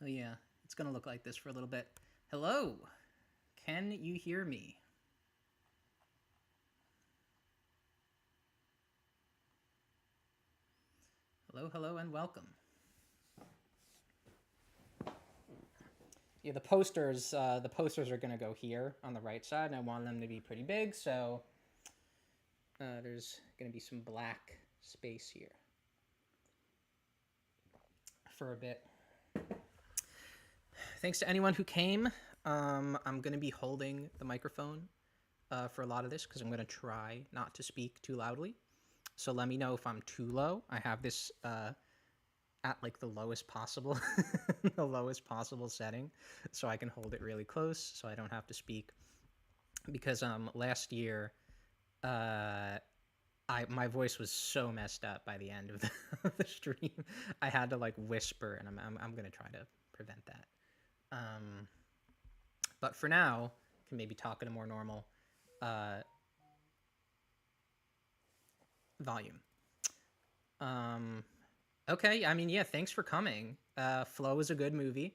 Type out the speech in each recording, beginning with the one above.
Oh yeah, it's gonna look like this for a little bit. Hello, can you hear me? Hello, hello, and welcome. Yeah, the posters are gonna go here on the right side, and I want them to be pretty big, so there's gonna be some black space here for a bit. Thanks to anyone who came. I'm gonna be holding the microphone for a lot of this because I'm gonna try not to speak too loudly. So let me know if I'm too low. I have this at like the lowest possible the lowest possible setting so I can hold it really close so I don't have to speak, because last year my voice was so messed up by the end of the stream. I had to like whisper, and I'm gonna try to prevent that. But for now, I can maybe talk at a more normal volume. Okay, I mean, yeah, thanks for coming. Flow is a good movie.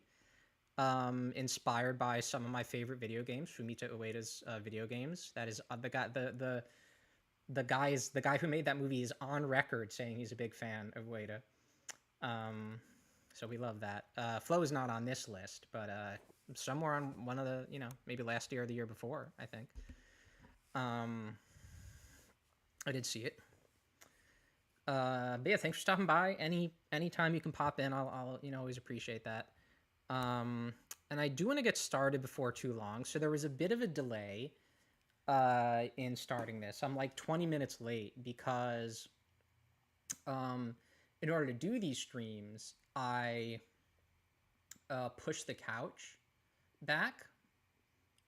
Inspired by some of my favorite video games, Fumito Ueda's video games. That is the guy. The guy who made that movie is on record saying he's a big fan of Ueda. So we love that. Flow is not on this list, but somewhere on one of the, maybe last year or the year before, I think. I did see it. But yeah, thanks for stopping by. Anytime you can pop in, I'll always appreciate that. And I do want to get started before too long. So there was a bit of a delay in starting this. I'm like 20 minutes late because in order to do these streams, I pushed the couch back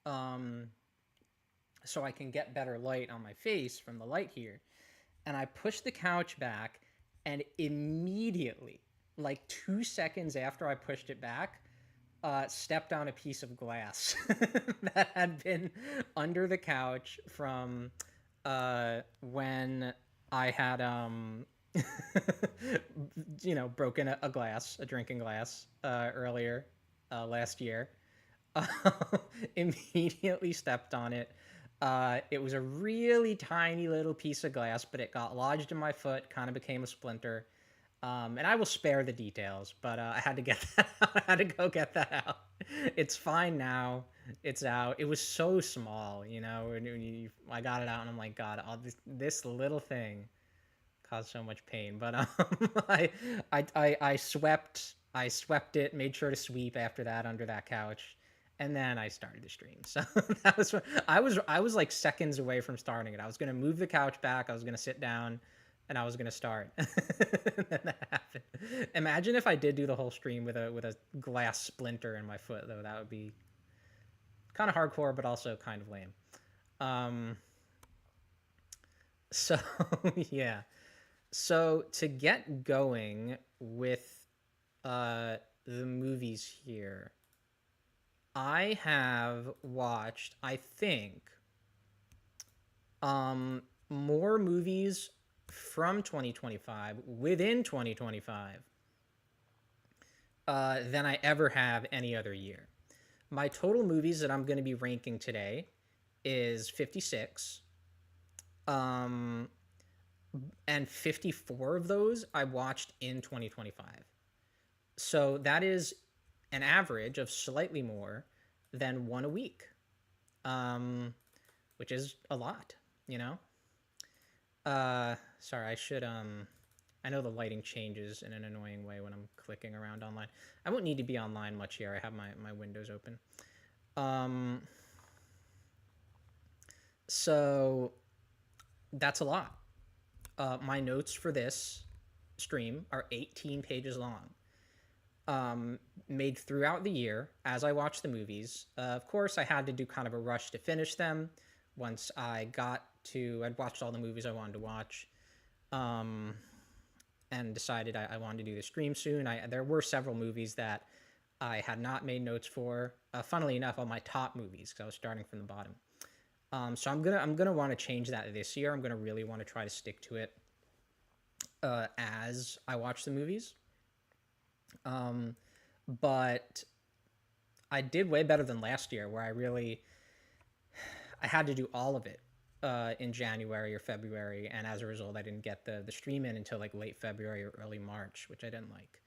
so I can get better light on my face from the light here. And I pushed the couch back, and immediately, like 2 seconds after I pushed it back, stepped on a piece of glass that had been under the couch from when I had broken a glass, a drinking glass, earlier last year. Immediately stepped on it. It was a really tiny little piece of glass, but it got lodged in my foot, kind of became a splinter. And I will spare the details, but I had to get that out. I had to go get that out. It's fine now. It's out. It was so small, I got it out, and I'm like, God, this little thing caused so much pain. But I swept it, made sure to sweep after that under that couch, and then I started the stream. So that was I was like seconds away from starting it. I was gonna move the couch back. I was gonna sit down, and I was gonna start. And then that happened. Imagine if I did do the whole stream with a glass splinter in my foot, though. That would be kind of hardcore, but also kind of lame. So yeah. So to get going with the movies here, I have watched, I think, more movies from 2025 within 2025 than I ever have any other year. My total movies that I'm going to be ranking today is 56. And 54 of those I watched in 2025. So that is an average of slightly more than one a week, which is a lot, Sorry, I should, I know the lighting changes in an annoying way when I'm clicking around online. I won't need to be online much here. I have my windows open. So that's a lot. My notes for this stream are 18 pages long. Made throughout the year as I watched the movies. Of course, I had to do kind of a rush to finish them once I'd watched all the movies I wanted to watch, and decided I wanted to do the stream soon. There were several movies that I had not made notes for. Funnily enough, all my top movies, because I was starting from the bottom. So I'm gonna want to change that this year. I'm gonna really want to try to stick to it as I watch the movies. but I did way better than last year, where I had to do all of it in January or February, and as a result, I didn't get the stream in until like late February or early March, which I didn't like.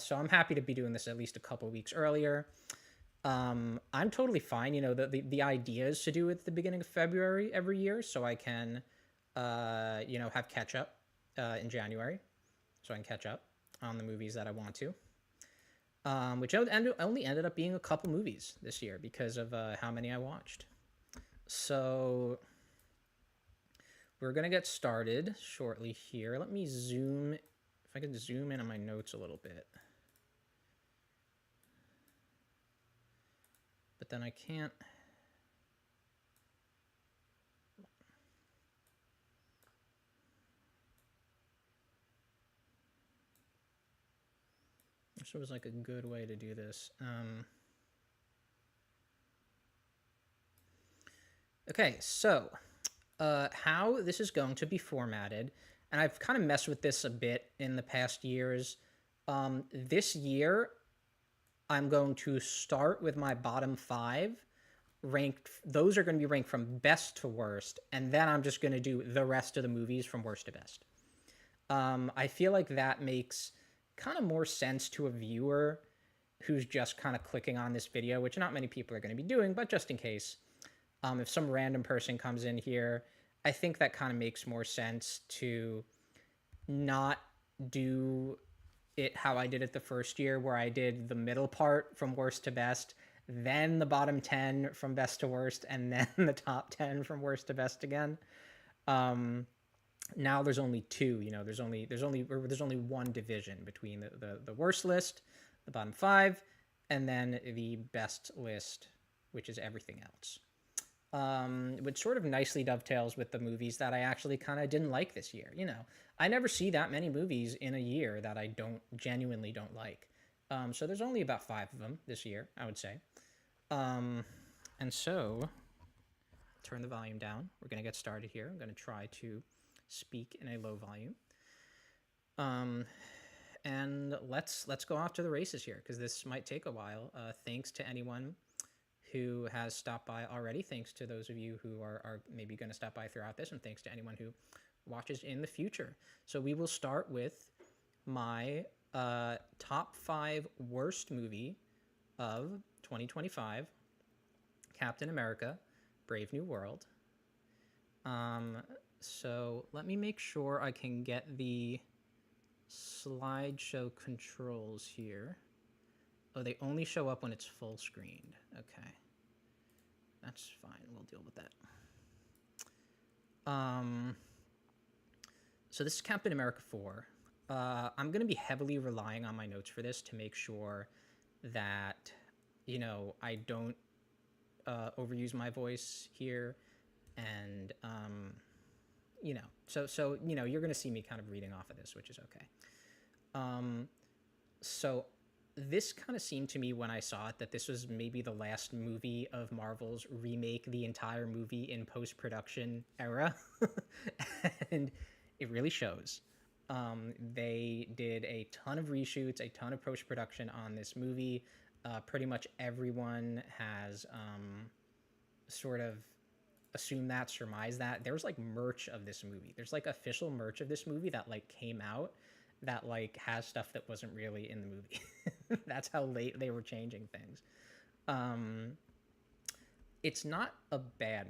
So I'm happy to be doing this at least a couple weeks earlier. I'm totally fine. You know, the idea is to do it at the beginning of February every year, so I can, you know, have catch up in January, so I can catch up on the movies that I want to. Which only ended up being a couple movies this year because of how many I watched. So we're gonna get started shortly here. Let me zoom. If I can zoom in on my notes a little bit. But then I can't. This was like a good way to do this. Okay, so how this is going to be formatted, and I've kind of messed with this a bit in the past years. This year, I'm going to start with my bottom 5 ranked. Those are going to be ranked from best to worst, and then I'm just going to do the rest of the movies from worst to best. I feel like that makes kind of more sense to a viewer who's just kind of clicking on this video, which not many people are going to be doing, but just in case. If some random person comes in here, I think that kind of makes more sense to not do it how I did it the first year, where I did the middle part from worst to best, then the bottom 10 from best to worst, and then the top 10 from worst to best again. Now there's only two. You know, there's only one division between the worst list, the bottom 5, and then the best list, which is everything else. Which sort of nicely dovetails with the movies that I actually kind of didn't like this year. You know, I never see that many movies in a year that I genuinely don't like. So there's only about 5 of them this year, I would say. And so, turn the volume down. We're going to get started here. I'm going to try to speak in a low volume. And let's go off to the races here, because this might take a while. Thanks to anyone who has stopped by already. Thanks to those of you who are maybe going to stop by throughout this, and thanks to anyone who watches in the future. So we will start with my top 5 worst movie of 2025, Captain America, Brave New World. So let me make sure I can get the slideshow controls here. Oh, they only show up when it's full screened. Okay. That's fine. We'll deal with that. So this is Captain America 4. I'm going to be heavily relying on my notes for this to make sure that, you know, I don't overuse my voice here. And, you know, so you know, you're going to see me kind of reading off of this, which is okay. So this kind of seemed to me when I saw it that this was maybe the last movie of Marvel's remake the entire movie in post-production era. And it really shows. They did a ton of reshoots, a ton of post-production on this movie. Pretty much everyone has sort of assumed that, surmised that. There's like merch of this movie. There's like official merch of this movie that like came out that like has stuff that wasn't really in the movie. That's how late they were changing things. It's not a bad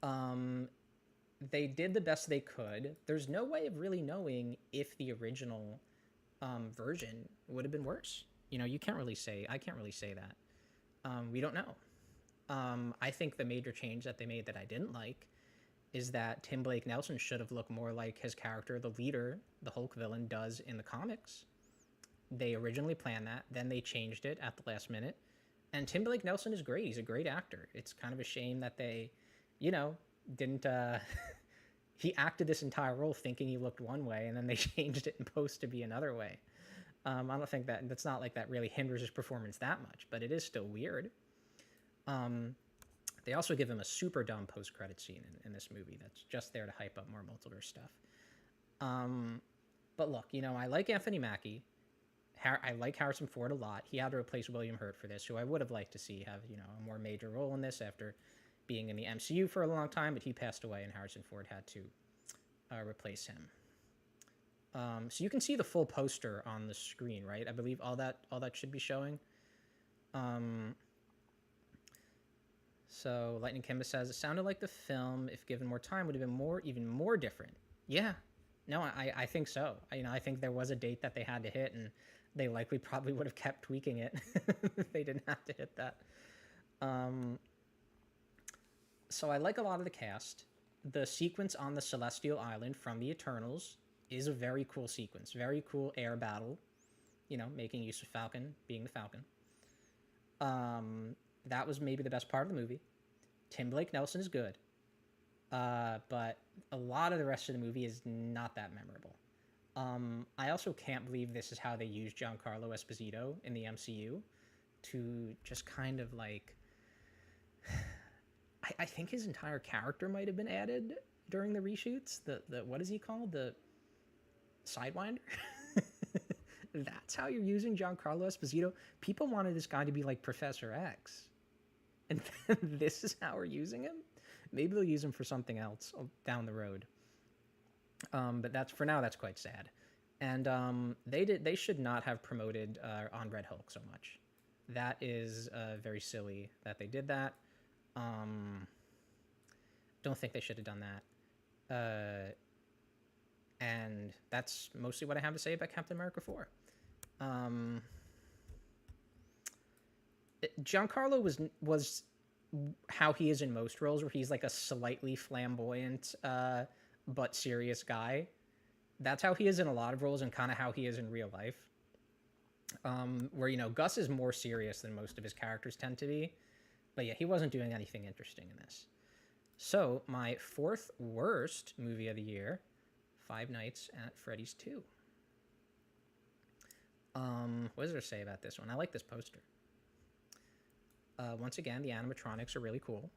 movie. They did the best they could. There's no way of really knowing if the original version would have been worse. You know, I can't really say that. We don't know. I think the major change that they made that I didn't like is that Tim Blake Nelson should have looked more like his character, the leader, the Hulk villain, does in the comics. They originally planned that, then they changed it at the last minute. And Tim Blake Nelson is great. He's a great actor. It's kind of a shame that they, you know, didn't... he acted this entire role thinking he looked one way, and then they changed it in post to be another way. I don't think that's not like that really hinders his performance that much, but it is still weird. They also give him a super dumb post-credit scene in this movie that's just there to hype up more multiverse stuff. But look, you know, I like Anthony Mackie. I like Harrison Ford a lot. He had to replace William Hurt for this, who I would have liked to see have a more major role in this after being in the MCU for a long time, but he passed away, and Harrison Ford had to replace him. So you can see the full poster on the screen, right? I believe all that should be showing. So Lightning Kimba says, it sounded like the film, if given more time, would have been even more different. Yeah, no, I think so. I think there was a date that they had to hit, and they likely probably would have kept tweaking it if they didn't have to hit that. So I like a lot of the cast. The sequence on the Celestial Island from the Eternals is a very cool sequence. Very cool air battle, making use of Falcon being the Falcon. That was maybe the best part of the movie. Tim Blake Nelson is good. But a lot of the rest of the movie is not that memorable. I also can't believe this is how they used Giancarlo Esposito in the MCU to just kind of like... I think his entire character might have been added during the reshoots. The what is he called? The Sidewinder? That's how you're using Giancarlo Esposito? People wanted this guy to be like Professor X. And this is how we're using him? Maybe they'll use him for something else down the road. But for now, that's quite sad. And they should not have promoted on Red Hulk so much. That is very silly that they did that. Don't think they should have done that. And that's mostly what I have to say about Captain America 4. Giancarlo was how he is in most roles, where he's like a slightly flamboyant but serious guy. That's how he is in a lot of roles, and kind of how he is in real life. Where Gus is more serious than most of his characters tend to be. But yeah, he wasn't doing anything interesting in this. So my fourth worst movie of the year, Five Nights at Freddy's 2. What does there say about this one? I like this poster. Once again, the animatronics are really cool.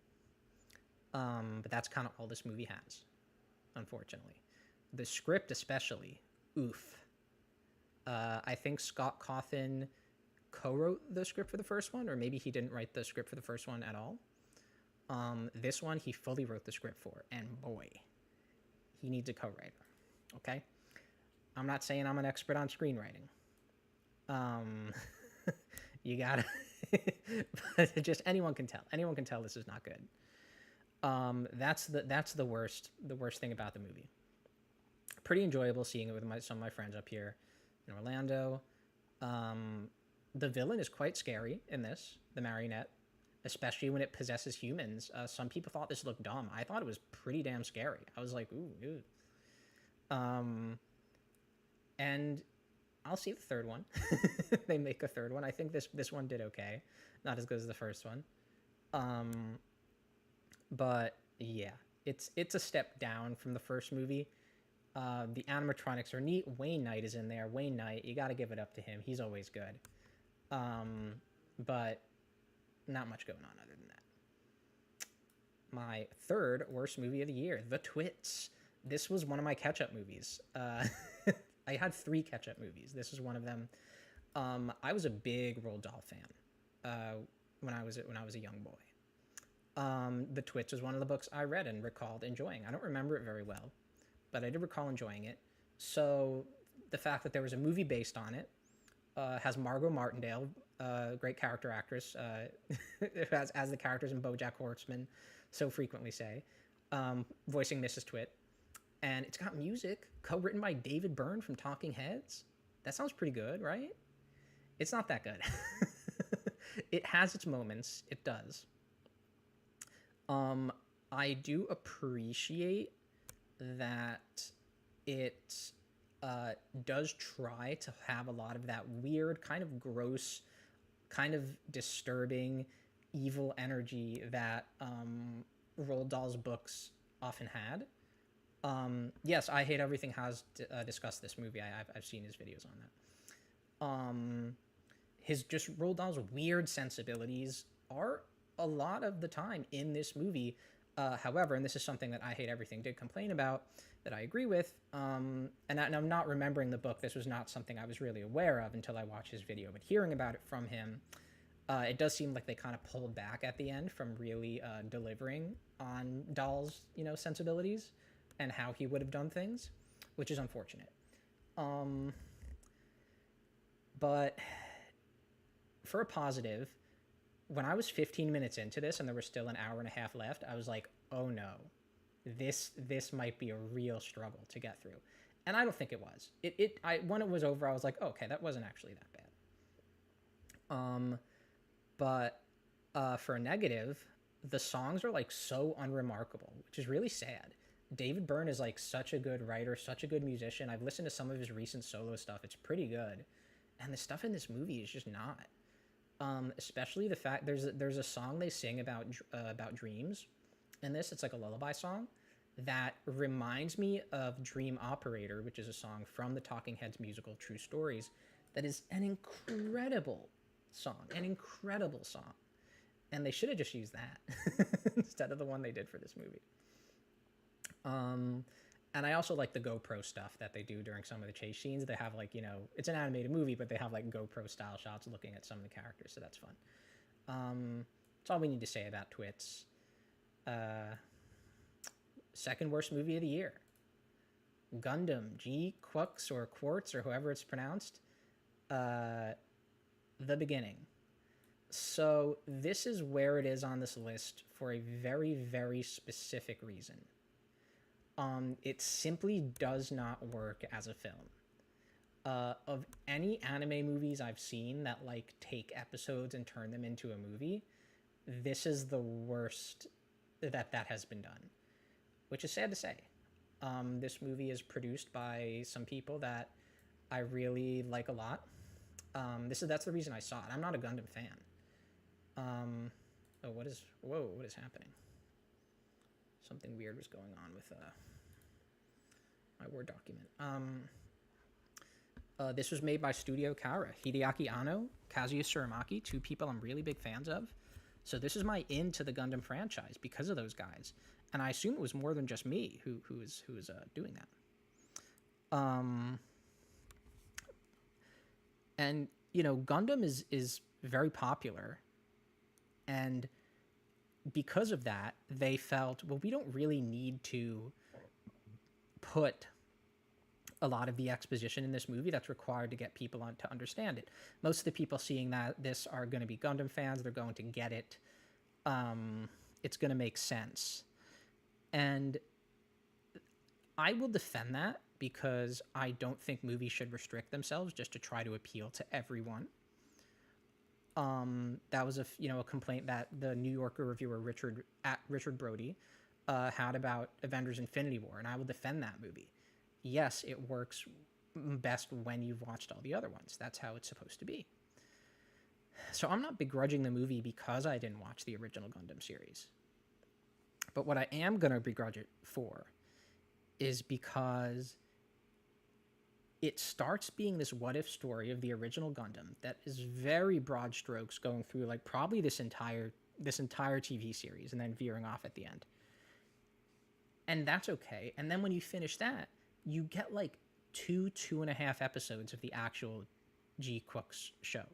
But that's kind of all this movie has, unfortunately. The script especially, oof. I think Scott Cawthon co-wrote the script for the first one, or maybe he didn't write the script for the first one at all. This one, he fully wrote the script for, and boy, he needs a co-writer, okay? I'm not saying I'm an expert on screenwriting. You gotta... but just anyone can tell. Anyone can tell this is not good. That's the worst thing about the movie. Pretty enjoyable seeing it with some of my friends up here in Orlando. The villain is quite scary in this, the marionette, especially when it possesses humans. Some people thought this looked dumb. I thought it was pretty damn scary. I was like, ooh. And I'll see the third one. They make a third one. I think this one did okay. Not as good as the first one. But yeah, it's a step down from the first movie. The animatronics are neat. Wayne Knight is in there. Wayne Knight, you got to give it up to him. He's always good. But not much going on other than that. My third worst movie of the year, The Twits. This was one of my catch-up movies. I had 3 catch-up movies. This was one of them. I was a big Roald Dahl fan when I was a young boy. The Twits was one of the books I read and recalled enjoying. I don't remember it very well, but I did recall enjoying it. So the fact that there was a movie based on it, has Margot Martindale, great character actress, as the characters in BoJack Horseman so frequently say, voicing Mrs. Twit. And it's got music co-written by David Byrne from Talking Heads. That sounds pretty good, right? It's not that good. It has its moments. It does. I do appreciate that it does try to have a lot of that weird, kind of gross, kind of disturbing, evil energy that Roald Dahl's books often had. Yes, I Hate Everything has discussed this movie. I've seen his videos on that. His just Roald Dahl's weird sensibilities are a lot of the time in this movie However, and this is something that I Hate Everything did complain about, that I agree with, and I'm not remembering the book. This was not something I was really aware of until I watched his video, but hearing about it from him, it does seem like they kind of pulled back at the end from really delivering on Dahl's, sensibilities and how he would have done things, which is unfortunate. Um, but for a positive, when I was 15 minutes into this and there was still an hour and a half left, I was like, oh no, this might be a real struggle to get through. And I don't think it was. When it was over, I was like, oh, okay, that wasn't actually that bad. But for a negative, the songs are like so unremarkable, which is really sad. David Byrne is like such a good writer, such a good musician. I've listened to some of his recent solo stuff. It's pretty good. And the stuff in this movie is just not. Especially the fact there's a song they sing about dreams in this. It's like a lullaby song that reminds me of Dream Operator, which is a song from the Talking Heads musical True Stories. That is an incredible song, and they should have just used that instead of the one they did for this movie. And I also like the GoPro stuff that they do during some of the chase scenes. They have like, it's an animated movie, but they have like GoPro style shots looking at some of the characters, so that's fun. That's all we need to say about Twits. Second worst movie of the year. Gundam, G Quux or Quartz or however it's pronounced. The Beginning. So this is where it is on this list for a very, very specific reason. It simply does not work as a film. Of any anime movies I've seen that like take episodes and turn them into a movie, this is the worst that has been done, which is sad to say. This movie is produced by some people that I really like a lot. That's the reason I saw it. I'm not a Gundam fan. What is happening? Something weird was going on with my Word document. This was made by Studio Kara, Hideaki Anno, Kazuya Tsurumaki, two people I'm really big fans of. So this is my into the Gundam franchise because of those guys, and I assume it was more than just me who is doing that. And Gundam is very popular, and because of that, they felt, well, we don't really need to put a lot of the exposition in this movie that's required to get people on to understand it. Most of the people seeing this are going to be Gundam fans. They're going to get it. It's going to make sense. And I will defend that because I don't think movies should restrict themselves just to try to appeal to everyone. That was a complaint that the New Yorker reviewer Richard Brody had about Avengers Infinity War, and I will defend that movie. Yes, it works best when you've watched all the other ones. That's how it's supposed to be. So I'm not begrudging the movie because I didn't watch the original Gundam series. But what I am going to begrudge it for is because it starts being this what-if story of the original Gundam that is very broad strokes going through like probably this entire TV series and then veering off at the end. And that's okay. And then when you finish that, you get like 2.5 episodes of the actual G Quux show.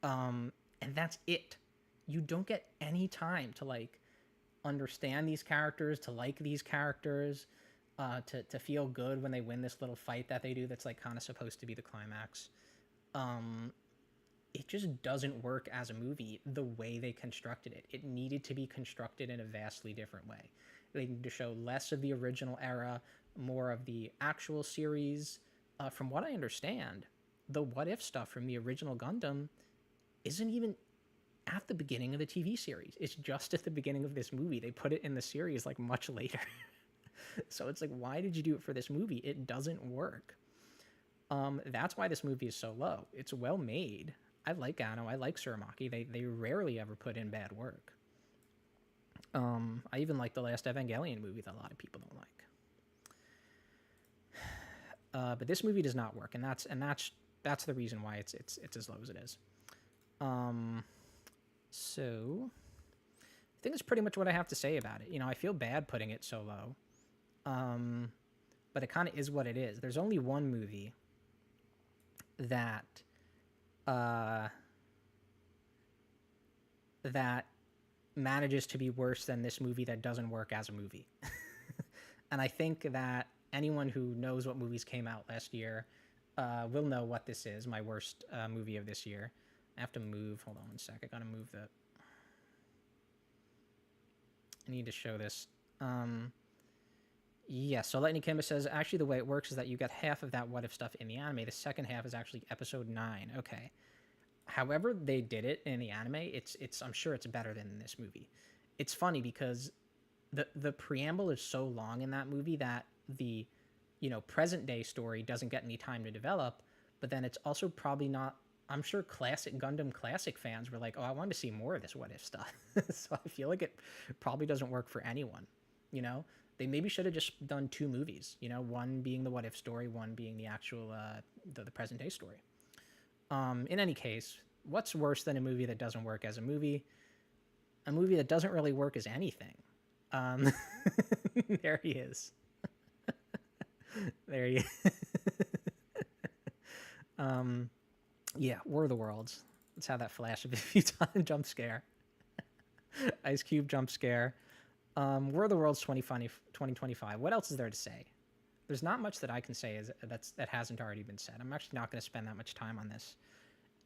And that's it. You don't get any time to like understand these characters, to like these characters, to feel good when they win this little fight that they do that's like kind of supposed to be the climax. It just doesn't work as a movie the way they constructed it. It needed to be constructed in a vastly different way. They need to show less of the original era, more of the actual series. From what I understand, the what if stuff from the original Gundam isn't even at the beginning of the TV series. It's just at the beginning of this movie. They put it in the series like much later. So it's like, why did you do it for this movie? It doesn't work. That's why this movie is so low. It's well made. I like Anno. I like Tsurumaki. They rarely ever put in bad work. I even like the last Evangelion movie that a lot of people don't like. But this movie does not work, and that's the reason why it's as low as it is. So think that's pretty much what I have to say about it. You know, I feel bad putting it so low, um, but it kind of is what it is. There's only one movie that uh, that manages to be worse than this movie that doesn't work as a movie. And I think that anyone who knows what movies came out last year will know what this is, my worst movie of this year. I have to move. Hold on one sec. I gotta move the. I need to show this. Yeah, so Lightning Kimba says, actually, the way it works is that you get half of that what if stuff in the anime. The second half is actually episode 9. Okay. However they did it in the anime, it's I'm sure it's better than in this movie. It's funny because the preamble is so long in that movie that the present day story doesn't get any time to develop, but then it's also probably not. I'm sure classic Gundam classic fans were like, oh, I wanted to see more of this what if stuff. So I feel like it probably doesn't work for anyone. You know, they maybe should have just done 2 movies. You know, one being the what if story, one being the actual the present day story. In any case, what's worse than a movie that doesn't work as a movie? A movie that doesn't really work as anything. There he is. There he is. Yeah, War of the Worlds. Let's have that flash of a few times. Jump scare. Ice Cube jump scare. War of the Worlds 2025. What else is there to say? There's not much that I can say that hasn't already been said. I'm actually not going to spend that much time on this.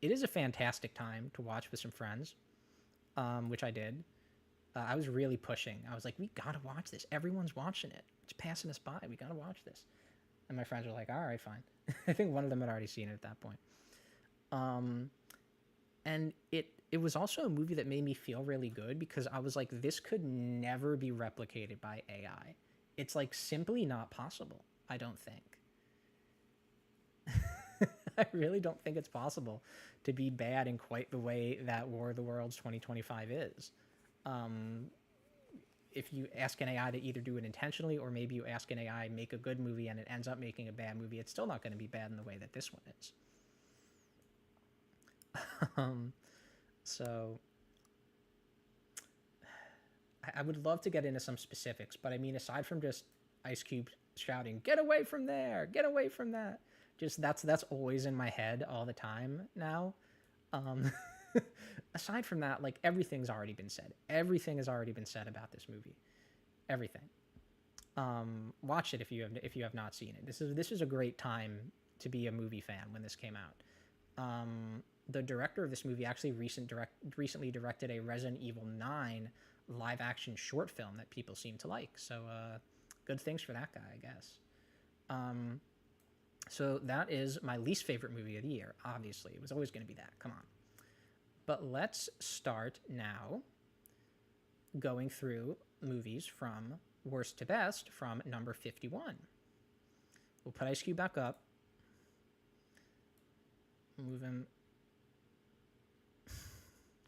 It is a fantastic time to watch with some friends, which I did. I was really pushing. I was like, we got to watch this. Everyone's watching it. It's passing us by. We got to watch this. And my friends were like, all right, fine. I think one of them had already seen it at that point. And it was also a movie that made me feel really good because I was like, this could never be replicated by AI. It's like simply not possible, I don't think. I really don't think it's possible to be bad in quite the way that War of the Worlds 2025 is. If you ask an AI to either do it intentionally or maybe you ask an AI make a good movie and it ends up making a bad movie, it's still not going to be bad in the way that this one is. So I would love to get into some specifics, but I mean, aside from just Ice Cube shouting, "Get away from there! Get away from that!" Just that's always in my head all the time now. Aside from that, like everything's already been said. Everything has already been said about this movie. Everything. Watch it if you have not seen it. This is a great time to be a movie fan when this came out. The director of this movie actually recently directed a Resident Evil 9 live action short film that people seem to like. So good things for that guy, I guess. So that is my least favorite movie of the year. Obviously, it was always going to be that. Come on. But let's start now going through movies from worst to best from number 51. We'll put Ice Cube back up. Move him.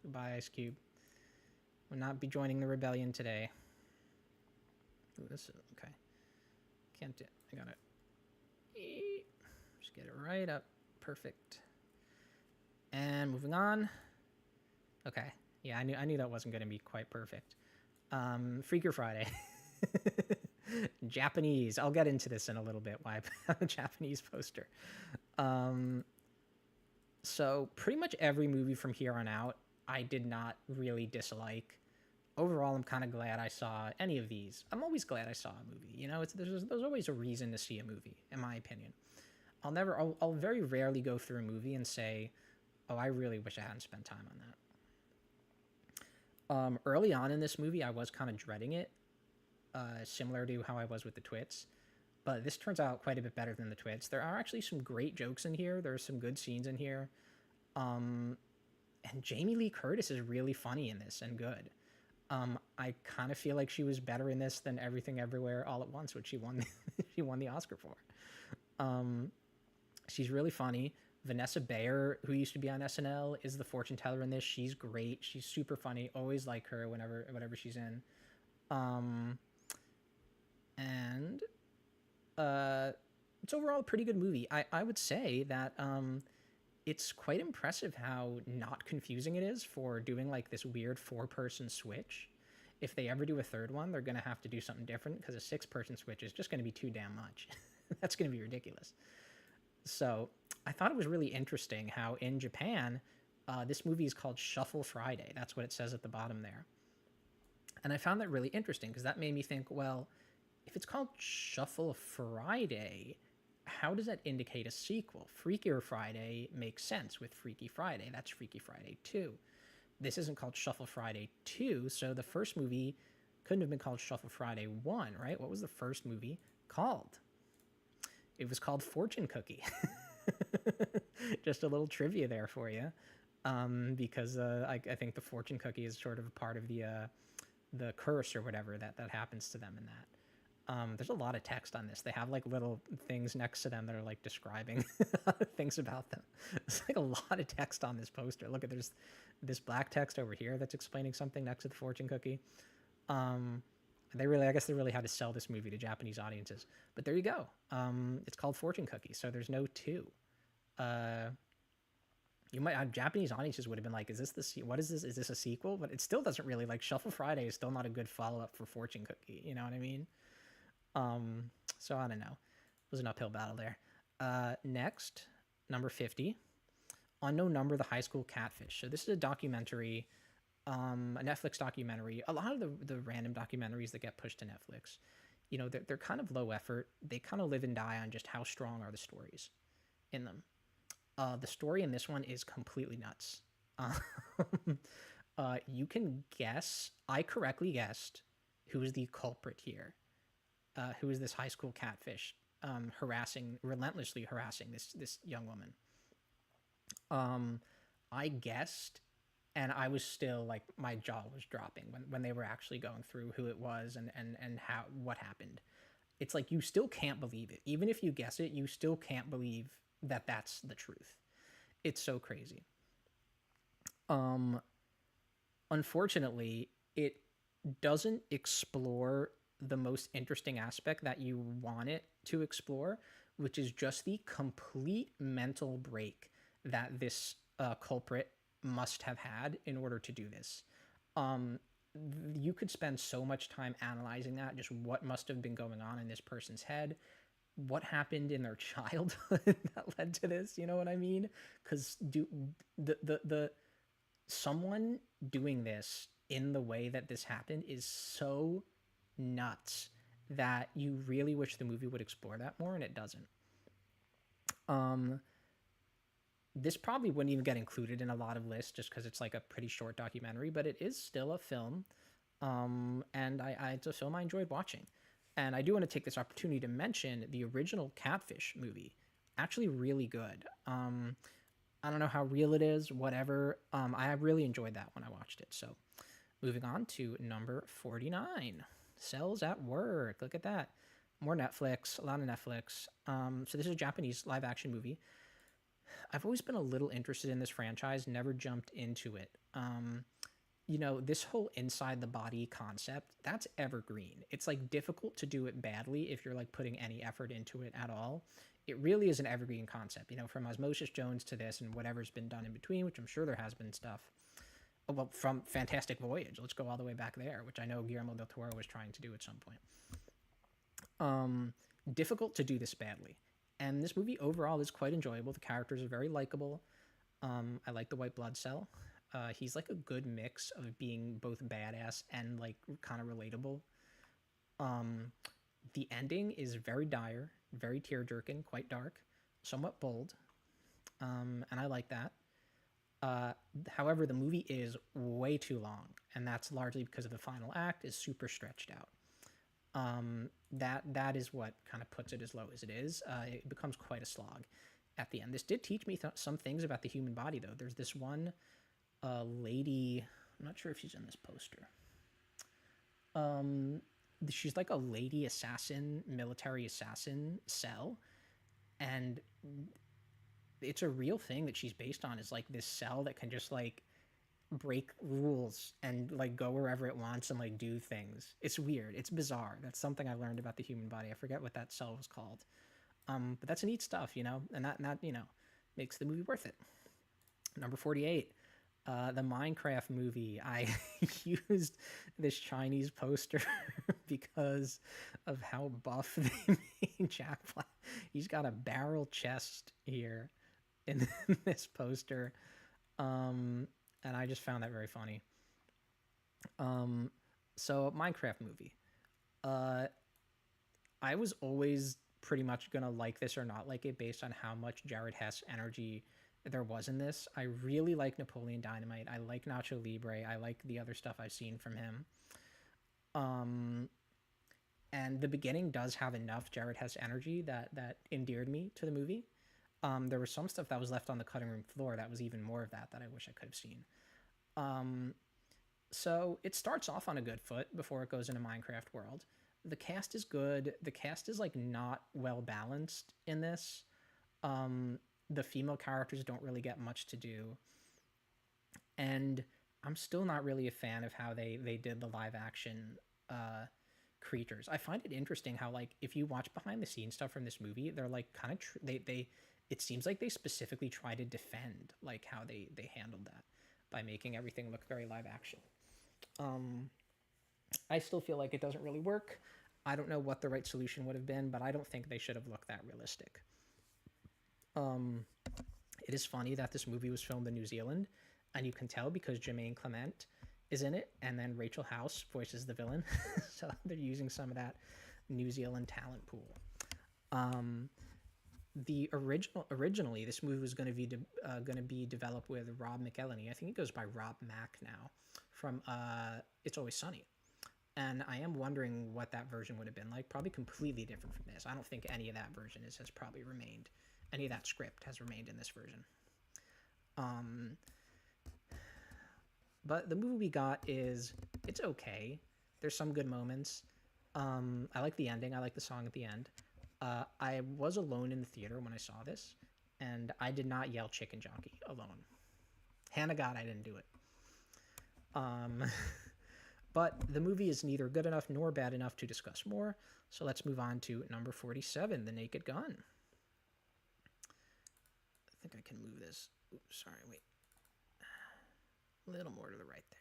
Goodbye, Ice Cube. Will not be joining the rebellion today. Ooh, this is okay. Can't do it. I got it. Just get it right up. Perfect. And moving on. Okay. Yeah, I knew that wasn't going to be quite perfect. Freaker Friday. Japanese. I'll get into this in a little bit. Why I have a Japanese poster. So pretty much every movie from here on out, I did not really dislike. Overall, I'm kind of glad I saw any of these. I'm always glad I saw a movie. You know, there's always a reason to see a movie, in my opinion. I'll very rarely go through a movie and say, oh, I really wish I hadn't spent time on that. Early on in this movie, I was kind of dreading it, similar to how I was with the Twits. But this turns out quite a bit better than the Twits. There are actually some great jokes in here. There are some good scenes in here. And Jamie Lee Curtis is really funny in this and good. I kind of feel like she was better in this than Everything Everywhere All at Once, which she won the Oscar for. She's really funny. Vanessa Bayer, who used to be on SNL, is the fortune teller in this. She's great. She's super funny. Always like her whenever she's in. And it's overall a pretty good movie. I would say that it's quite impressive how not confusing it is for doing like this weird 4-person switch. if they ever do a third one, they're going to have to do something different because a 6-person Switch is just going to be too damn much. That's going to be ridiculous. So I thought it was really interesting how in Japan, this movie is called Shuffle Friday. That's what it says at the bottom there. And I found that really interesting because that made me think, well, if it's called Shuffle Friday, how does that indicate a sequel? Freakier Friday makes sense with Freaky Friday. That's Freaky Friday 2. This isn't called Shuffle Friday 2, so the first movie couldn't have been called Shuffle Friday 1, right? What was the first movie called? It was called Fortune Cookie. Just a little trivia there for you, because I think the fortune cookie is sort of a part of the curse or whatever that happens to them in that. There's a lot of text on this. They have like little things next to them that are like describing things about them. There's like a lot of text on this poster. Look at there's this black text over here that's explaining something next to the fortune cookie. I guess they really had to sell this movie to Japanese audiences. But there you go. It's called Fortune Cookie, so there's no 2. You might Japanese audiences would have been like, "Is this what is this? Is this a sequel?" But it still doesn't really like Shuffle Friday is still not a good follow up for Fortune Cookie. You know what I mean? So I don't know. It was an uphill battle there. Next, number 50, Unknown Number: The High School Catfish. So this is a documentary. A Netflix documentary. A lot of the random documentaries that get pushed to Netflix, they're kind of low effort. They kind of live and die on just how strong are the stories in them. The story in this one is completely nuts. You can guess. I correctly guessed who is the culprit here. Who is this high school catfish relentlessly harassing this young woman? I guessed. And I was still like, my jaw was dropping when they were actually going through who it was and what happened. It's like, you still can't believe it. Even if you guess it, you still can't believe that that's the truth. It's so crazy. Unfortunately, it doesn't explore the most interesting aspect that you want it to explore, which is just the complete mental break that this culprit must have had in order to do this. You could spend so much time analyzing that, just what must have been going on in this person's head, what happened in their childhood that led to this, you know what I mean? Because the someone doing this in the way that this happened is so nuts that you really wish the movie would explore that more, and it doesn't. This probably wouldn't even get included in a lot of lists just because it's like a pretty short documentary, but it is still a film. And it's a film I enjoyed watching. And I do want to take this opportunity to mention the original Catfish movie. Actually really good. I don't know how real it is, whatever. I really enjoyed that when I watched it. So moving on to number 49, Cells at Work. Look at that. More Netflix, a lot of Netflix. So this is a Japanese live action movie. I've always been a little interested in this franchise, never jumped into it. This whole inside the body concept, that's evergreen. It's like difficult to do it badly if you're like putting any effort into it at all. It really is an evergreen concept, from Osmosis Jones to this and whatever's been done in between, which I'm sure there has been stuff. Well, from Fantastic Voyage, let's go all the way back there, which I know Guillermo del Toro was trying to do at some point. Difficult to do this badly. And this movie overall is quite enjoyable. The characters are very likable. I like the white blood cell. He's like a good mix of being both badass and like kind of relatable. The ending is very dire, very tear-jerking, quite dark, somewhat bold. And I like that. However, the movie is way too long, and that's largely because of the final act is super stretched out. That is what kind of puts it as low as it is. It becomes quite a slog at the end. This did teach me some things about the human body, though. There's this one lady, I'm not sure if she's in this poster. She's like a lady assassin, military assassin cell, and it's a real thing that she's based on, is like this cell that can just like break rules and like go wherever it wants and like do things. It's weird. It's bizarre. That's something I learned about the human body. I forget what that cell was called. But that's neat stuff, and that makes the movie worth it. Number 48, The Minecraft movie, I used this Chinese poster because of how buff they made Jack Black. He's got a barrel chest here in this poster, and I just found that very funny. Um, so Minecraft movie. Uh, I was always pretty much gonna like this or not like it based on how much Jared Hess energy there was in this. I really like Napoleon Dynamite. I like Nacho Libre. I like the other stuff I've seen from him. Um, and the beginning does have enough Jared Hess energy that endeared me to the movie. There was some stuff that was left on the cutting room floor that was even more of that I wish I could have seen. Um, so it starts off on a good foot before it goes into Minecraft world. The cast is good. The cast is like not well balanced in this. Um, the female characters don't really get much to do, and I'm still not really a fan of how they did the live action uh, creatures. I find it interesting how like if you watch behind the scenes stuff from this movie, they're like kind of they it seems like they specifically try to defend like how they handled that by making everything look very live action. Um, I still feel like it doesn't really work. I don't know what the right solution would have been, but I don't think they should have looked that realistic. Um, it is funny that this movie was filmed in New Zealand, and you can tell because Jermaine Clement is in it, and then Rachel House voices the villain. So they're using some of that New Zealand talent pool. Um, the originally this movie was going to be developed with Rob McElhenney. I think he goes by Rob Mack now from It's Always Sunny. And I am wondering what that version would have been like. Probably completely different from this. I don't think any of that version has probably remained. Any of that script has remained in this version. Um, but the movie we got it's okay. There's some good moments. I like the ending. I like the song at the end. I was alone in the theater when I saw this, and I did not yell "chicken jockey" alone. Hand to God, I didn't do it. Um, but the movie is neither good enough nor bad enough to discuss more. So let's move on to number 47, The Naked Gun. I think I can move this. Oops, sorry, wait. A little more to the right there.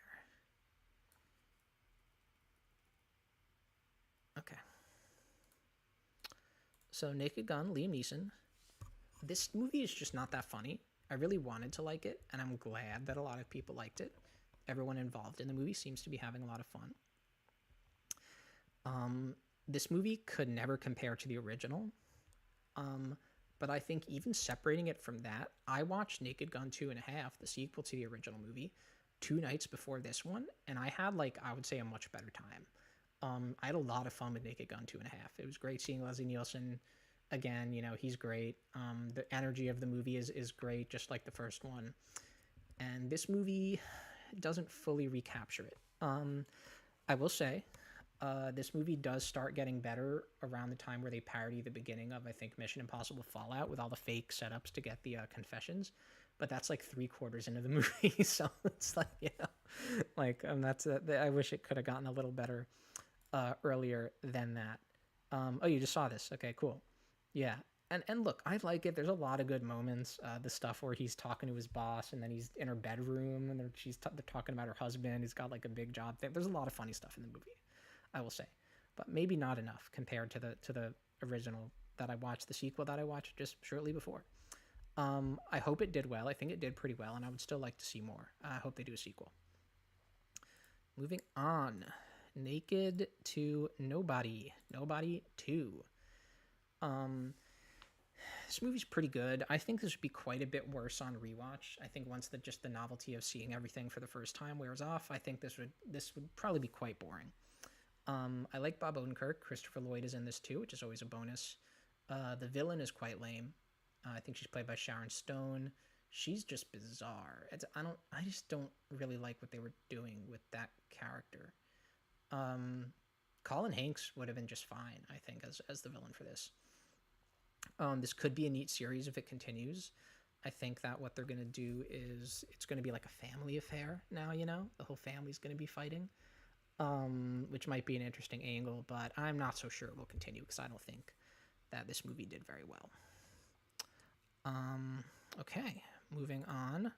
Okay. So Naked Gun, Liam Neeson. This movie is just not that funny. I really wanted to like it, and I'm glad that a lot of people liked it. Everyone involved in the movie seems to be having a lot of fun. This movie could never compare to the original. But I think even separating it from that, I watched Naked Gun 2.5, the sequel to the original movie, 2 nights before this one, and I had like I would say a much better time. I had a lot of fun with Naked Gun 2.5. It was great seeing Leslie Nielsen again. You know, he's great. The energy of the movie is great, just like the first one. And this movie doesn't fully recapture it. I will say, this movie does start getting better around the time where they parody the beginning of, I think, Mission Impossible Fallout with all the fake setups to get the confessions. But that's like 3/4 into the movie, so it's like, you know, like I wish it could have gotten a little better earlier than that. Oh, you just saw this? Okay, cool. Yeah, and look, I like it. There's a lot of good moments. The stuff where he's talking to his boss, and then he's in her bedroom, and they're talking about her husband. He's got like a big job thing. There's a lot of funny stuff in the movie, I will say, but maybe not enough compared to the original that I watched, the sequel that I watched just shortly before. I hope it did well. I think it did pretty well, and I would still like to see more. I hope they do a sequel. Moving on, Naked to Nobody, Nobody 2. Um, this movie's pretty good. I think this would be quite a bit worse on rewatch. I think once just the novelty of seeing everything for the first time wears off, I think this would probably be quite boring. I like Bob Odenkirk. Christopher Lloyd is in this too, which is always a bonus. The villain is quite lame. I think she's played by Sharon Stone. She's just bizarre. I just don't really like what they were doing with that character. Colin Hanks would have been just fine, I think, as the villain for this. This could be a neat series if it continues. I think that what they're going to do is it's going to be like a family affair now, you know? The whole family's going to be fighting, which might be an interesting angle, but I'm not so sure it will continue because I don't think that this movie did very well. Okay, moving on.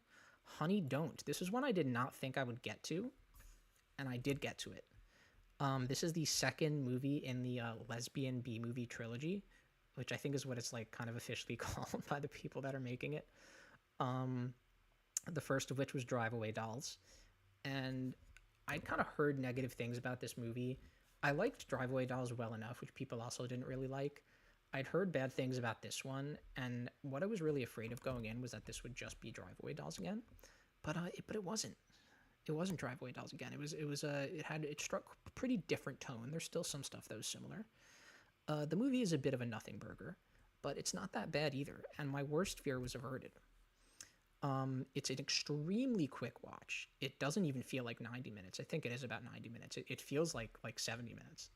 Honey Don't. This is one I did not think I would get to, and I did get to it. This is the second movie in the lesbian B movie trilogy, which I think is what it's like kind of officially called by the people that are making it. Um, the first of which was Drive Away Dolls, and I'd kind of heard negative things about this movie. I liked Drive Away Dolls well enough, which people also didn't really like. I'd heard bad things about this one, and what I was really afraid of going in was that this would just be Drive Away Dolls again, but it wasn't. It wasn't Drive Away Dolls again. It struck a pretty different tone. There's still some stuff that was similar. The movie is a bit of a nothing burger, but it's not that bad either. And my worst fear was averted. It's an extremely quick watch. It doesn't even feel like 90 minutes. I think it is about 90 minutes. It feels like 70 minutes,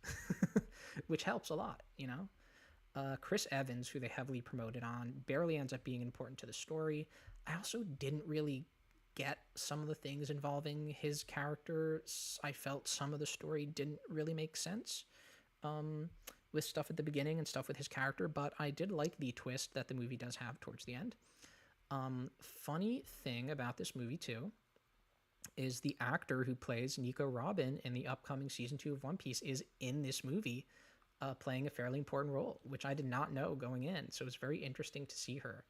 which helps a lot, you know? Chris Evans, who they heavily promoted on, barely ends up being important to the story. I also didn't really get some of the things involving his character. I felt some of the story didn't really make sense with stuff at the beginning and stuff with his character, but I did like the twist that the movie does have towards the end. Funny thing about this movie, too, is the actor who plays Nico Robin in the upcoming season 2 of One Piece is in this movie, playing a fairly important role, which I did not know going in. So it's very interesting to see her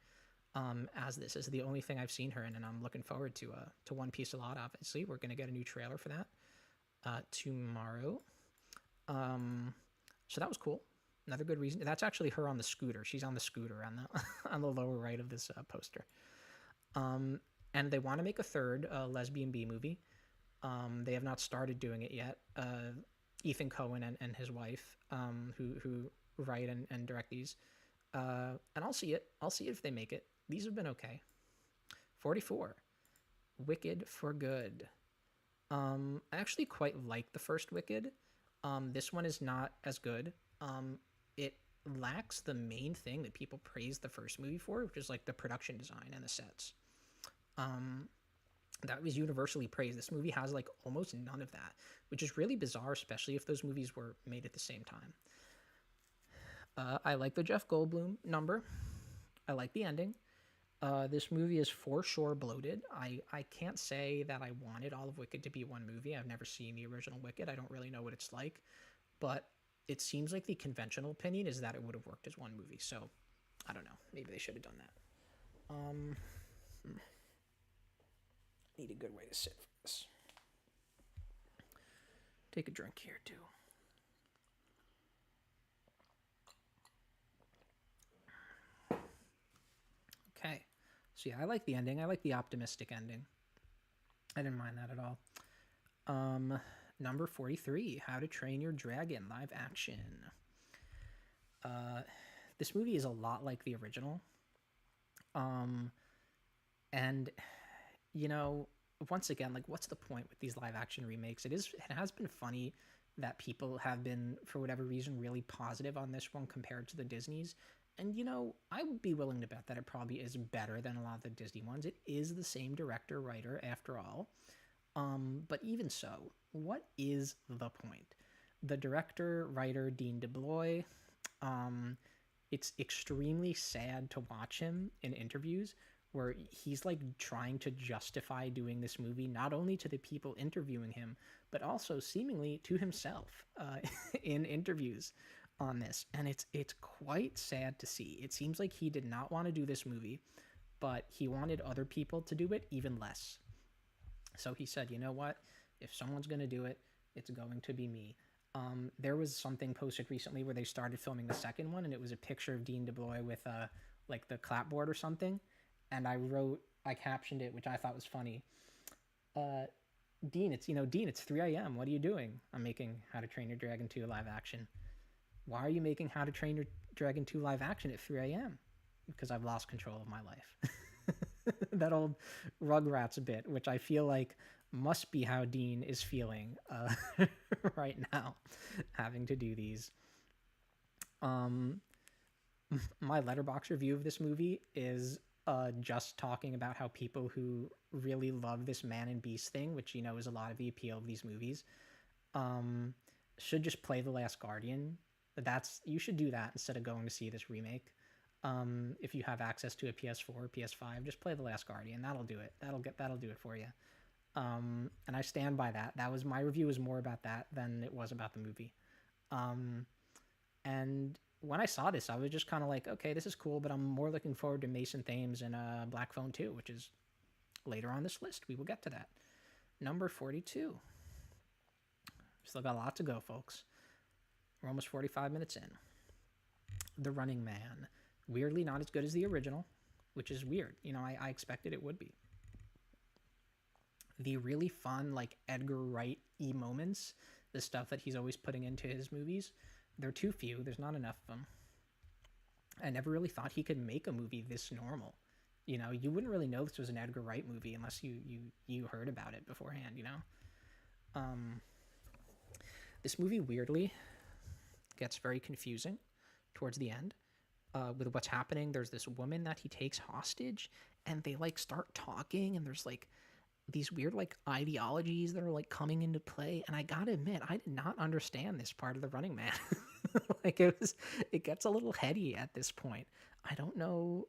as this. This is the only thing I've seen her in, and I'm looking forward to One Piece a lot, obviously. We're going to get a new trailer for that tomorrow. So that was cool. Another good reason. That's actually her on the scooter. She's on the scooter on the on the lower right of this poster. And they want to make a third lesbian B movie. They have not started doing it yet. Ethan Coen and his wife, who write and direct these. And I'll see it. I'll see it if they make it. These have been okay. 44. Wicked for Good. I actually quite like the first Wicked. This one is not as good. It lacks the main thing that people praised the first movie for, which is like the production design and the sets. That was universally praised. This movie has like almost none of that, which is really bizarre, especially if those movies were made at the same time. I like the Jeff Goldblum number. I like the ending. This movie is for sure bloated. I can't say that I wanted all of Wicked to be one movie. I've never seen the original Wicked. I don't really know what it's like, but it seems like the conventional opinion is that it would have worked as one movie. So I don't know. Maybe they should have done that. Need a good way to sit for this. Take a drink here too. Okay. So yeah, I like the ending. I like the optimistic ending. I didn't mind that at all. Number 43, How to Train Your Dragon live action. This movie is a lot like the original. And you know, once again, like, what's the point with these live action remakes? It has been funny that people have been, for whatever reason, really positive on this one compared to the Disney's. And, you know, I would be willing to bet that it probably is better than a lot of the Disney ones. It is the same director, writer, after all. But even so, what is the point? The director, writer, Dean DeBlois, it's extremely sad to watch him in interviews where he's like trying to justify doing this movie, not only to the people interviewing him, but also seemingly to himself in interviews on this. And it's quite sad to see. It seems like he did not want to do this movie, but he wanted other people to do it even less. So he said, you know what? If someone's going to do it, it's going to be me. There was something posted recently where they started filming the second one, and it was a picture of Dean DeBlois with like the clapboard or something. And I captioned it, which I thought was funny. Dean, it's 3 a.m. What are you doing? I'm making How to Train Your Dragon 2 live action. Why are you making How to Train Your Dragon 2 live action at 3 a.m.? Because I've lost control of my life. That old Rugrats bit, which I feel like must be how Dean is feeling right now, having to do these. My Letterboxd review of this movie is just talking about how people who really love this man and beast thing, which, you know, is a lot of the appeal of these movies, should just play The Last Guardian. You should do that instead of going to see this remake. If you have access to a PS4 or PS5, just play The Last Guardian. That'll do it. That'll do it for you. And I stand by that. That was my review was more about that than it was about the movie. Um, and when I saw this, I was just kind of like, okay, this is cool, but I'm more looking forward to Mason Thames and Black Phone 2, which is later on this list. We will get to that. Number 42. Still got a lot to go, folks. We're almost 45 minutes in. The Running Man. Weirdly not as good as the original, which is weird. You know, I expected it would be. The really fun, like, Edgar Wright-y moments, the stuff that he's always putting into his movies, they're too few. There's not enough of them. I never really thought he could make a movie this normal. You know, you wouldn't really know this was an Edgar Wright movie unless you heard about it beforehand, you know? This movie, weirdly, gets very confusing towards the end. With what's happening, there's this woman that he takes hostage, and they, like, start talking, and there's, like, these weird, like, ideologies that are, like, coming into play, and I gotta admit, I did not understand this part of The Running Man. Like, it gets a little heady at this point. I don't know,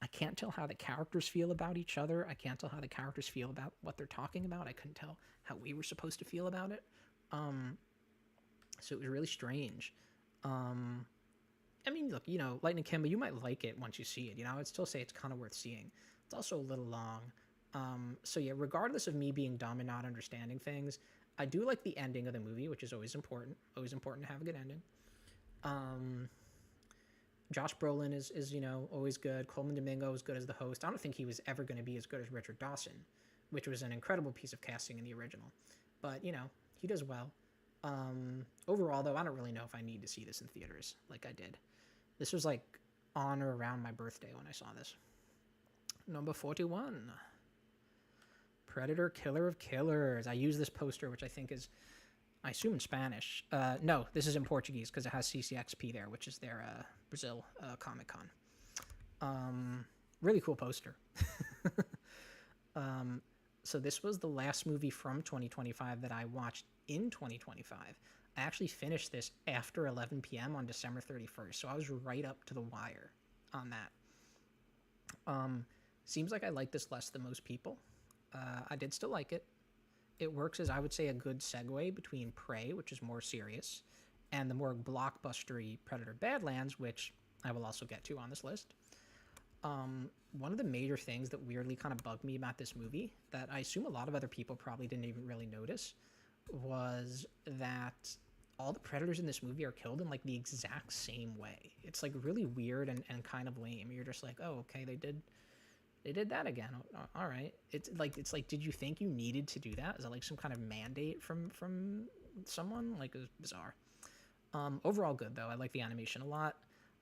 I can't tell how the characters feel about each other. I can't tell how the characters feel about what they're talking about. I couldn't tell how we were supposed to feel about it. So it was really strange. I mean, look, you know, Lightning Kimba, you might like it once you see it. You know, I'd still say it's kind of worth seeing. It's also a little long. So yeah, regardless of me being dumb and not understanding things, I do like the ending of the movie, which is always important. Always important to have a good ending. Josh Brolin is, you know, always good. Coleman Domingo is good as the host. I don't think he was ever going to be as good as Richard Dawson, which was an incredible piece of casting in the original. But, you know, he does well. Overall, though, I don't really know if I need to see this in theaters like I did. This was, like, on or around my birthday when I saw this. Number 41. Predator, Killer of Killers. I use this poster, which I think is, I assume in Spanish. No, this is in Portuguese because it has CCXP there, which is their Brazil Comic-Con. Really cool poster. So this was the last movie from 2025 that I watched in 2025. I actually finished this after 11 p.m. on December 31st, so I was right up to the wire on that. Seems like I like this less than most people. I did still like it. It works as, I would say, a good segue between Prey, which is more serious, and the more blockbustery Predator Badlands, which I will also get to on this list. One of the major things that weirdly kind of bugged me about this movie, that I assume a lot of other people probably didn't even really notice, was that all the predators in this movie are killed in, like, the exact same way. It's, like, really weird and kind of lame. You're just like, oh, okay, they did that again. All right. It's like, did you think you needed to do that? Is that like some kind of mandate from someone? Like, it was bizarre. Overall good, though. I like the animation a lot.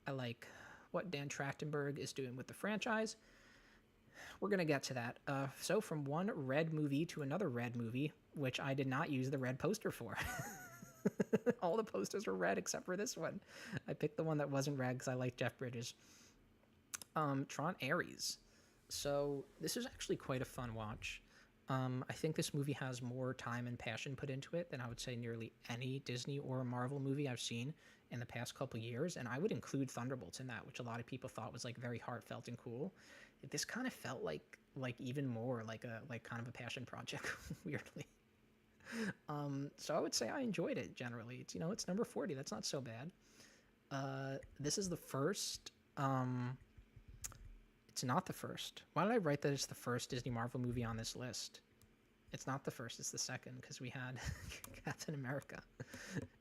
I like what Dan Trachtenberg is doing with the franchise. We're going to get to that. So from one red movie to another red movie, which I did not use the red poster for. All the posters were red except for this one. I picked the one that wasn't red because I like Jeff Bridges. Tron Ares. So this is actually quite a fun watch. I think this movie has more time and passion put into it than I would say nearly any Disney or Marvel movie I've seen in the past couple years, and I would include Thunderbolts in that, which a lot of people thought was, like, very heartfelt and cool. This kind of felt like even more like kind of a passion project, weirdly. So I would say I enjoyed it generally. It's, you know, it's number 40. That's not so bad. This is the first. It's not the first. Why did I write that it's the first Disney Marvel movie on this list? It's not the first, it's the second, because we had Captain America.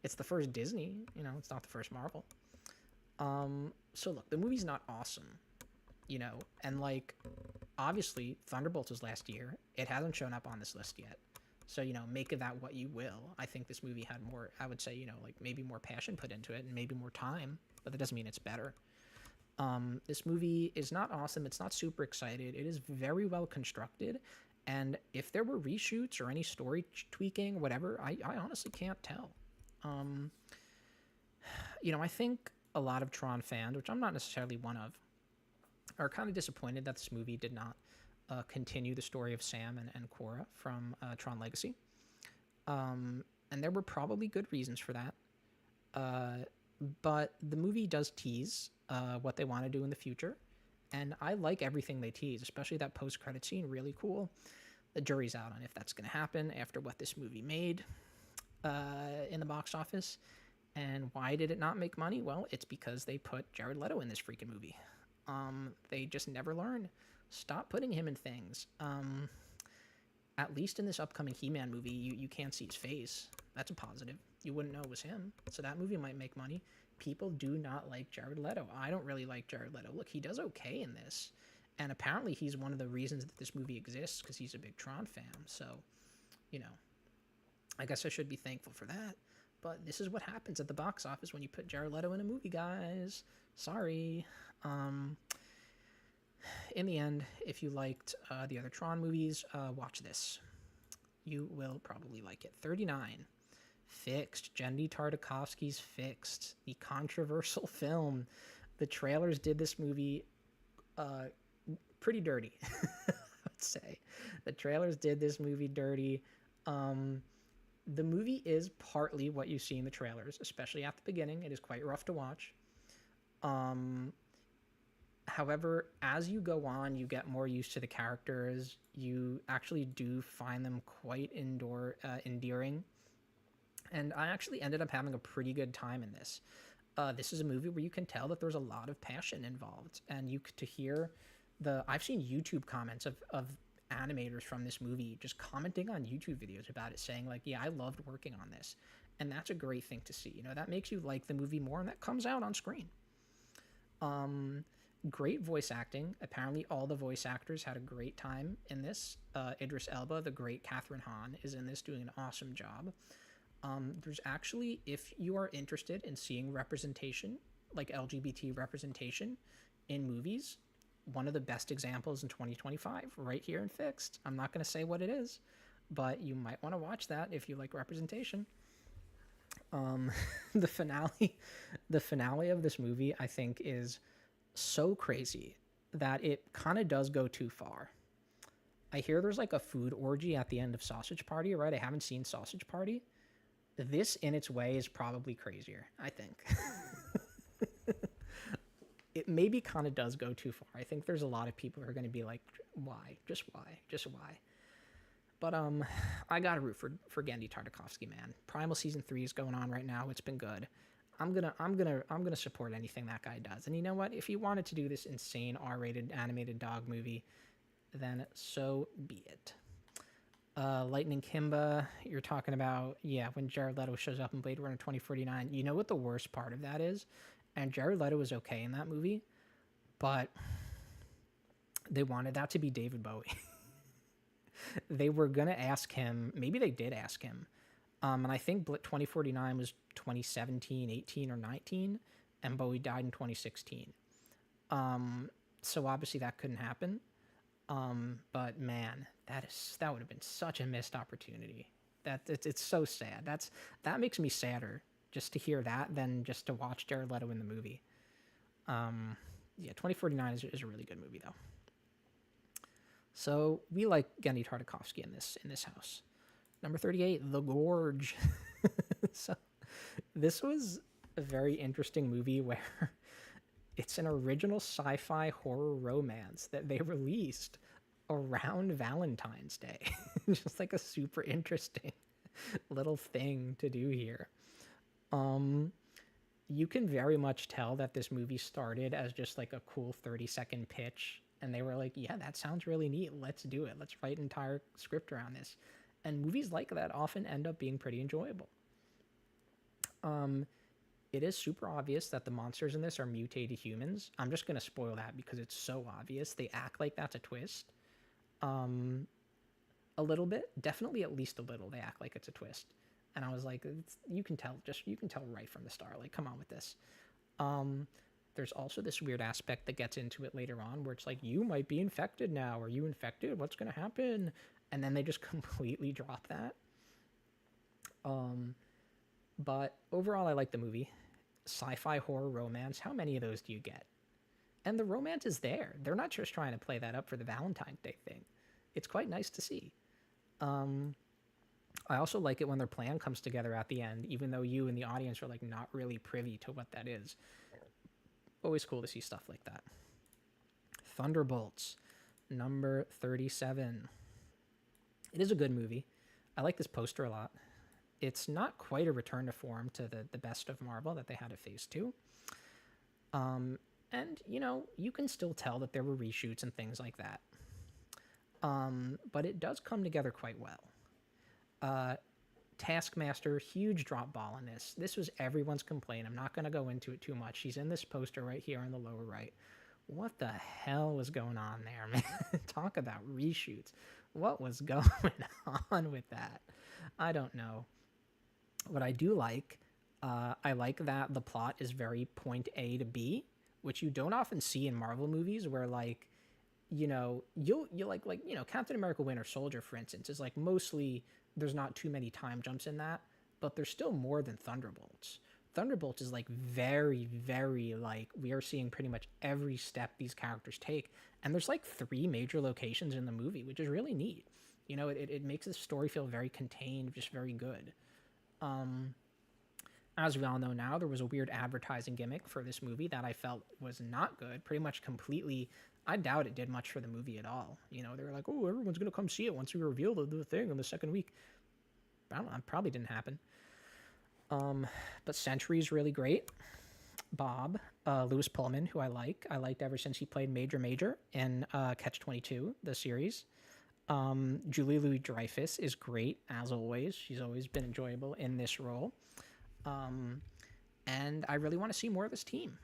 It's the first Disney, you know, it's not the first Marvel. So look, the movie's not awesome, you know, and, like, obviously Thunderbolts was last year. It hasn't shown up on this list yet. So, you know, make of that what you will. I think this movie had more, I would say, you know, like, maybe more passion put into it and maybe more time, but that doesn't mean it's better. This movie is not awesome. It's not super excited. It is very well constructed. And if there were reshoots or any story tweaking or whatever, I honestly can't tell. You know, I think a lot of Tron fans, which I'm not necessarily one of, are kind of disappointed that this movie did not continue the story of Sam and Cora from Tron Legacy. And there were probably good reasons for that. But the movie does tease what they want to do in the future. And I like everything they tease, especially that post-credit scene. Really cool. The jury's out on if that's going to happen after what this movie made in the box office. And why did it not make money? Well, it's because they put Jared Leto in this freaking movie. They just never learn. Stop putting him in things. At least in this upcoming He-Man movie, you can't see his face. That's a positive. You wouldn't know it was him. So that movie might make money. People do not like Jared Leto. I don't really like Jared Leto. Look, he does okay in this. And apparently he's one of the reasons that this movie exists, because he's a big Tron fan. So, you know, I guess I should be thankful for that. But this is what happens at the box office when you put Jared Leto in a movie, guys. Sorry. In the end, if you liked the other Tron movies, watch this. You will probably like it. 39. Fixed. Jenny Tartakovsky's Fixed. The controversial film. The trailers did this movie pretty dirty, I would say. The trailers did this movie dirty. The movie is partly what you see in the trailers, especially at the beginning. It is quite rough to watch. However, as you go on, you get more used to the characters. You actually do find them quite endearing. And I actually ended up having a pretty good time in this. This is a movie where you can tell that there's a lot of passion involved. And to hear I've seen YouTube comments of animators from this movie just commenting on YouTube videos about it, saying like, yeah, I loved working on this. And that's a great thing to see. You know, that makes you like the movie more, and that comes out on screen. Great voice acting. Apparently all the voice actors had a great time in this. Idris Elba, the great Catherine Hahn, is in this doing an awesome job. There's actually, if you are interested in seeing representation, like LGBT representation in movies, one of the best examples in 2025 right here in Fixed. I'm not going to say what it is, but you might want to watch that if you like representation. The finale of this movie, I think, is so crazy that it kind of does go too far. I hear there's like a food orgy at the end of Sausage Party, right? I haven't seen Sausage Party. This in its way is probably crazier, I think. It maybe kind of does go too far. I think there's a lot of people who are going to be like, why? Just why? Just why? But I gotta root for Genndy Tartakovsky, man. Primal season 3 is going on right now. It's been good. I'm gonna support anything that guy does. And you know what? If he wanted to do this insane R-rated animated dog movie, then so be it. Lightning Kimba, you're talking about, yeah, when Jared Leto shows up in Blade Runner 2049. You know what the worst part of that is? And Jared Leto was okay in that movie, but they wanted that to be David Bowie. They were going to ask him, maybe they did ask him, and I think 2049 was 2017, 18, or 19, and Bowie died in 2016. So obviously that couldn't happen. But man, that would have been such a missed opportunity. It's so sad. That makes me sadder just to hear that than just to watch Jared Leto in the movie. Yeah, 2049 is a really good movie though. So we like Genndy Tartakovsky in this house. Number 38, The Gorge. So this was a very interesting movie where it's an original sci-fi horror romance that they released around Valentine's Day. Just like a super interesting little thing to do here. You can very much tell that this movie started as just like a cool 30-second pitch, and they were like, yeah, that sounds really neat. Let's do it. Let's write an entire script around this. And movies like that often end up being pretty enjoyable. It is super obvious that the monsters in this are mutated humans. I'm just going to spoil that because it's so obvious. They act like that's a twist. A little bit. Definitely at least a little. They act like it's a twist. And I was like, you can tell right from the start. Like, come on with this. There's also this weird aspect that gets into it later on where it's like, you might be infected now. Are you infected? What's going to happen? And then they just completely drop that. But overall, I like the movie. Sci-fi horror romance. How many of those do you get? And the romance is there. They're not just trying to play that up for the Valentine's Day thing. It's quite nice to see. I also like it when their plan comes together at the end, even though you and the audience are like not really privy to what that is. Always cool to see stuff like that. Thunderbolts, number 37. It is a good movie. I like this poster a lot. It's not quite a return to form to the best of Marvel that they had at Phase 2. And, you know, you can still tell that there were reshoots and things like that. But it does come together quite well. Taskmaster, huge drop ball in this. This was everyone's complaint. I'm not going to go into it too much. She's in this poster right here in the lower right. What the hell was going on there, man? Talk about reshoots. What was going on with that? I don't know. What I do like, I like that the plot is very point A to B, which you don't often see in Marvel movies, where like, you know, you like you know, Captain America Winter Soldier, for instance, is like mostly there's not too many time jumps in that, but there's still more than Thunderbolts. Thunderbolts is like very, very like we are seeing pretty much every step these characters take, and there's like 3 major locations in the movie, which is really neat. You know, it makes the story feel very contained, just very good. As we all know now, there was a weird advertising gimmick for this movie that I felt was not good. Pretty much completely, I doubt it did much for the movie at all. You know, they were like, oh, everyone's going to come see it once we reveal the thing in the second week. I don't know, it probably didn't happen. But Sentry's really great. Bob, Lewis Pullman, who I liked ever since he played Major in Catch-22, the series. Julie Louis-Dreyfus is great, as always. She's always been enjoyable in this role. And I really want to see more of this team.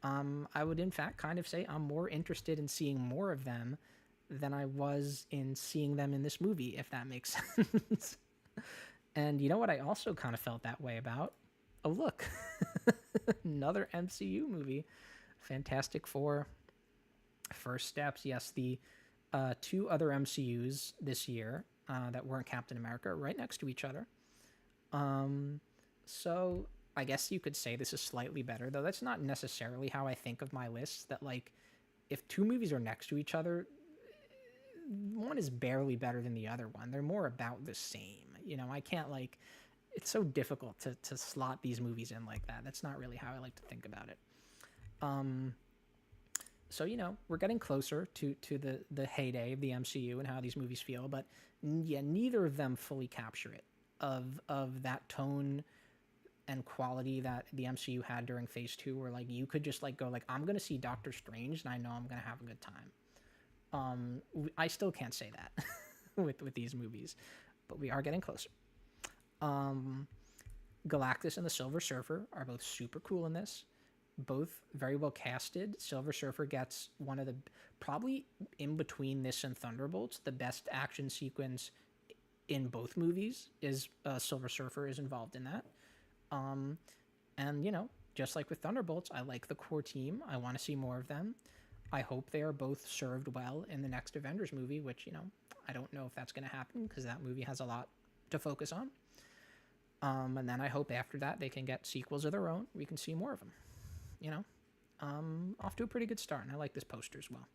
I would, in fact, kind of say I'm more interested in seeing more of them than I was in seeing them in this movie, if that makes sense. And you know what I also kind of felt that way about? Oh, look. Another MCU movie. Fantastic Four. First Steps. Yes, the 2 other MCUs this year that weren't Captain America are right next to each other. So I guess you could say this is slightly better, though that's not necessarily how I think of my lists, that like if 2 movies are next to each other, one is barely better than the other one. They're more about the same. You know, I can't like, it's so difficult to slot these movies in like that. That's not really how I like to think about it. So, you know, we're getting closer to the heyday of the MCU and how these movies feel, but yeah, neither of them fully capture it of that tone and quality that the MCU had during Phase 2, where like you could just like go like, I'm gonna see Doctor Strange and I know I'm gonna have a good time. I still can't say that with these movies, but we are getting closer. Galactus and the Silver Surfer are both super cool in this. Both very well casted. Silver Surfer gets one of the, probably in between this and Thunderbolts, the best action sequence in both movies is Silver Surfer is involved in that. And, you know, just like with Thunderbolts, I like the core team. I want to see more of them. I hope they are both served well in the next Avengers movie, which, you know, I don't know if that's going to happen because that movie has a lot to focus on. And then I hope after that they can get sequels of their own. We can see more of them, you know. Off to a pretty good start, and I like this poster as well.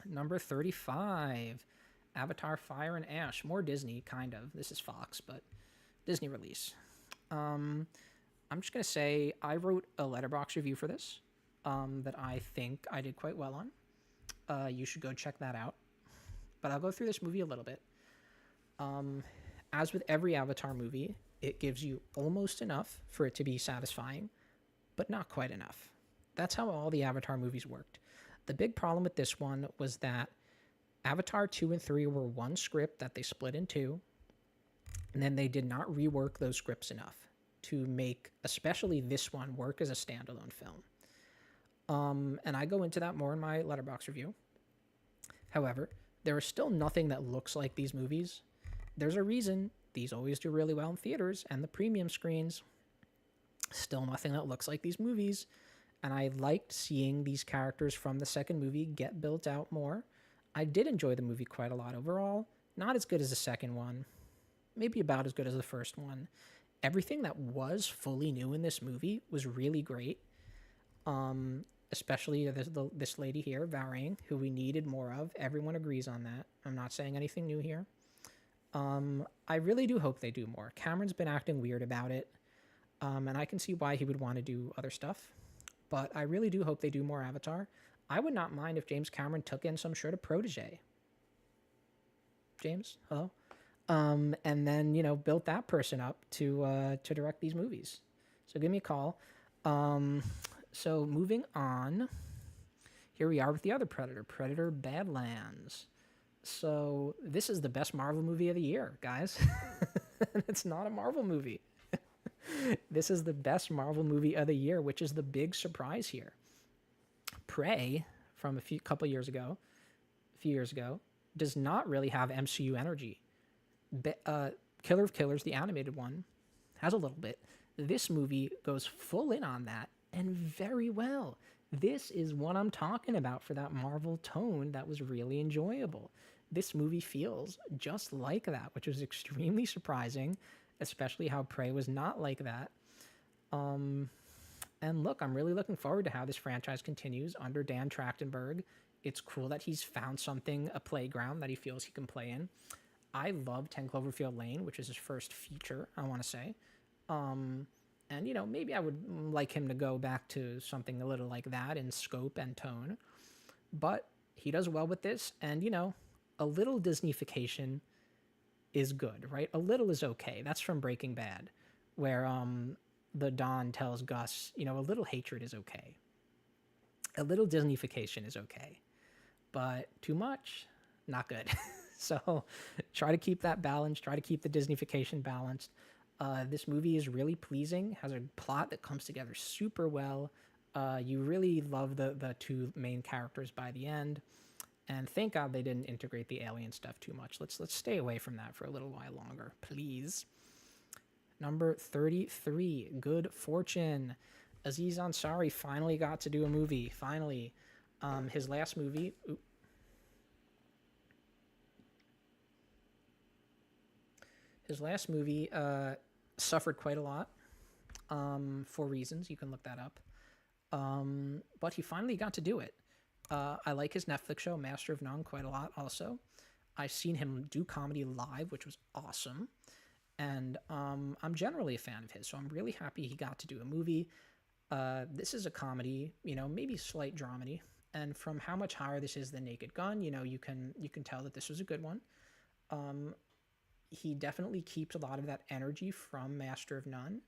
Number 35, Avatar Fire and Ash. More Disney, kind of. This is Fox, but Disney release. I'm just going to say I wrote a letterbox review for this that I think I did quite well on. You should go check that out. But I'll go through this movie a little bit. As with every Avatar movie, it gives you almost enough for it to be satisfying, but not quite enough. That's how all the Avatar movies worked. The big problem with this one was that Avatar 2 and 3 were one script that they split in 2, and then they did not rework those scripts enough to make, especially this one, work as a standalone film. And I go into that more in my letterbox review. However, there is still nothing that looks like these movies. There's a reason these always do really well in theaters and the premium screens. Still nothing that looks like these movies. And I liked seeing these characters from the second movie get built out more. I did enjoy the movie quite a lot overall. Not as good as the second one. Maybe about as good as the first one. Everything that was fully new in this movie was really great. Especially this lady here, Varang, who we needed more of. Everyone agrees on that. I'm not saying anything new here. I really do hope they do more. Cameron's been acting weird about it. And I can see why he would want to do other stuff. But I really do hope they do more Avatar. I would not mind if James Cameron took in some sort of protege. James, hello. And then built that person up to direct these movies. So give me a call. Um, so moving on, here we are with the other Predator, Predator Badlands. So this is the best Marvel movie of the year, guys. It's not a Marvel movie. This is the best Marvel movie of the year, which is the big surprise here. Prey from a few years ago, does not really have MCU energy. Killer of Killers, the animated one, has a little bit. This movie goes full in on that, and very well. This is what I'm talking about for that Marvel tone that was really enjoyable. This movie feels just like that, which was extremely surprising, especially how Prey was not like that. And look, I'm really looking forward to how this franchise continues under Dan Trachtenberg. It's cool that he's found something, a playground that he feels he can play in. I love 10 Cloverfield Lane, which is his first feature, I want to say. And, maybe I would like him to go back to something a little like that in scope and tone. But he does well with this. And, a little Disneyfication is good, right? A little is okay. That's from Breaking Bad, where the Don tells Gus, a little hatred is okay. A little Disneyfication is okay. But too much, not good. So try to keep that balanced. Try to keep the Disneyfication balanced. This movie is really pleasing, has a plot that comes together super well. You really love the two main characters by the end. And thank God they didn't integrate the alien stuff too much. Let's stay away from that for a little while longer, please. Number 33, Good Fortune. Aziz Ansari finally got to do a movie. Finally. His last movie... His last movie suffered quite a lot for reasons. You can look that up. But he finally got to do it. I like his Netflix show, Master of None, quite a lot also. I've seen him do comedy live, which was awesome. And I'm generally a fan of his, so I'm really happy he got to do a movie. This is a comedy, maybe slight dramedy. And from how much higher this is than Naked Gun, you can tell that this was a good one. He definitely keeps a lot of that energy from Master of None,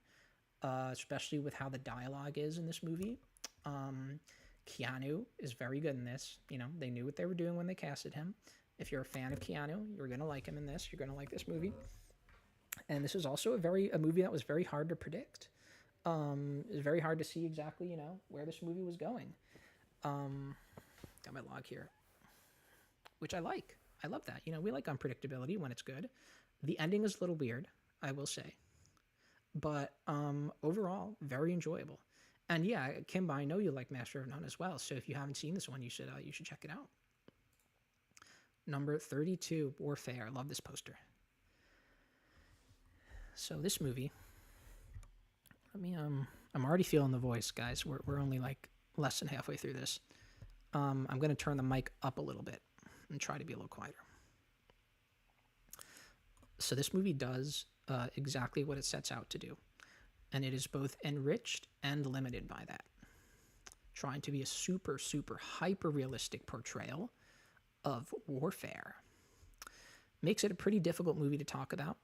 especially with how the dialogue is in this movie. Keanu is very good in this. They knew what they were doing when they casted him. If you're a fan of Keanu, you're going to like him in this. You're going to like this movie. And this is also a movie that was very hard to predict. It was very hard to see exactly, where this movie was going. Got my log here, which I like. I love that. We like unpredictability when it's good. The ending is a little weird, I will say. But overall, very enjoyable. And yeah, Kimba, I know you like Master of None as well. So if you haven't seen this one, you should check it out. Number 32, Warfare. I love this poster. So this movie, I'm already feeling the voice, guys. We're only like less than halfway through this. I'm going to turn the mic up a little bit and try to be a little quieter. So this movie does exactly what it sets out to do. And it is both enriched and limited by that. Trying to be a super, super hyper-realistic portrayal of warfare. Makes it a pretty difficult movie to talk about.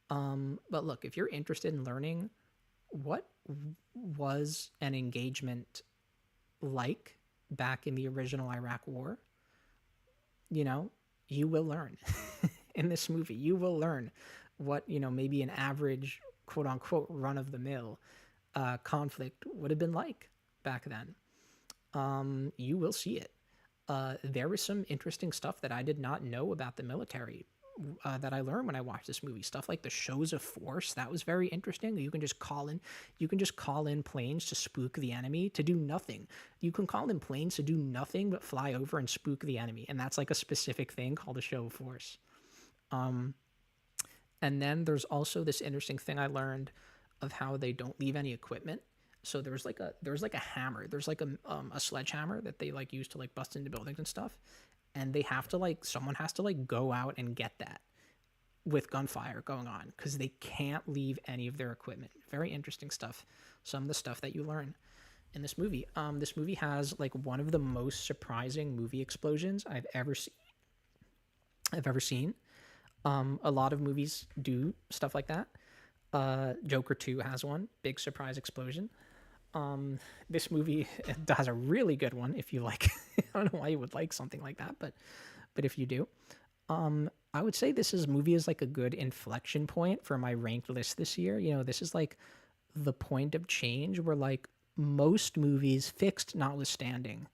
But look, if you're interested in learning what was an engagement like back in the original Iraq War, you will learn in this movie. You will learn what, maybe an average, quote unquote, run of the mill conflict would have been like back then. You will see it. There was some interesting stuff that I did not know about the military that I learned when I watched this movie. Stuff like the shows of force, that was very interesting. You can just call in planes to spook the enemy to do nothing. You can call in planes to do nothing but fly over and spook the enemy, and that's like a specific thing called a show of force. And then there's also this interesting thing I learned of how they don't leave any equipment. So there's like a hammer. There's like a sledgehammer that they like use to like bust into buildings and stuff. And they have to someone has to go out and get that with gunfire going on because they can't leave any of their equipment. Very interesting stuff. Some of the stuff that you learn in this movie. This movie has like one of the most surprising movie explosions I've ever seen. A lot of movies do stuff like that. Joker 2 has one, big surprise explosion. This movie has a really good one if you like. I don't know why you would like something like that, but if you do, I would say this movie is like a good inflection point for my ranked list this year. You know, this is like the point of change where like most movies, fixed notwithstanding,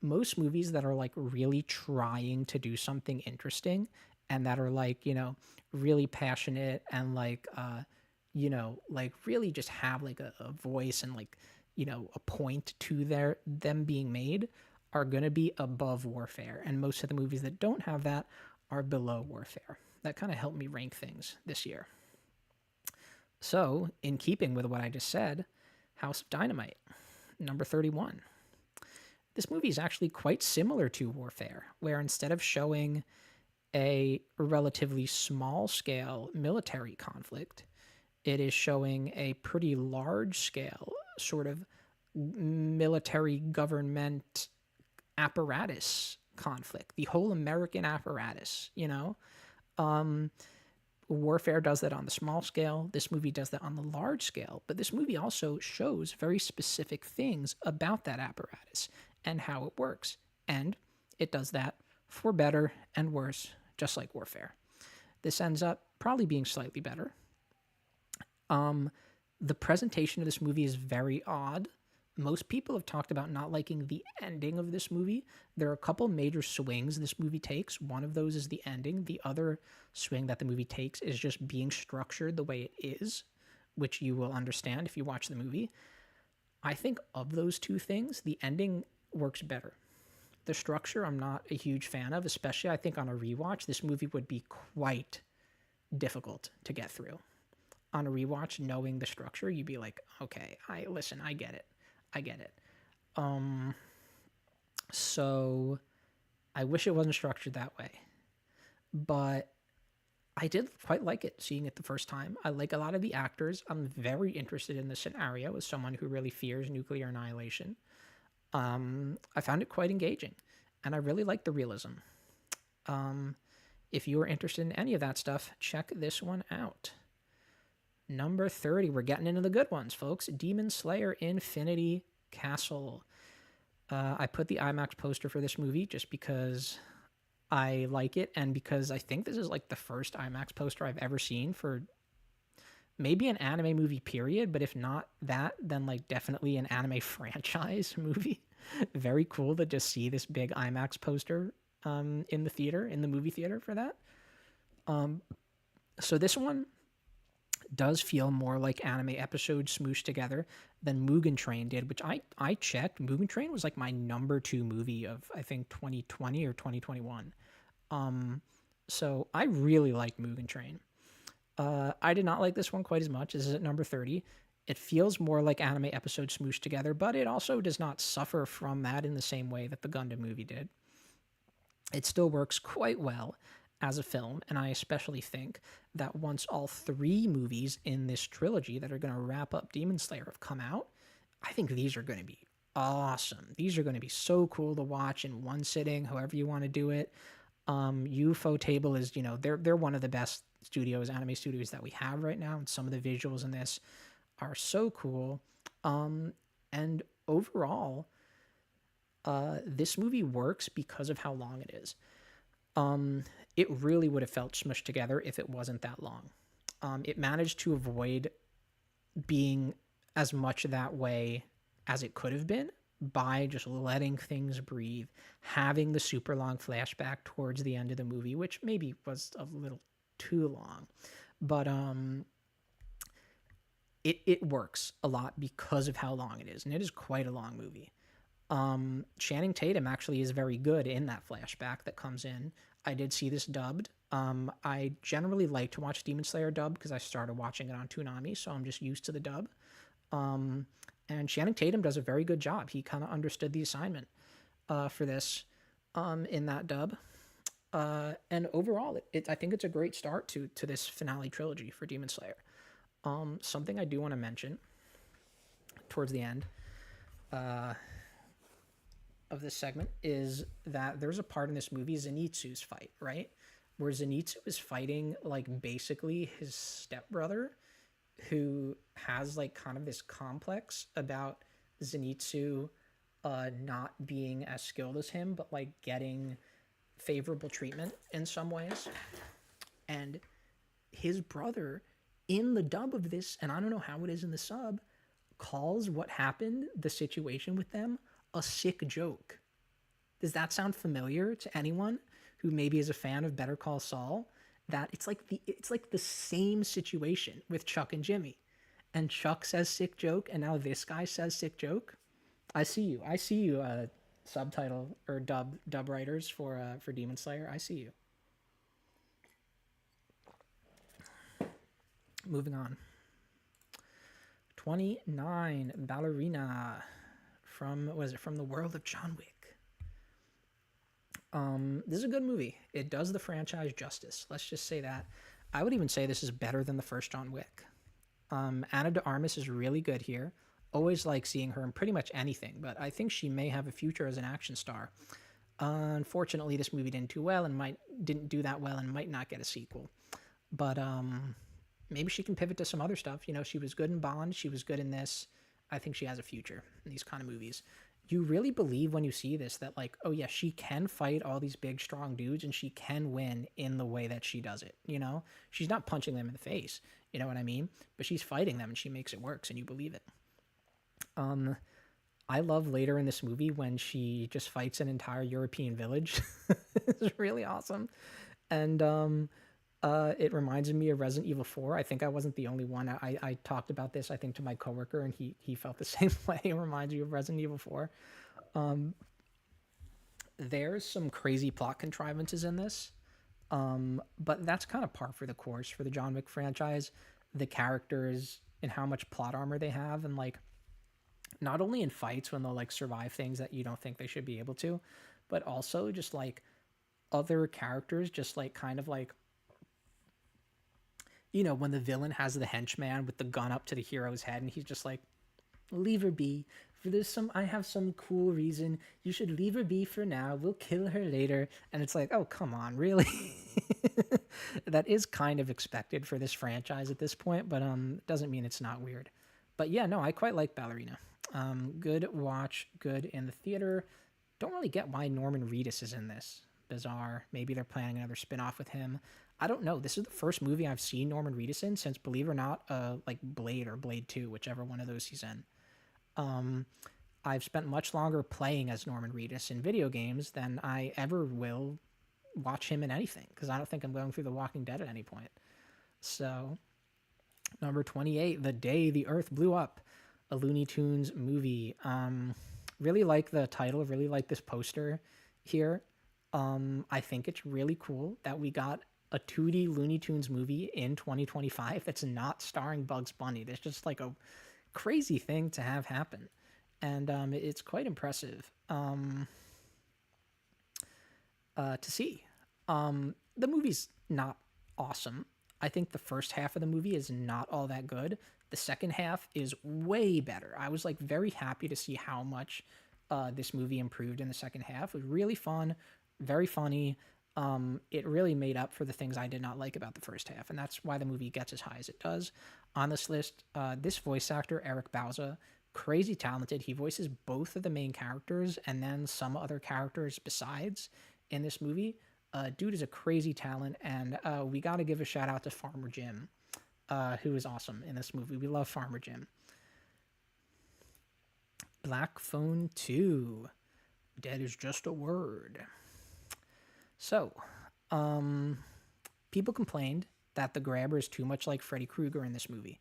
most movies that are like really trying to do something interesting and that are like, you know, really passionate and like you know, like really just have like a voice and like, you know, a point to them being made are going to be above Warfare, and most of the movies that don't have that are below Warfare. That kind of helped me rank things this year. So, in keeping with what I just said, House of Dynamite, number 31. This movie is actually quite similar to Warfare, where instead of showing a relatively small scale military conflict, it is showing a pretty large scale sort of military government apparatus conflict, the whole American apparatus, you know? Warfare does that on the small scale. This movie does that on the large scale. But this movie also shows very specific things about that apparatus and how it works. And it does that for better and worse, just like Warfare. This ends up probably being slightly better. The presentation of this movie is very odd. Most people have talked about not liking the ending of this movie. There are a couple major swings this movie takes. One of those is the ending. The other swing that the movie takes is just being structured the way it is, which you will understand if you watch the movie. I think of those two things, the ending works better. The structure, I'm not a huge fan of, especially I think on a rewatch, this movie would be quite difficult to get through. On a rewatch, knowing the structure, you'd be like, okay, I get it. So I wish it wasn't structured that way, but I did quite like it seeing it the first time. I like a lot of the actors. I'm very interested in the scenario as someone who really fears nuclear annihilation. I found it quite engaging, and I really like the realism. If you are interested in any of that stuff, check this one out. Number 30, we're getting into the good ones, folks. Demon Slayer Infinity Castle. I put the IMAX poster for this movie just because I like it, and because I think this is like the first IMAX poster I've ever seen for maybe an anime movie period, but if not that, then like definitely an anime franchise movie. Very cool to just see this big IMAX poster in the movie theater for that. So this one does feel more like anime episodes smooshed together than Mugen Train did, which I checked. Mugen Train was like my number 2 movie of, I think, 2020 or 2021. So I really like Mugen Train. I did not like this one quite as much. This is at number 30. It feels more like anime episodes smooshed together, but it also does not suffer from that in the same way that the Gundam movie did. It still works quite well as a film, and I especially think that once all 3 movies in this trilogy that are going to wrap up Demon Slayer have come out, I think these are going to be awesome. These are going to be so cool to watch in one sitting, however you want to do it. UFO Table is, you know, they're one of the best anime studios that we have right now, and some of the visuals in this are so cool. And overall, this movie works because of how long it is. It really would have felt smushed together if it wasn't that long. It managed to avoid being as much that way as it could have been by just letting things breathe, having the super long flashback towards the end of the movie, which maybe was a little too long, but it works a lot because of how long it is, and it is quite a long movie. Channing Tatum actually is very good in that flashback that comes in. I did see this dubbed. I generally like to watch Demon Slayer dubbed because I started watching it on Toonami, so I'm just used to the dub. And Channing Tatum does a very good job. He kind of understood the assignment for this in that dub. And overall, I think it's a great start to this finale trilogy for Demon Slayer. Something I do want to mention towards the end. of this segment is that there's a part in this movie, Zenitsu's fight, right? Where Zenitsu is fighting like basically his stepbrother, who has like kind of this complex about Zenitsu not being as skilled as him, but like getting favorable treatment in some ways. And his brother in the dub of this, and I don't know how it is in the sub, calls what happened, the situation with them, a sick joke. Does that sound familiar to anyone who maybe is a fan of Better Call Saul? That it's like the same situation with Chuck and Jimmy. And Chuck says sick joke, and now this guy says sick joke. I see you. I see you, subtitle or dub writers for Demon Slayer. I see you. Moving on. 29, Ballerina from the world of John Wick. This is a good movie. It does the franchise justice. Let's just say that. I would even say this is better than the first John Wick. Ana de Armas is really good here. Always like seeing her in pretty much anything, but I think she may have a future as an action star. Unfortunately, this movie didn't do well and didn't do that well and might not get a sequel. But maybe she can pivot to some other stuff. You know, she was good in Bond. She was good in this. I think she has a future in these kind of movies. You really believe when you see this that, like, oh yeah, she can fight all these big, strong dudes and she can win in the way that she does it, you know? She's not punching them in the face, you know what I mean? But she's fighting them and she makes it work, and you believe it. I love later in this movie when she just fights an entire European village. It's really awesome. And it reminds me of Resident Evil 4. I think I wasn't the only one. I talked about this, I think, to my coworker, and he felt the same way. It reminds me of Resident Evil 4. There's some crazy plot contrivances in this, but that's kind of par for the course for the John Wick franchise. The characters and how much plot armor they have, and like not only in fights when they'll like survive things that you don't think they should be able to, but also just like other characters just like kind of like, you know, when the villain has the henchman with the gun up to the hero's head and he's just like, leave her be. I have some cool reason. You should leave her be for now. We'll kill her later. And it's like, oh, come on, really? That is kind of expected for this franchise at this point, but doesn't mean it's not weird. But yeah, no, I quite like Ballerina. Good watch, good in the theater. Don't really get why Norman Reedus is in this. Bizarre. Maybe they're planning another spin-off with him. I don't know. This is the first movie I've seen Norman Reedus in since, believe it or not, like Blade or Blade 2, whichever one of those he's in. I've spent much longer playing as Norman Reedus in video games than I ever will watch him in anything, because I don't think I'm going through The Walking Dead at any point. So, number 28, The Day the Earth Blew Up, a Looney Tunes movie. Really like the title, really like this poster here. I think it's really cool that we got a 2D Looney Tunes movie in 2025 that's not starring Bugs Bunny. That's just like a crazy thing to have happen. And it's quite impressive to see. The movie's not awesome. I think the first half of the movie is not all that good. The second half is way better. I was like very happy to see how much this movie improved in the second half. It was really fun, very funny. It really made up for the things I did not like about the first half, and that's why the movie gets as high as it does on this list. This voice actor, Eric Bauza, crazy talented. He voices both of the main characters and then some other characters besides in this movie. Dude is a crazy talent, and we got to give a shout out to Farmer Jim, who is awesome in this movie. We love Farmer Jim. Black Phone 2. Dead is just a word. So, people complained that the grabber is too much like Freddy Krueger in this movie.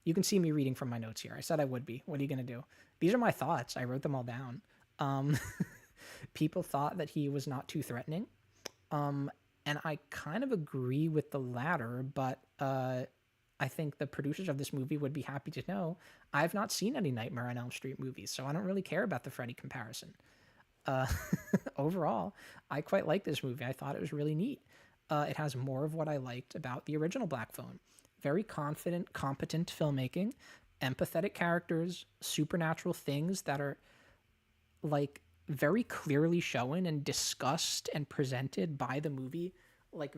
You can see me reading from my notes here. I said I would be. What are you going to do? These are my thoughts. I wrote them all down. People thought that he was not too threatening. And I kind of agree with the latter, but I think the producers of this movie would be happy to know I've not seen any Nightmare on Elm Street movies, so I don't really care about the Freddy comparison. Overall, I quite like this movie. I thought it was really neat. It has more of what I liked about the original Black Phone. Very confident, competent filmmaking, empathetic characters, supernatural things that are like very clearly shown and discussed and presented by the movie, like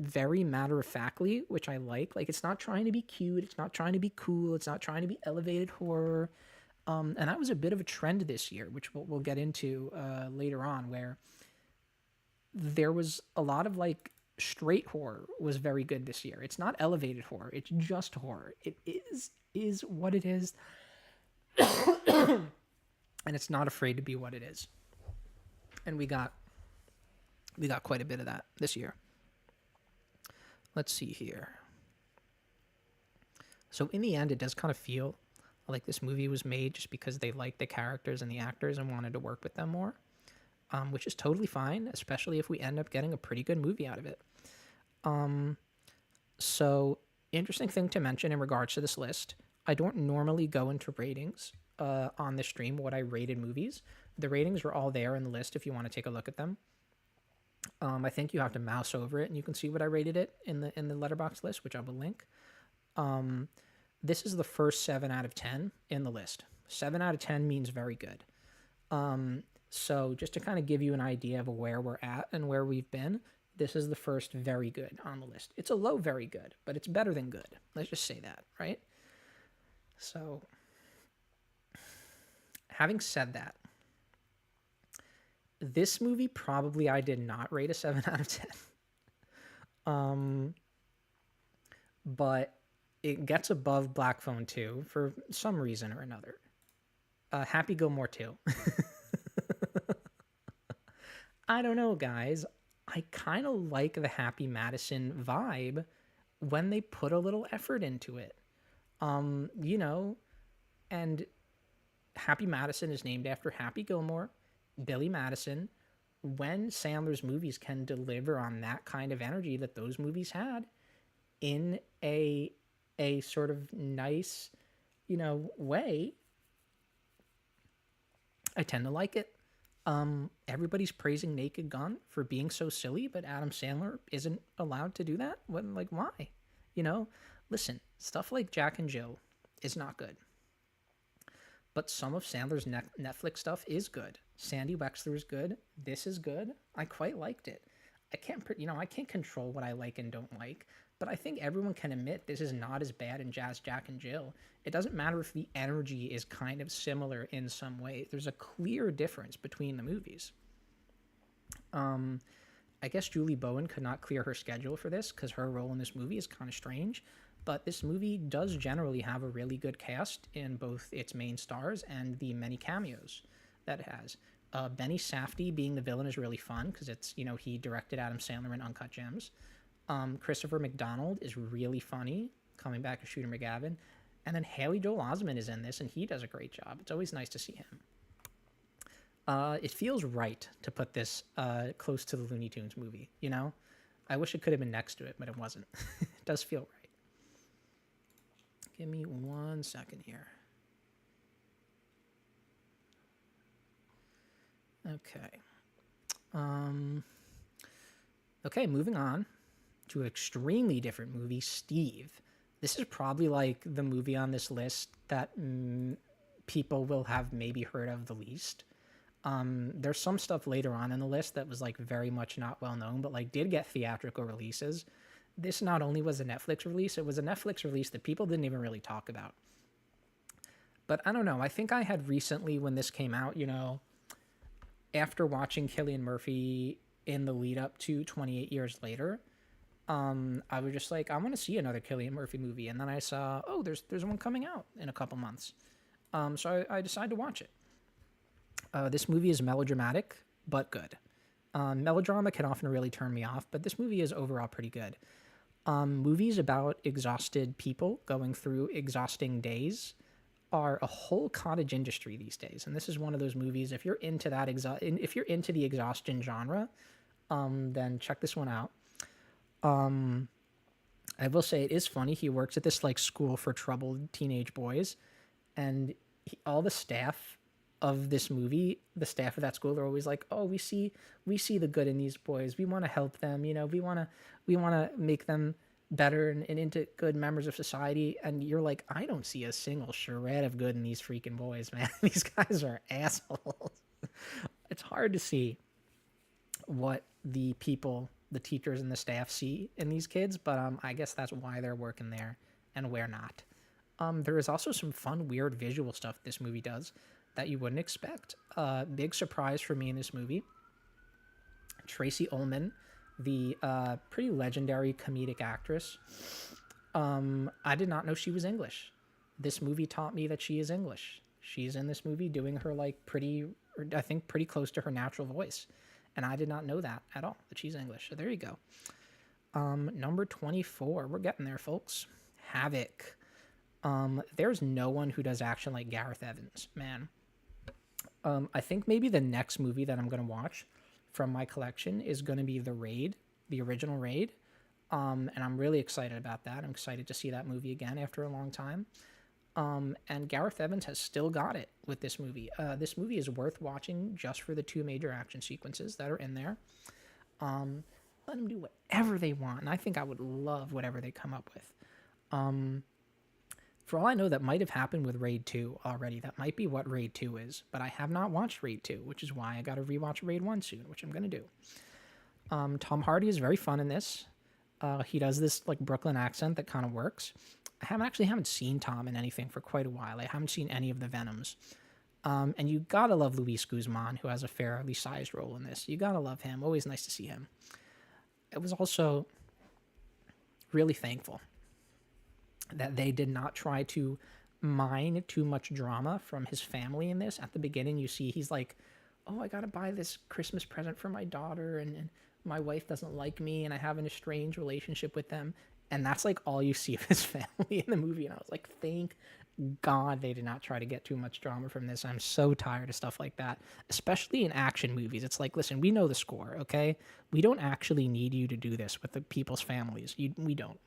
very matter of factly, which I like. Like, it's not trying to be cute, it's not trying to be cool, it's not trying to be elevated horror. And that was a bit of a trend this year, which we'll get into later on, where there was a lot of like straight horror was very good this year. It's not elevated horror, it's just horror. It is what it is, and it's not afraid to be what it is. And we got quite a bit of that this year. Let's see here. So in the end, it does kind of feel like this movie was made just because they liked the characters and the actors and wanted to work with them more, which is totally fine, especially if we end up getting a pretty good movie out of it. So interesting thing to mention in regards to this list, I don't normally go into ratings on this stream, what I rated movies. The ratings are all there in the list if you want to take a look at them. I think you have to mouse over it and you can see what I rated it in the Letterboxd list, which I will link. This is the first 7 out of 10 in the list. 7 out of 10 means very good. So just to kind of give you an idea of where we're at and where we've been, this is the first very good on the list. It's a low very good, but it's better than good. Let's just say that, right? So having said that, this movie probably I did not rate a 7 out of 10. But it gets above Black Phone 2 for some reason or another. Happy Gilmore 2. I don't know, guys. I kind of like the Happy Madison vibe when they put a little effort into it. You know, and Happy Madison is named after Happy Gilmore, Billy Madison. When Sandler's movies can deliver on that kind of energy that those movies had in a sort of nice, way, I tend to like it. Everybody's praising Naked Gun for being so silly, but Adam Sandler isn't allowed to do that. Like, why? Listen, stuff like Jack and Jill is not good. But some of Sandler's Netflix stuff is good. Sandy Wexler is good. This is good. I quite liked it. I can't control what I like and don't like, but I think everyone can admit this is not as bad in Jazz Jack and Jill. It doesn't matter if the energy is kind of similar in some way. There's a clear difference between the movies. I guess Julie Bowen could not clear her schedule for this because her role in this movie is kind of strange. But this movie does generally have a really good cast in both its main stars and the many cameos that it has. Benny Safdie being the villain is really fun because it's, he directed Adam Sandler in Uncut Gems. Christopher McDonald is really funny, coming back as Shooter McGavin. And then Haley Joel Osment is in this, and he does a great job. It's always nice to see him. It feels right to put this close to the Looney Tunes movie, I wish it could have been next to it, but it wasn't. It does feel right. Give me 1 second here. Okay. Okay, moving on to an extremely different movie, Steve. This is probably like the movie on this list that people will have maybe heard of the least. There's some stuff later on in the list that was like very much not well known, but like did get theatrical releases. This not only was a Netflix release, it was a Netflix release that people didn't even really talk about. But I don't know. I think I had recently, when this came out, after watching Cillian Murphy in the lead up to 28 Years Later, I was just like, I want to see another Cillian Murphy movie. And then I saw, there's one coming out in a couple months. So I decided to watch it. This movie is melodramatic, but good. Melodrama can often really turn me off, but this movie is overall pretty good. Movies about exhausted people going through exhausting days are a whole cottage industry these days, and this is one of those movies. If you're into that, if you're into the exhaustion genre, then check this one out. I will say it is funny. He works at this like school for troubled teenage boys, and all the staff of this movie, the staff of that school, are always like, "Oh, we see the good in these boys. We want to help them. We want to make them better and into good members of society." And you're like, I don't see a single shred of good in these freaking boys, man. These guys are assholes. hard to see what the people, the teachers and the staff see in these kids, but I guess that's why they're working there and where not. There is also some fun, weird visual stuff this movie does that you wouldn't expect. Big surprise for me in this movie. Tracy Ullman, the pretty legendary comedic actress. I did not know she was English. This movie taught me that she is English. She's in this movie doing her pretty close to her natural voice. And I did not know that at all, that she's English. So there you go. Number 24. We're getting there, folks. Havoc. There's no one who does action like Gareth Evans, man. I think maybe the next movie that I'm going to watch from my collection is going to be The Raid, the original Raid. And I'm really excited about that. I'm excited to see that movie again after a long time. And Gareth Evans has still got it with this movie. This movie is worth watching just for the 2 major action sequences that are in there. Let them do whatever they want, and I think I would love whatever they come up with. For all I know, that might have happened with Raid 2 already. That might be what Raid 2 is, but I have not watched Raid 2, which is why I got to rewatch Raid 1 soon, which I'm going to do. Tom Hardy is very fun in this. He does this Brooklyn accent that kind of works. I haven't seen Tom in anything for quite a while. I haven't seen any of the Venoms. And you gotta love Luis Guzman, who has a fairly sized role in this. You gotta love him. Always nice to see him. I was also really thankful that they did not try to mine too much drama from his family in this. At the beginning, you see he's like, oh, I gotta buy this Christmas present for my daughter, and my wife doesn't like me, and I have an estranged relationship with them. And that's all you see of his family in the movie. And I was like, thank God they did not try to get too much drama from this. I'm so tired of stuff like that, especially in action movies. It's like, listen, we know the score, okay? We don't actually need you to do this with the people's families. We don't.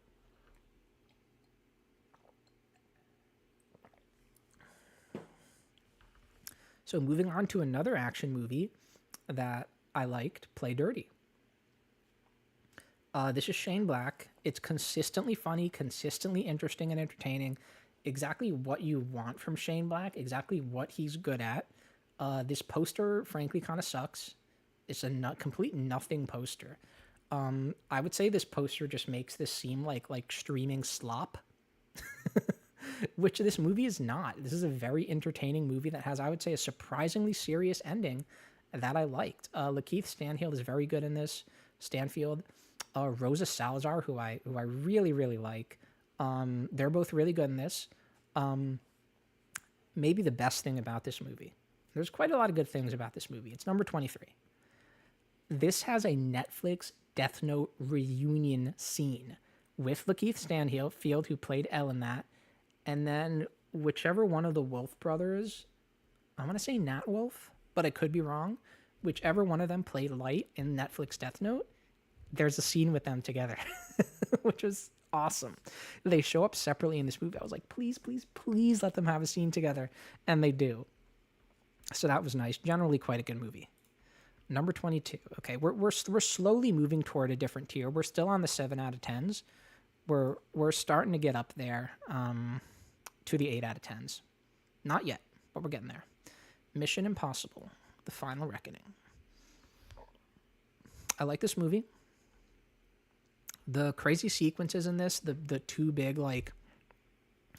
So moving on to another action movie that I liked, Play Dirty. This is Shane Black. It's consistently funny, consistently interesting and entertaining. Exactly what you want from Shane Black, exactly what he's good at. This poster, frankly, kind of sucks. It's a complete nothing poster. I would say this poster just makes this seem like streaming slop, which this movie is not. This is a very entertaining movie that has, I would say, a surprisingly serious ending that I liked. Lakeith Stanfield is very good in this. Stanfield. Rosa Salazar, who I really, really like. They're both really good in this. Maybe the best thing about this movie. There's quite a lot of good things about this movie. It's number 23. This has a Netflix Death Note reunion scene with Lakeith Stanfield, who played L in that, and then whichever one of the Wolf brothers, I'm going to say Nat Wolf, but I could be wrong, whichever one of them played Light in Netflix Death Note, there's a scene with them together, which was awesome. They show up separately in this movie. I was like, please, please, please let them have a scene together. And they do. So that was nice. Generally quite a good movie. Number 22. Okay, we're slowly moving toward a different tier. We're still on the 7 out of 10s. We're starting to get up there to the 8 out of 10s. Not yet, but we're getting there. Mission Impossible, The Final Reckoning. I like this movie. The crazy sequences in this, the 2 big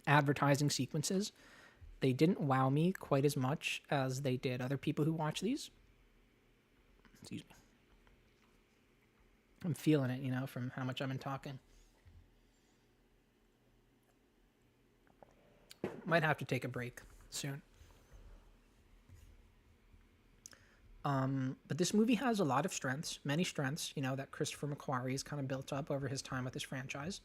advertising sequences, they didn't wow me quite as much as they did other people who watch these. Excuse me. I'm feeling it, from how much I've been talking. Might have to take a break soon. But this movie has a lot of strengths, many strengths, that Christopher McQuarrie has kind of built up over his time with this franchise.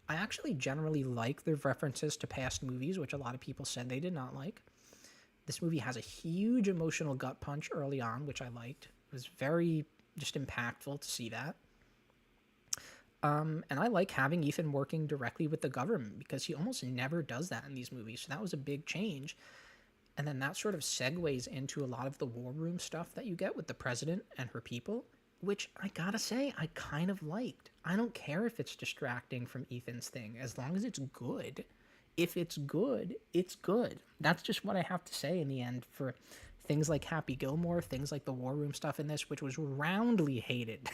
I actually generally like the references to past movies, which a lot of people said they did not like. This movie has a huge emotional gut punch early on, which I liked. It was very just impactful to see that. And I like having Ethan working directly with the government because he almost never does that in these movies. So that was a big change. And then that sort of segues into a lot of the war room stuff that you get with the president and her people, which I gotta say, I kind of liked. I don't care if it's distracting from Ethan's thing, as long as it's good. If it's good, it's good. That's just what I have to say in the end for things like Happy Gilmore, things like the War Room stuff in this, which was roundly hated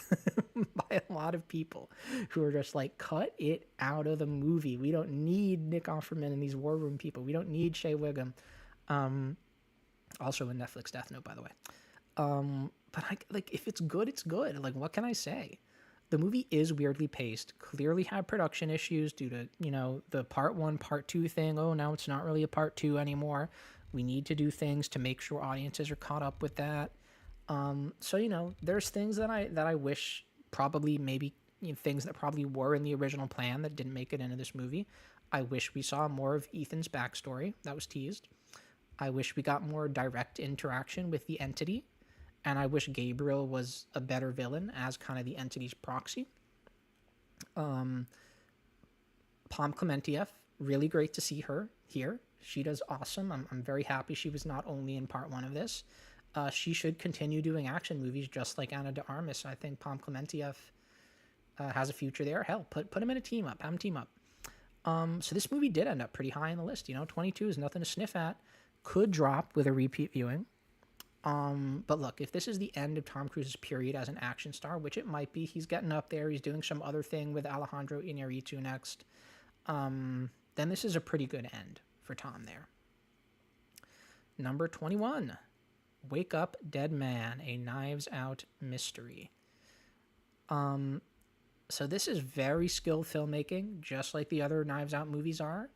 by a lot of people who are just like, cut it out of the movie. We don't need Nick Offerman and these War Room people. We don't need Shea Wiggum. Also in Netflix Death Note, by the way. But like, if it's good, it's good. Like, what can I say? The movie is weirdly paced, clearly had production issues due to, the part one, part two thing. Oh, now it's not really a part two anymore. We need to do things to make sure audiences are caught up with that. So, there's things that I wish probably maybe things that probably were in the original plan that didn't make it into this movie. I wish we saw more of Ethan's backstory. That was teased. I wish we got more direct interaction with the entity. And I wish Gabriel was a better villain as kind of the entity's proxy. Pom Clementieff, really great to see her here. She does awesome. I'm very happy she was not only in part one of this. She should continue doing action movies just like Anna de Armas. I think Pom Clementieff has a future there. Hell, put him in a team up. Have him team up. So this movie did end up pretty high on the list. 22 is nothing to sniff at. Could drop with a repeat viewing. But look, if this is the end of Tom Cruise's period as an action star, which it might be, he's getting up there, he's doing some other thing with Alejandro Iñárritu next, then this is a pretty good end for Tom there. Number 21, Wake Up Dead Man, a Knives Out mystery. So this is very skilled filmmaking, just like the other Knives Out movies are.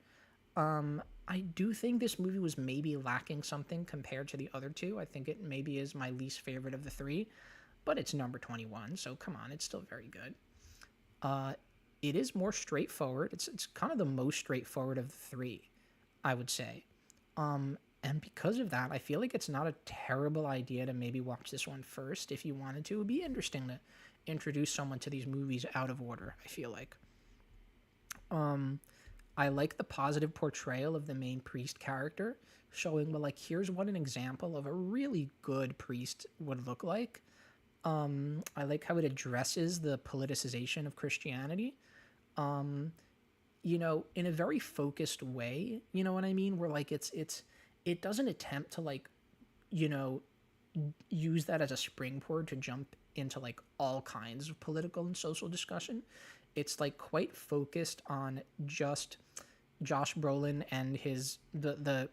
I do think this movie was maybe lacking something compared to the other two. I think it maybe is my least favorite of the three, but it's number 21, so come on, it's still very good. It is more straightforward. It's kind of the most straightforward of the three, I would say. And because of that, I feel like it's not a terrible idea to maybe watch this one first if you wanted to. It would be interesting to introduce someone to these movies out of order, I feel like. I like the positive portrayal of the main priest character, showing, well, like, here's what an example of a really good priest would look like. I like how it addresses the politicization of Christianity, in a very focused way, you know what I mean? Where, like, it doesn't attempt to, like, use that as a springboard to jump into, like, all kinds of political and social discussion. It's like quite focused on just Josh Brolin and the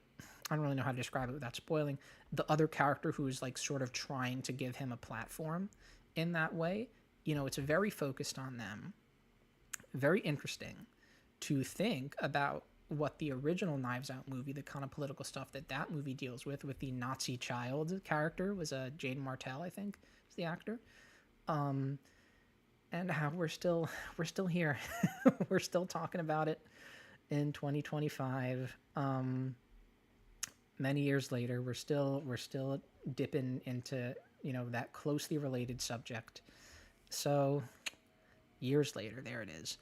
I don't really know how to describe it without spoiling, the other character who is like sort of trying to give him a platform in that way. It's very focused on them. Very interesting to think about what the original Knives Out movie, the kind of political stuff that movie deals with the Nazi child character was Jaden Martell, I think, is the actor. And how we're still here. We're still talking about it in 2025. Many years later, we're still dipping into, that closely related subject. So years later, there it is.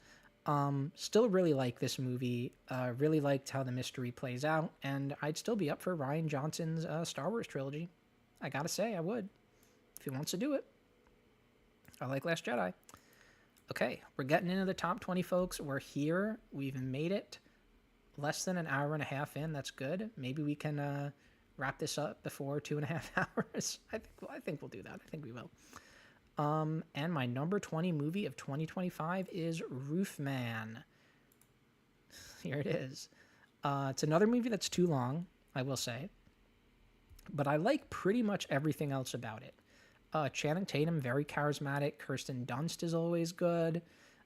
Still really like this movie. Really liked how the mystery plays out, and I'd still be up for Rian Johnson's Star Wars trilogy. I gotta say, I would, if he wants to do it. I like Last Jedi. Okay, we're getting into the top 20, folks. We're here. We've made it. Less than an hour and a half in. That's good. Maybe we can wrap this up before 2.5 hours. I think we'll do that. I think we will. And my number 20 movie of 2025 is Roofman. Here it is. It's another movie that's too long, I will say. But I like pretty much everything else about it. Channing Tatum, very charismatic. Kirsten Dunst is always good.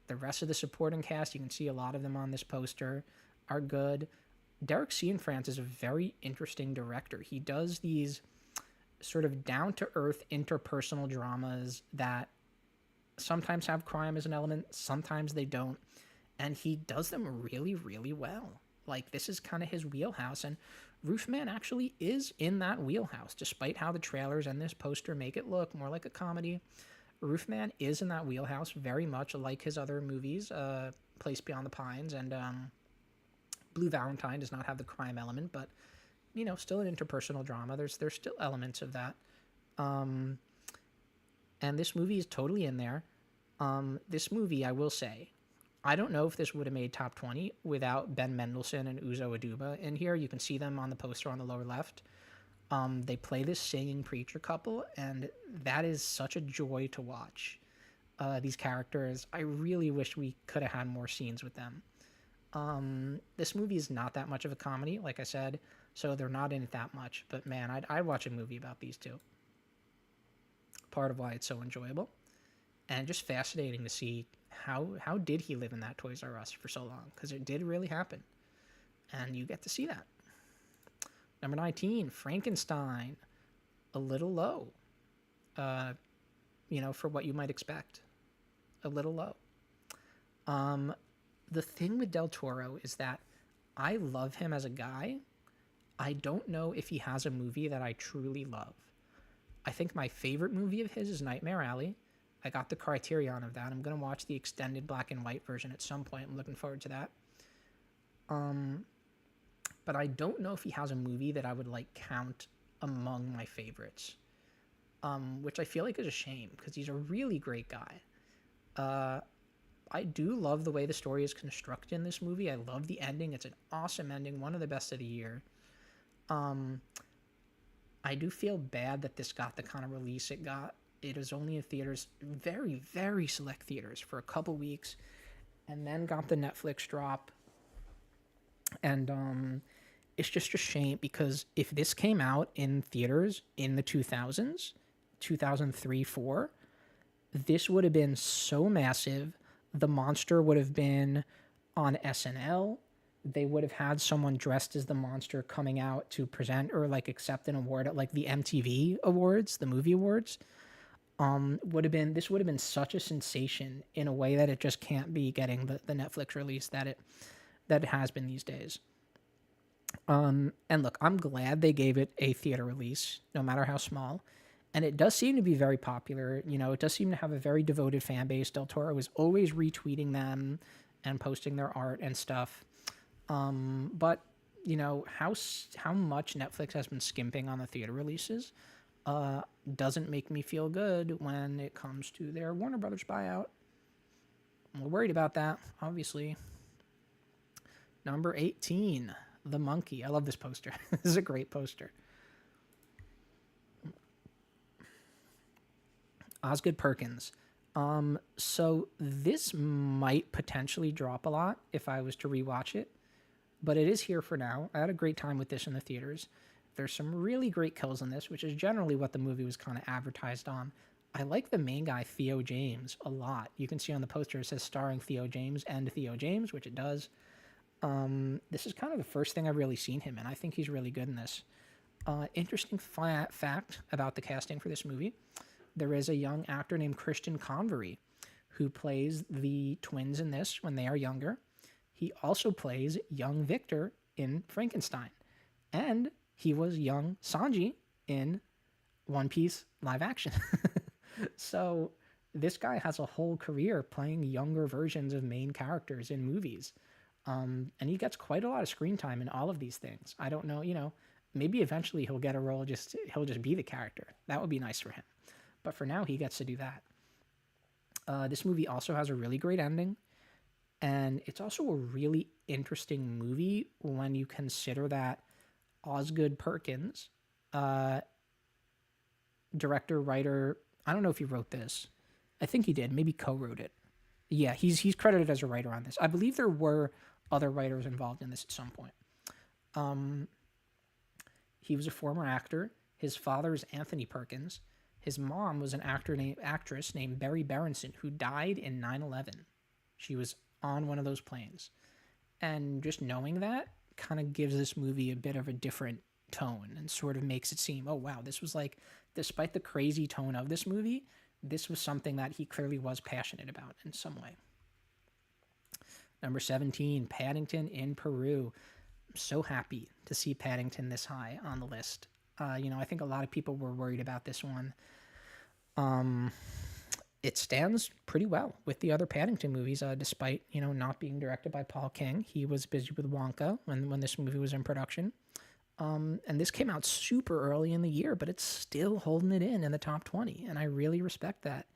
The rest of the supporting cast, you can see a lot of them on this poster, are good. Derek Cianfrance is a very interesting director. He does these sort of down-to-earth interpersonal dramas that sometimes have crime as an element, sometimes they don't, and he does them really, really well. Like, this is kind of his wheelhouse, and Roofman actually is in that wheelhouse, despite how the trailers and this poster make it look more like a comedy. Roofman is in that wheelhouse, very much like his other movies, Place Beyond the Pines, and Blue Valentine does not have the crime element, but, still an interpersonal drama. There's still elements of that. And this movie is totally in there. This movie, I will say, I don't know if this would have made top 20 without Ben Mendelsohn and Uzo Aduba in here. You can see them on the poster on the lower left. They play this singing preacher couple, and that is such a joy to watch. These characters, I really wish we could have had more scenes with them. This movie is not that much of a comedy, like I said, so they're not in it that much. But man, I'd watch a movie about these two. Part of why it's so enjoyable, and just fascinating to see how did he live in that Toys R Us for so long, because it did really happen, and you get to see that. Number 19, Frankenstein, a little low, uh, for what you might expect, a little low. The thing with Del Toro is that I love him as a guy. I don't know if he has a movie that I truly love. I think my favorite movie of his is Nightmare Alley. I got the Criterion of that. I'm going to watch the extended black and white version at some point. I'm looking forward to that. But I don't know if he has a movie that I would count among my favorites, which I feel like is a shame because he's a really great guy. I do love the way the story is constructed in this movie. I love the ending. It's an awesome ending, one of the best of the year. I do feel bad that this got the kind of release it got. It was only in theaters, very, very select theaters, for a couple weeks, and then got the Netflix drop. And it's just a shame, because if this came out in theaters in the 2000s, 2003, 4, this would have been so massive. The monster would have been on SNL. They would have had someone dressed as the monster coming out to present or accept an award at the MTV Awards, the movie awards. This would have been such a sensation in a way that it just can't be getting the Netflix release that it has been these days. And look, I'm glad they gave it a theater release, no matter how small. And it does seem to be very popular. It does seem to have a very devoted fan base. Del Toro is always retweeting them and posting their art and stuff. But how much Netflix has been skimping on the theater releases doesn't make me feel good when it comes to their Warner Brothers buyout. We're worried about that, obviously. Number 18, The Monkey. I love this poster. This is a great poster. Osgood Perkins. So this might potentially drop a lot if I was to rewatch it, but it is here for now. I had a great time with this in the theaters. There's some really great kills in this, which is generally what the movie was kind of advertised on. I like the main guy, Theo James, a lot. You can see on the poster it says starring Theo James and Theo James, which it does. This is kind of the first thing I've really seen him in. I think he's really good in this. Interesting fact about the casting for this movie. There is a young actor named Christian Convery who plays the twins in this when they are younger. He also plays young Victor in Frankenstein. And he was young Sanji in One Piece live action. So this guy has a whole career playing younger versions of main characters in movies. And he gets quite a lot of screen time in all of these things. I don't know, maybe eventually he'll get a role, he'll just be the character. That would be nice for him. But for now, he gets to do that. This movie also has a really great ending. And it's also a really interesting movie when you consider that Osgood Perkins, director, writer, I don't know if he wrote this. I think he did. Maybe co-wrote it. Yeah, he's credited as a writer on this. I believe there were other writers involved in this at some point. He was a former actor. His father is Anthony Perkins. His mom was an actress named Berry Berenson, who died in 9/11. She was on one of those planes. And just knowing that kind of gives this movie a bit of a different tone and sort of makes it seem, oh, wow, this was despite the crazy tone of this movie, this was something that he clearly was passionate about in some way. Number 17, Paddington in Peru. I'm so happy to see Paddington this high on the list. I think a lot of people were worried about this one. It stands pretty well with the other Paddington movies, despite, not being directed by Paul King. He was busy with Wonka when this movie was in production. And this came out super early in the year, but it's still holding it in the top 20, and I really respect that.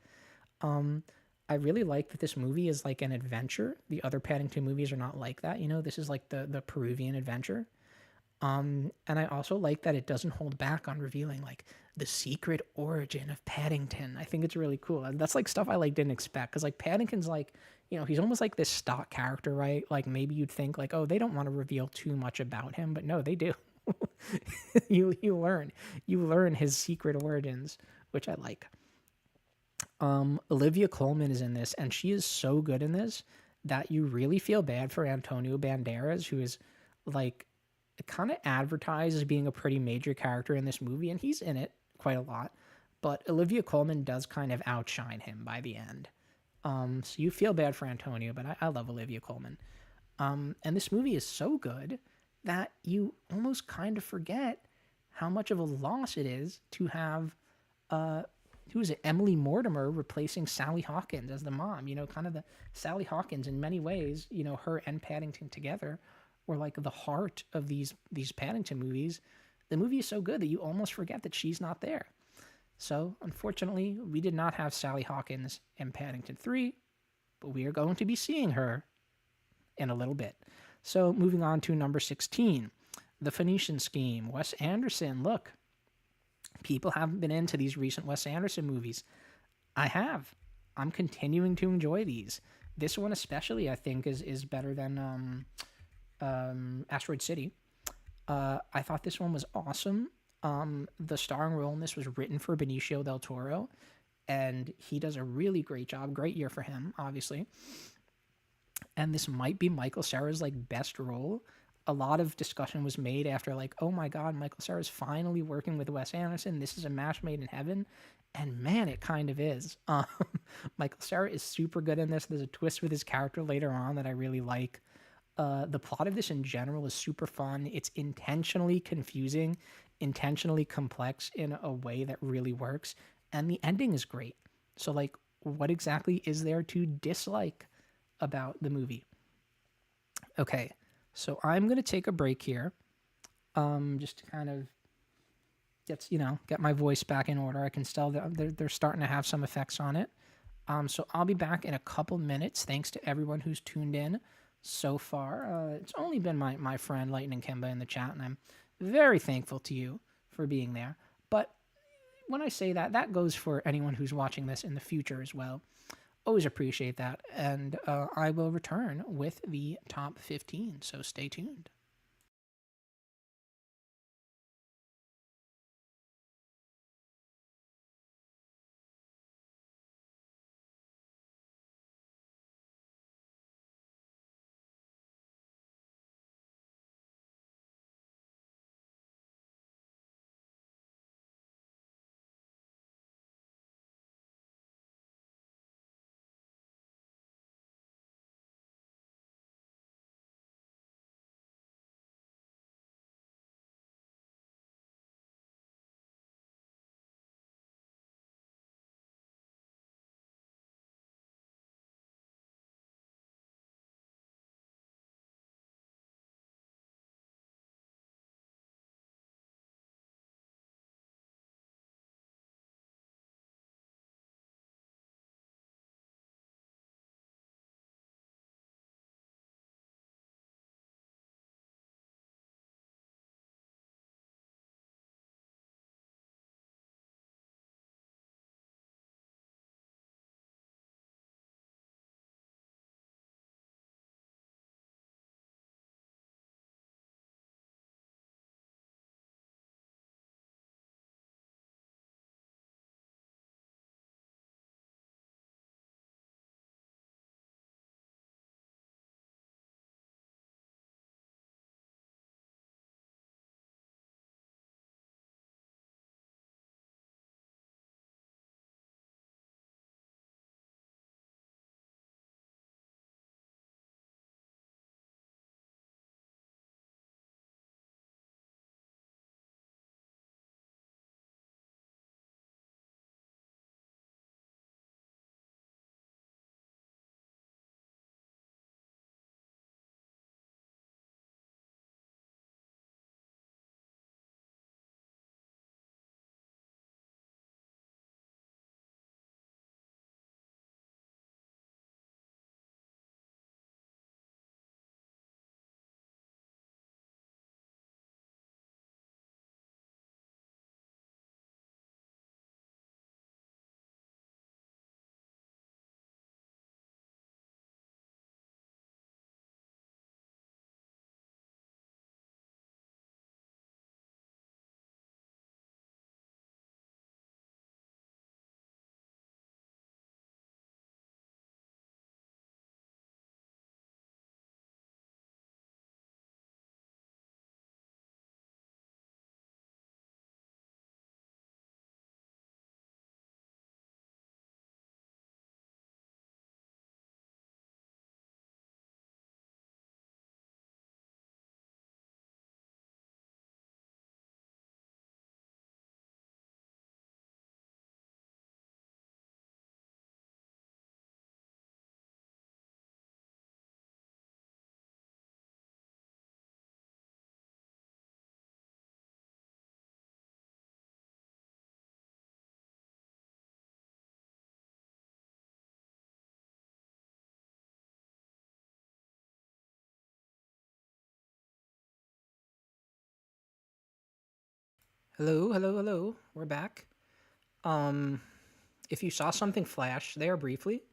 I really like that this movie is like an adventure. The other Paddington movies are not like that. This is like the Peruvian adventure. And I also like that it doesn't hold back on revealing like the secret origin of Paddington. I think it's really cool. And that's like stuff I like didn't expect because like Paddington's like, he's almost like this stock character, right? Like maybe you'd think like, oh, they don't want to reveal too much about him, but no, they do. You learn his secret origins, which I like. Olivia Colman is in this, and she is so good in this that you really feel bad for Antonio Banderas, who is like kind of advertised as being a pretty major character in this movie, and he's in it quite a lot. But Olivia Colman does kind of outshine him by the end. So you feel bad for Antonio, but I love Olivia Colman. And this movie is so good that you almost kind of forget how much of a loss it is to have who is it? Emily Mortimer replacing Sally Hawkins as the mom. Kind of the Sally Hawkins in many ways. Her and Paddington together were like the heart of these Paddington movies. The movie is so good that you almost forget that she's not there. So unfortunately, we did not have Sally Hawkins in Paddington 3, but we are going to be seeing her in a little bit. So moving on to number 16, The Phoenician Scheme. Wes Anderson. Look, people haven't been into these recent Wes Anderson movies. I have. I'm continuing to enjoy these. This one especially, I think, is better than Asteroid City. I thought this one was awesome. The starring role in this was written for Benicio del Toro, and he does a really great job. Great year for him, obviously. And this might be Michael Cera's like best role. A lot of discussion was made after like, oh my God, Michael Cera's finally working with Wes Anderson. This is a match made in heaven. And man, it kind of is. Michael Cera is super good in this. There's a twist with his character later on that I really like. The plot of this in general is super fun. It's intentionally confusing, intentionally complex in a way that really works. And the ending is great. So, like, what exactly is there to dislike about the movie? Okay, so I'm going to take a break here, just to kind of get my voice back in order. I can tell that they're starting to have some effects on it. So I'll be back in a couple minutes. Thanks to everyone who's tuned in so far. It's only been my friend Lightning Kimba in the chat, and I'm very thankful to you for being there. But when I say that, that goes for anyone who's watching this in the future as well. Always appreciate that. And I will return with the top 15. So stay tuned. Hello, hello, hello. We're back. Um, if you saw something flash there briefly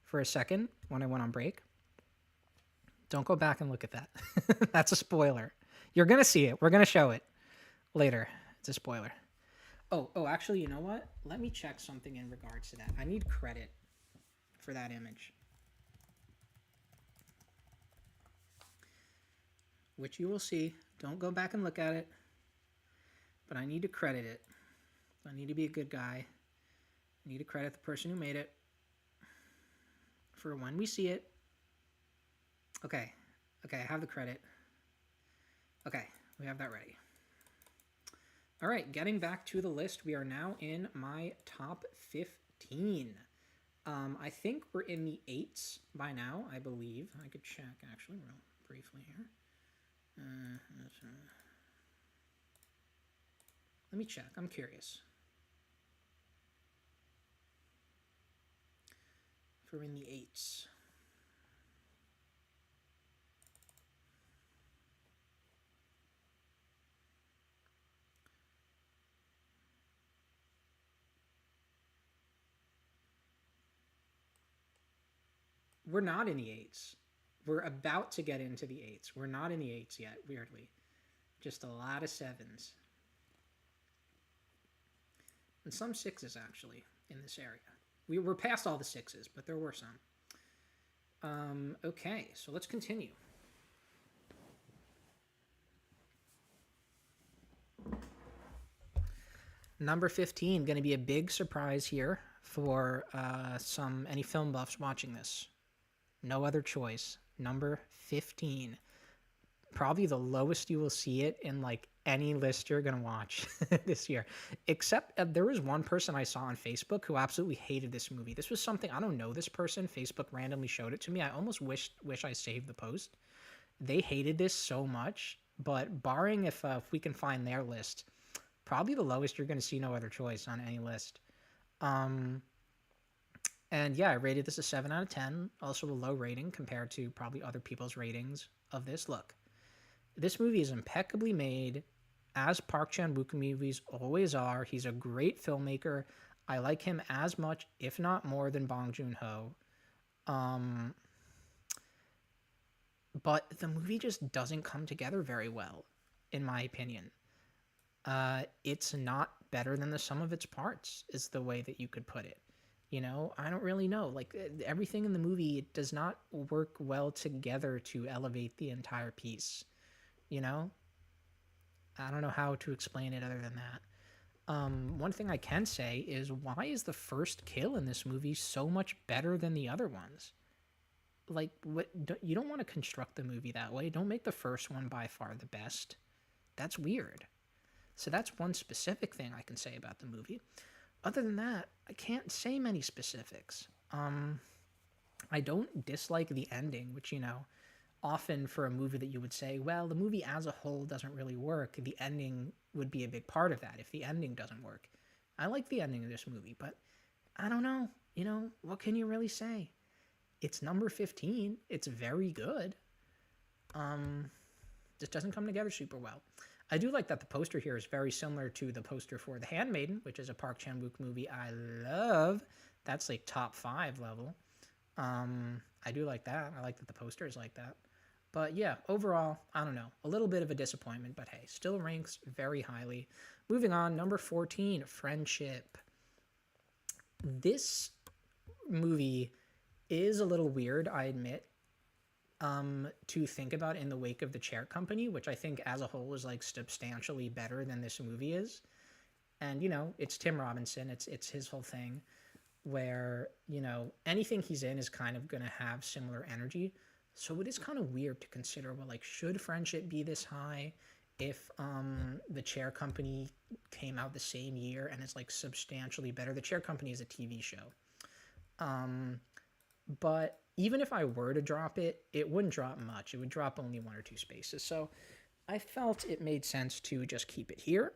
for a second when I went on break, don't go back and look at that. That's a spoiler. You're gonna see it. We're gonna show it later. It's a spoiler. Oh, actually, you know what? Let me check something in regards to that. I need credit for that image, which you will see. Don't go back and look at it, but I need to credit it. I need to be a good guy. I need to credit the person who made it for when we see it. Okay, I have the credit. Okay, we have that ready. All right, getting back to the list, we are now in my top 15. I think we're in the 8s by now, I believe. I could check, actually, real briefly here. Let me check. I'm curious. If we're in the 8s. We're not in the 8s. We're about to get into the 8s. We're not in the 8s yet, weirdly. Just a lot of 7s. And some 6s, actually, in this area. We were past all the 6s, but there were some. Okay, so let's continue. Number 15, going to be a big surprise here for any film buffs watching this. No other choice. Number 15. Probably the lowest you will see it in like any list you're going to watch this year. Except there was one person I saw on Facebook who absolutely hated this movie. This was something, I don't know this person. Facebook randomly showed it to me. I almost wish I saved the post. They hated this so much, but barring if we can find their list, probably the lowest you're going to see No Other Choice on any list. And yeah, I rated this a 7 out of 10. Also a low rating compared to probably other people's ratings of this. Look, this movie is impeccably made, as Park Chan-wook movies always are. He's a great filmmaker. I like him as much, if not more, than Bong Joon-ho. But the movie just doesn't come together very well, in my opinion. It's not better than the sum of its parts, is the way that you could put it. You know, I don't really know. Like, everything in the movie does not work well together to elevate the entire piece. You know? I don't know how to explain it other than that. One thing I can say is, why is the first kill in this movie so much better than the other ones? Like, you don't want to construct the movie that way. Don't make the first one by far the best. That's weird. So that's one specific thing I can say about the movie. Other than that, I can't say many specifics. I don't dislike the ending, which, you know, often for a movie that you would say, well, the movie as a whole doesn't really work. The ending would be a big part of that if the ending doesn't work. I like the ending of this movie, but I don't know. You know, what can you really say? It's number 15. It's very good. Just doesn't come together super well. I do like that the poster here is very similar to the poster for The Handmaiden, which is a Park Chan-wook movie I love. That's like top 5 level. I do like that. I like that the poster is like that. But yeah, overall, I don't know. A little bit of a disappointment, but hey, still ranks very highly. Moving on, number 14, Friendship. This movie is a little weird, I admit, to think about in the wake of The Chair Company, which I think as a whole is like substantially better than this movie is. And, you know, it's Tim Robinson. It's his whole thing where, you know, anything he's in is kind of going to have similar energy. So it is kind of weird to consider, well, like, should Friendship be this high if The Chair Company came out the same year and is like substantially better? The Chair Company is a TV show. But even if I were to drop it, it wouldn't drop much. It would drop only 1 or 2 spaces. So I felt it made sense to just keep it here.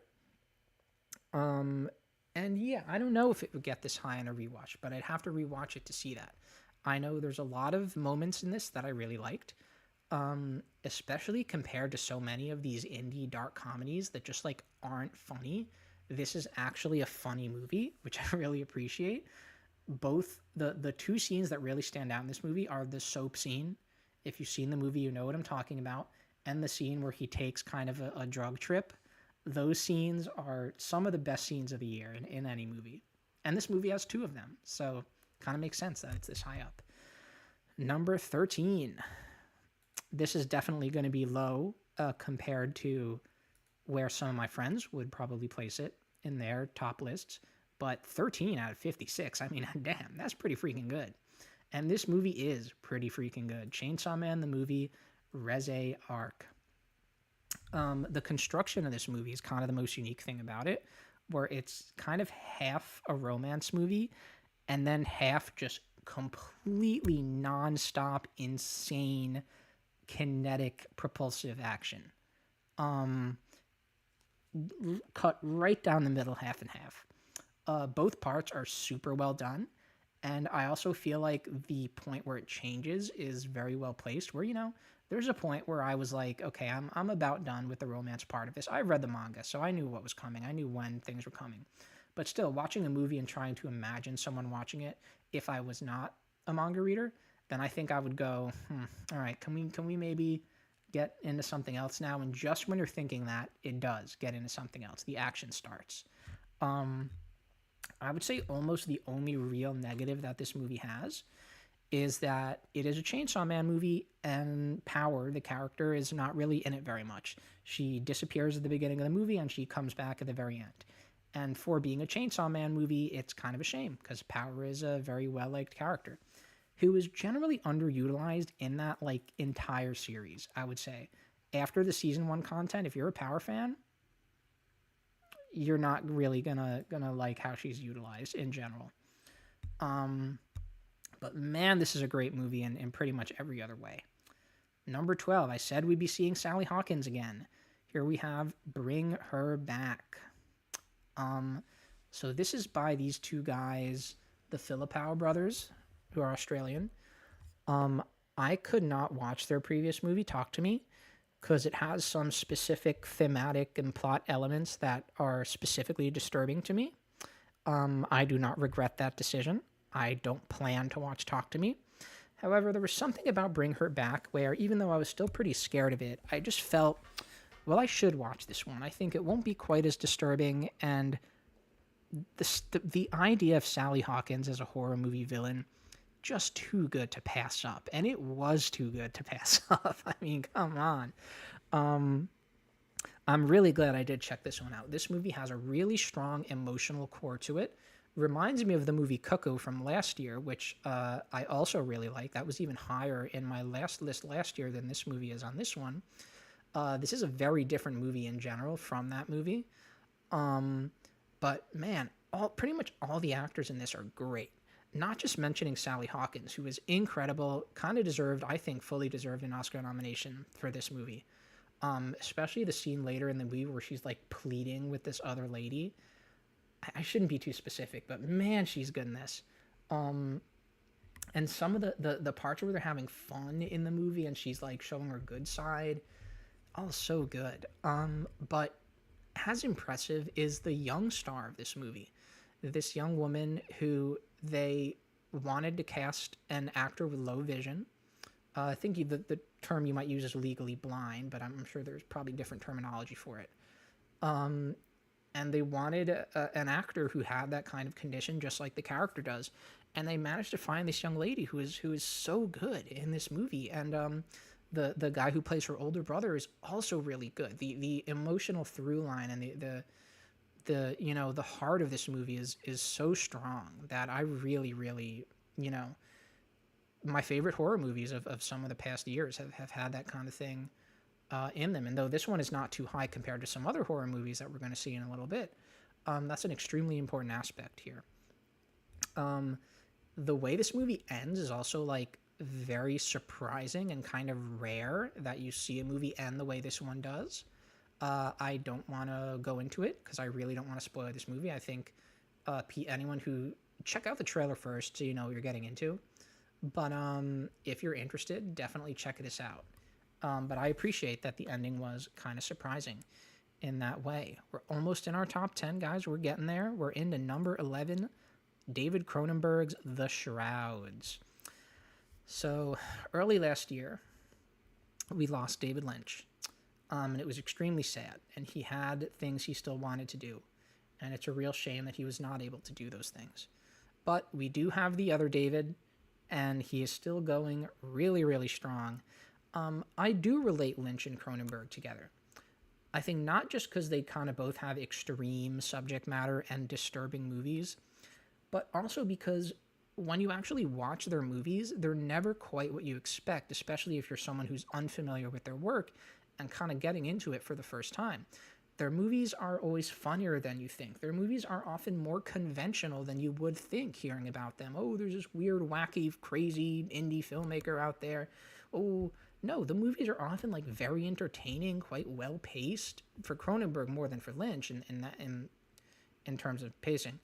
And yeah, I don't know if it would get this high on a rewatch, but I'd have to rewatch it to see that. I know there's a lot of moments in this that I really liked. especially compared to so many of these indie dark comedies that just like aren't funny. This is actually a funny movie, which I really appreciate. Both the two scenes that really stand out in this movie are the soap scene. If you've seen the movie, you know what I'm talking about, and the scene where he takes kind of a drug trip. Those scenes are some of the best scenes of the year in any movie, and this movie has two of them, so kind of makes sense that it's this high up. Number 13. This is definitely going to be low compared to where some of my friends would probably place it in their top lists. But 13 out of 56, I mean, damn, that's pretty freaking good. And this movie is pretty freaking good. Chainsaw Man, the movie, Reze Arc. The construction of this movie is kind of the most unique thing about it, where it's kind of half a romance movie and then half just completely nonstop, insane, kinetic, propulsive action. Um, Cut right down the middle, half and half. Both parts are super well done, and I also feel like the point where it changes is very well placed. Where there's a point where I was like, okay, I'm about done with the romance part of this. I read the manga, so I knew what was coming. I knew when things were coming. But still, watching a movie and trying to imagine someone watching it, if I was not a manga reader, then I think I would go, all right, can we maybe get into something else now? And just when you're thinking that, it does get into something else. The action starts. I would say almost the only real negative that this movie has is that it is a Chainsaw Man movie, and Power, the character, is not really in it very much. She disappears at the beginning of the movie and she comes back at the very end. And for being a Chainsaw Man movie, it's kind of a shame because Power is a very well-liked character who is generally underutilized in that like entire series, I would say. After the season 1 content, if you're a Power fan, you're not really gonna like how she's utilized in general. But man, this is a great movie in pretty much every other way. Number 12, I said we'd be seeing Sally Hawkins again. Here we have Bring Her Back. So this is by these two guys, the Philippou brothers, who are Australian. I could not watch their previous movie, Talk to Me, because it has some specific thematic and plot elements that are specifically disturbing to me. I do not regret that decision. I don't plan to watch Talk to Me. However, there was something about Bring Her Back where, even though I was still pretty scared of it, I just felt, well, I should watch this one. I think it won't be quite as disturbing, and the idea of Sally Hawkins as a horror movie villain, just too good to pass up. And it was too good to pass up. I mean, come on. I'm really glad I did check this one out. This movie has a really strong emotional core to it. Reminds me of the movie Cuckoo from last year, which I also really like. That was even higher in my last list last year than this movie is on this one. This is a very different movie in general from that movie. But man, pretty much all the actors in this are great. Not just mentioning Sally Hawkins, who is incredible, kind of deserved, I think, fully deserved an Oscar nomination for this movie. Especially the scene later in the movie where she's like pleading with this other lady. I shouldn't be too specific, but man, she's good in this. And some of the parts where they're having fun in the movie and she's like showing her good side, all so good. But as impressive is the young star of this movie. This young woman who they wanted to cast an actor with low vision. I think the term you might use is legally blind, but I'm sure there's probably different terminology for it. And they wanted an actor who had that kind of condition, just like the character does. And they managed to find this young lady who is so good in this movie. And the guy who plays her older brother is also really good. The emotional through line and the heart of this movie is so strong that I really, really, my favorite horror movies of some of the past years have had that kind of thing in them. And though this one is not too high compared to some other horror movies that we're going to see in a little bit, that's an extremely important aspect here. The way this movie ends is also like very surprising and kind of rare that you see a movie end the way this one does. I don't want to go into it because I really don't want to spoil this movie. I think anyone who check out the trailer first so you know what you're getting into. But if you're interested, definitely check this out. But I appreciate that the ending was kind of surprising in that way. We're almost in our top 10, guys. We're getting there. We're into number 11, David Cronenberg's The Shrouds. So early last year, we lost David Lynch. And it was extremely sad. And he had things he still wanted to do. And it's a real shame that he was not able to do those things. But we do have the other David, and he is still going really, really strong. I do relate Lynch and Cronenberg together. I think not just because they kind of both have extreme subject matter and disturbing movies, but also because when you actually watch their movies, they're never quite what you expect, especially if you're someone who's unfamiliar with their work and kind of getting into it for the first time. Their movies are always funnier than you think. Their movies are often more conventional than you would think hearing about them. Oh, there's this weird, wacky, crazy indie filmmaker out there. Oh, no, the movies are often like very entertaining, quite well paced for Cronenberg more than for Lynch in terms of pacing.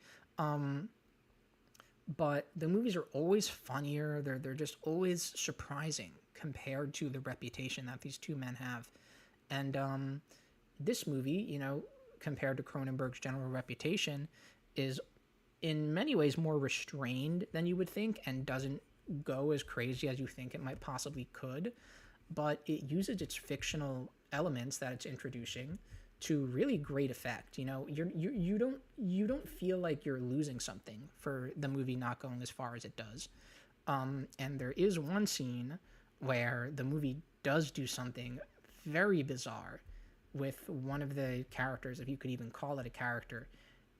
But the movies are always funnier. They're just always surprising compared to the reputation that these two men have. And this movie, you know, compared to Cronenberg's general reputation, is in many ways more restrained than you would think and doesn't go as crazy as you think it might possibly could. But it uses its fictional elements that it's introducing to really great effect. You know, you don't feel like you're losing something for the movie not going as far as it does. And there is one scene where the movie does do something very bizarre with one of the characters, if you could even call it a character.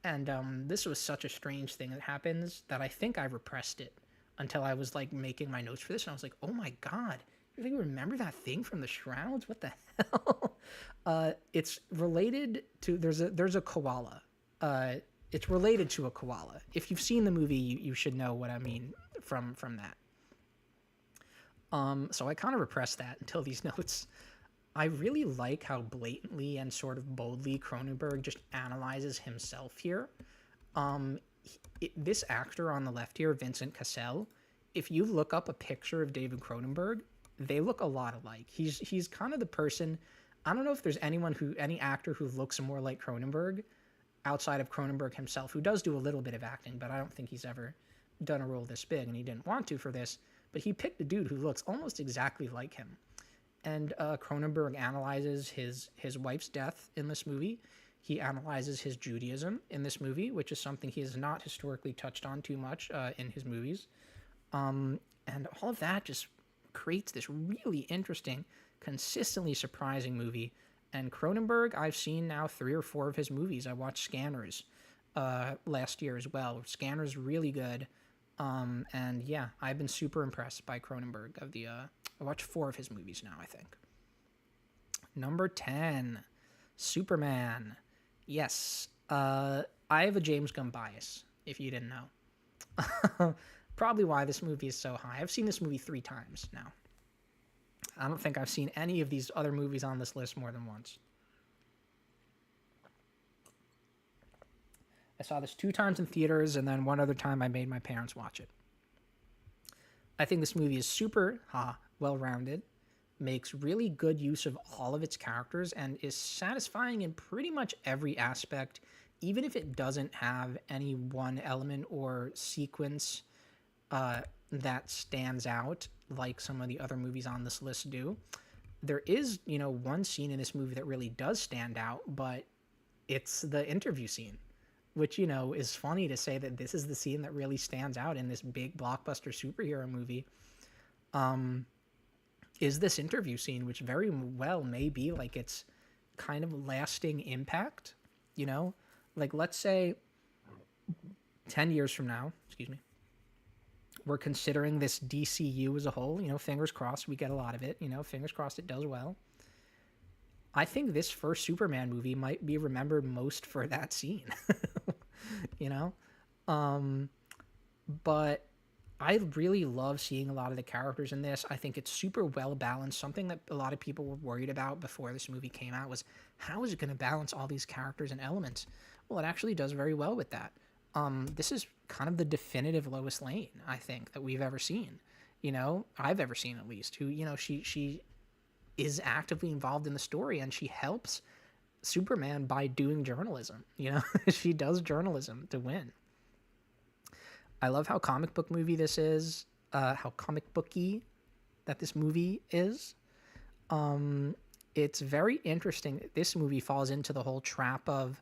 And this was such a strange thing that happens that I think I repressed it until I was like making my notes for this, and I was like, oh my god, you remember that thing from The Shrouds? What the hell? It's related to, there's a koala. It's related to a koala. If you've seen the movie, you should know what I mean from that. So I kind of repressed that until these notes. I really like how blatantly and sort of boldly Cronenberg just analyzes himself here. This actor on the left here, Vincent Cassel, if you look up a picture of David Cronenberg, they look a lot alike. He's kind of the person. I don't know if there's any actor who looks more like Cronenberg outside of Cronenberg himself, who does do a little bit of acting, but I don't think he's ever done a role this big, and he didn't want to for this. But he picked a dude who looks almost exactly like him. And Cronenberg analyzes his wife's death in this movie. He analyzes his Judaism in this movie, which is something he has not historically touched on too much in his movies. And all of that just creates this really interesting, consistently surprising movie. And Cronenberg, I've seen now 3 or 4 of his movies. I watched Scanners last year as well. Scanners really good. And yeah, I've been super impressed by Cronenberg. I watched 4 of his movies now, I think. Number 10, Superman. Yes, I have a James Gunn bias, if you didn't know. Probably why this movie is so high. I've seen this movie 3 times now. I don't think I've seen any of these other movies on this list more than once. I saw this 2 times in theaters, and then one other time I made my parents watch it. I think this movie is super well-rounded, makes really good use of all of its characters, and is satisfying in pretty much every aspect, even if it doesn't have any one element or sequence that stands out like some of the other movies on this list do. There is, one scene in this movie that really does stand out, but it's the interview scene, which, is funny to say that this is the scene that really stands out in this big blockbuster superhero movie. Is this interview scene, which very well may be like its kind of lasting impact, like let's say 10 years from now, we're considering this DCU as a whole, fingers crossed we get a lot of it, fingers crossed it does well. I think this first Superman movie might be remembered most for that scene, but I really love seeing a lot of the characters in this. I think it's super well balanced. Something that a lot of people were worried about before this movie came out was, how is it going to balance all these characters and elements? Well, it actually does very well with that. This is kind of the definitive Lois Lane, I think, that we've ever seen. I've ever seen at least. Who, she is actively involved in the story, and she helps Superman by doing journalism. She does journalism to win. I love how comic book movie this is, how comic booky that this movie is. It's very interesting. This movie falls into the whole trap of,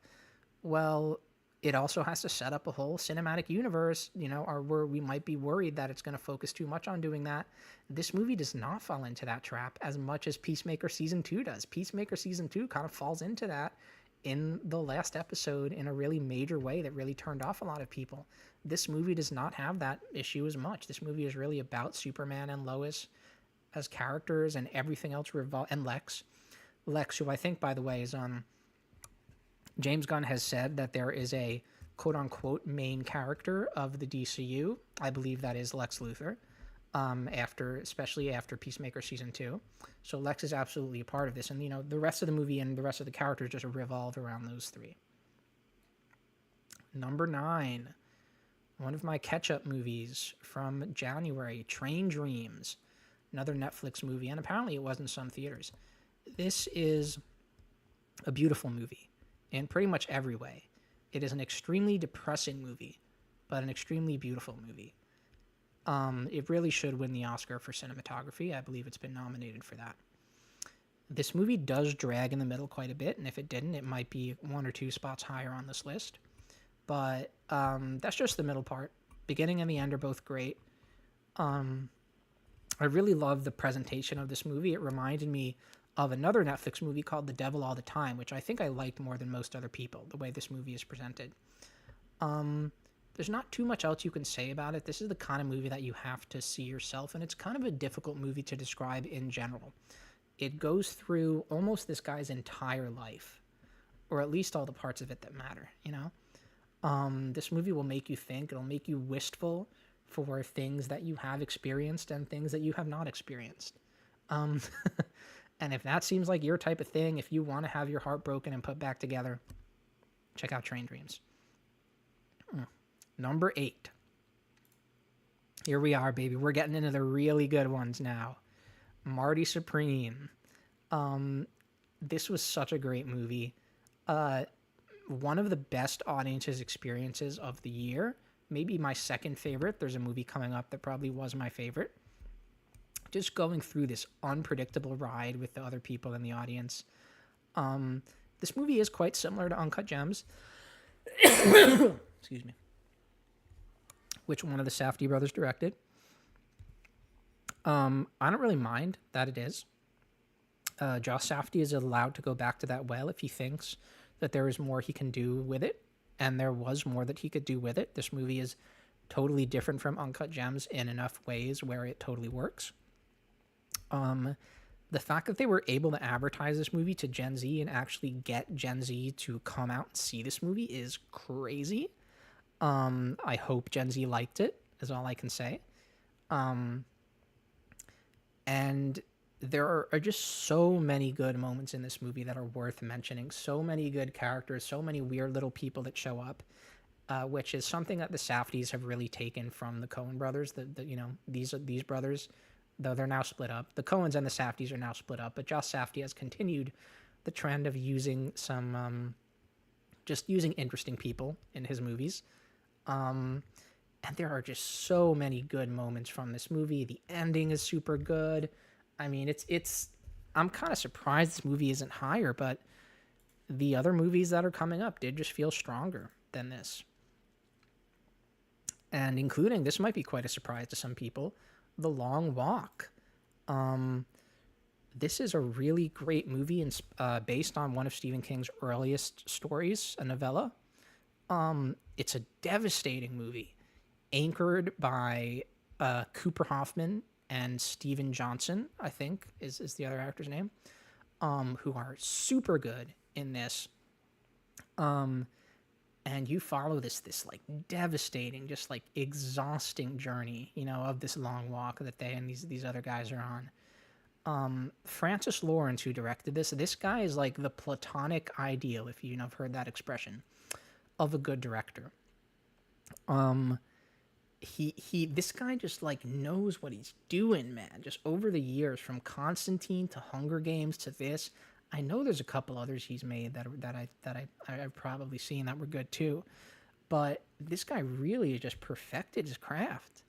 well, it also has to set up a whole cinematic universe, or where we might be worried that it's going to focus too much on doing that. This movie does not fall into that trap as much as Peacemaker Season 2 does. Peacemaker Season 2 kind of falls into that in the last episode in a really major way that really turned off a lot of people. This movie does not have that issue as much. This movie is really about Superman and Lois as characters, and everything else and Lex, who I think, by the way, is James Gunn has said that there is a quote-unquote main character of the DCU. I believe that is Lex Luthor, especially after Peacemaker Season 2. So Lex is absolutely a part of this. And, the rest of the movie and the rest of the characters just revolve around those three. Number 9, one of my catch-up movies from January, Train Dreams, another Netflix movie, and apparently it was in some theaters. This is a beautiful movie in pretty much every way. It is an extremely depressing movie, but an extremely beautiful movie. It really should win the Oscar for cinematography. I believe it's been nominated for that. This movie does drag in the middle quite a bit, and if it didn't, it might be 1 or 2 spots higher on this list. But that's just the middle part. Beginning and the end are both great. I really love the presentation of this movie. It reminded me of another Netflix movie called The Devil All the Time, which I think I liked more than most other people, the way this movie is presented. There's not too much else you can say about it. This is the kind of movie that you have to see yourself, and it's kind of a difficult movie to describe in general. It goes through almost this guy's entire life, or at least all the parts of it that matter, This movie will make you think. It'll make you wistful for things that you have experienced and things that you have not experienced. And if that seems like your type of thing, if you want to have your heart broken and put back together, check out Train Dreams. Number 8. Here we are, baby. We're getting into the really good ones now. Marty Supreme. This was such a great movie. One of the best audiences experiences of the year. Maybe my second favorite. There's a movie coming up that probably was my favorite. Just going through this unpredictable ride with the other people in the audience. This movie is quite similar to Uncut Gems. Excuse me. Which one of the Safdie brothers directed. I don't really mind that it is. Josh Safdie is allowed to go back to that well if he thinks that there is more he can do with it. And there was more that he could do with it. This movie is totally different from Uncut Gems in enough ways where it totally works. The fact that they were able to advertise this movie to Gen Z and actually get Gen Z to come out and see this movie is crazy. I hope Gen Z liked it, is all I can say. And there are just so many good moments in this movie that are worth mentioning. So many good characters, so many weird little people that show up, which is something that the Safdies have really taken from the Coen brothers. These brothers, though they're now split up. The Coens and the Safdies are now split up, but Josh Safdie has continued the trend of using just using interesting people in his movies. And there are just so many good moments from this movie. The ending is super good. I mean, I'm kind of surprised this movie isn't higher, but the other movies that are coming up did just feel stronger than this. And including, this might be quite a surprise to some people, The Long Walk. This is a really great movie based on one of Stephen King's earliest stories, a novella. It's a devastating movie, anchored by Cooper Hoffman and Steven Johnson, I think is the other actor's name, who are super good in this. And you follow this like devastating, just like exhausting journey, of this long walk that they and these other guys are on. Francis Lawrence, who directed this guy is like the platonic ideal, if have heard that expression, of a good director. This guy just like knows what he's doing, man. Just over the years, from Constantine to Hunger Games to this, I know there's a couple others he's made I've probably seen that were good too. But this guy really just perfected his craft.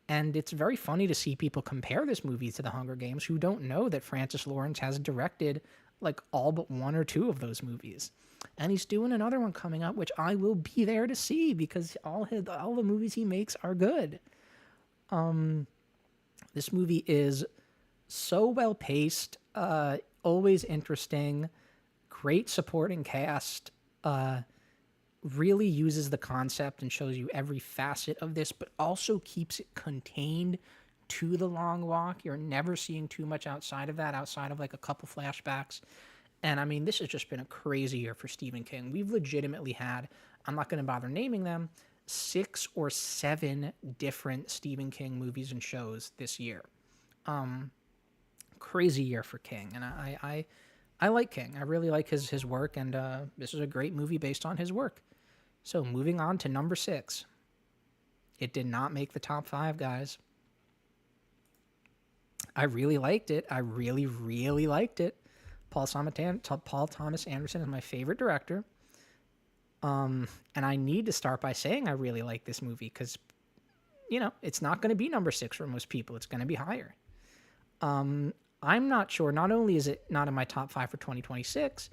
And it's very funny to see people compare this movie to The Hunger Games who don't know that Francis Lawrence has directed like all but one or two of those movies. And he's doing another one coming up, which I will be there to see because all the movies he makes are good. This movie is so well paced, always interesting, great supporting cast. Really uses the concept and shows you every facet of this, but also keeps it contained to the long walk. You're never seeing too much outside of that, outside of like a couple flashbacks. And I mean, this has just been a crazy year for Stephen King. We've legitimately had, I'm not going to bother naming them, 6 or 7 different Stephen King movies and shows this year. Crazy year for King. And I like King. I really like his work, and this is a great movie based on his work. So moving on to number 6. It did not make the top 5, guys. I really liked it. I really, really liked it. Paul Thomas Anderson is my favorite director. And I need to start by saying I really like this movie because, it's not going to be number 6 for most people. It's going to be higher. I'm not sure. Not only is it not in my top 5 for 2026,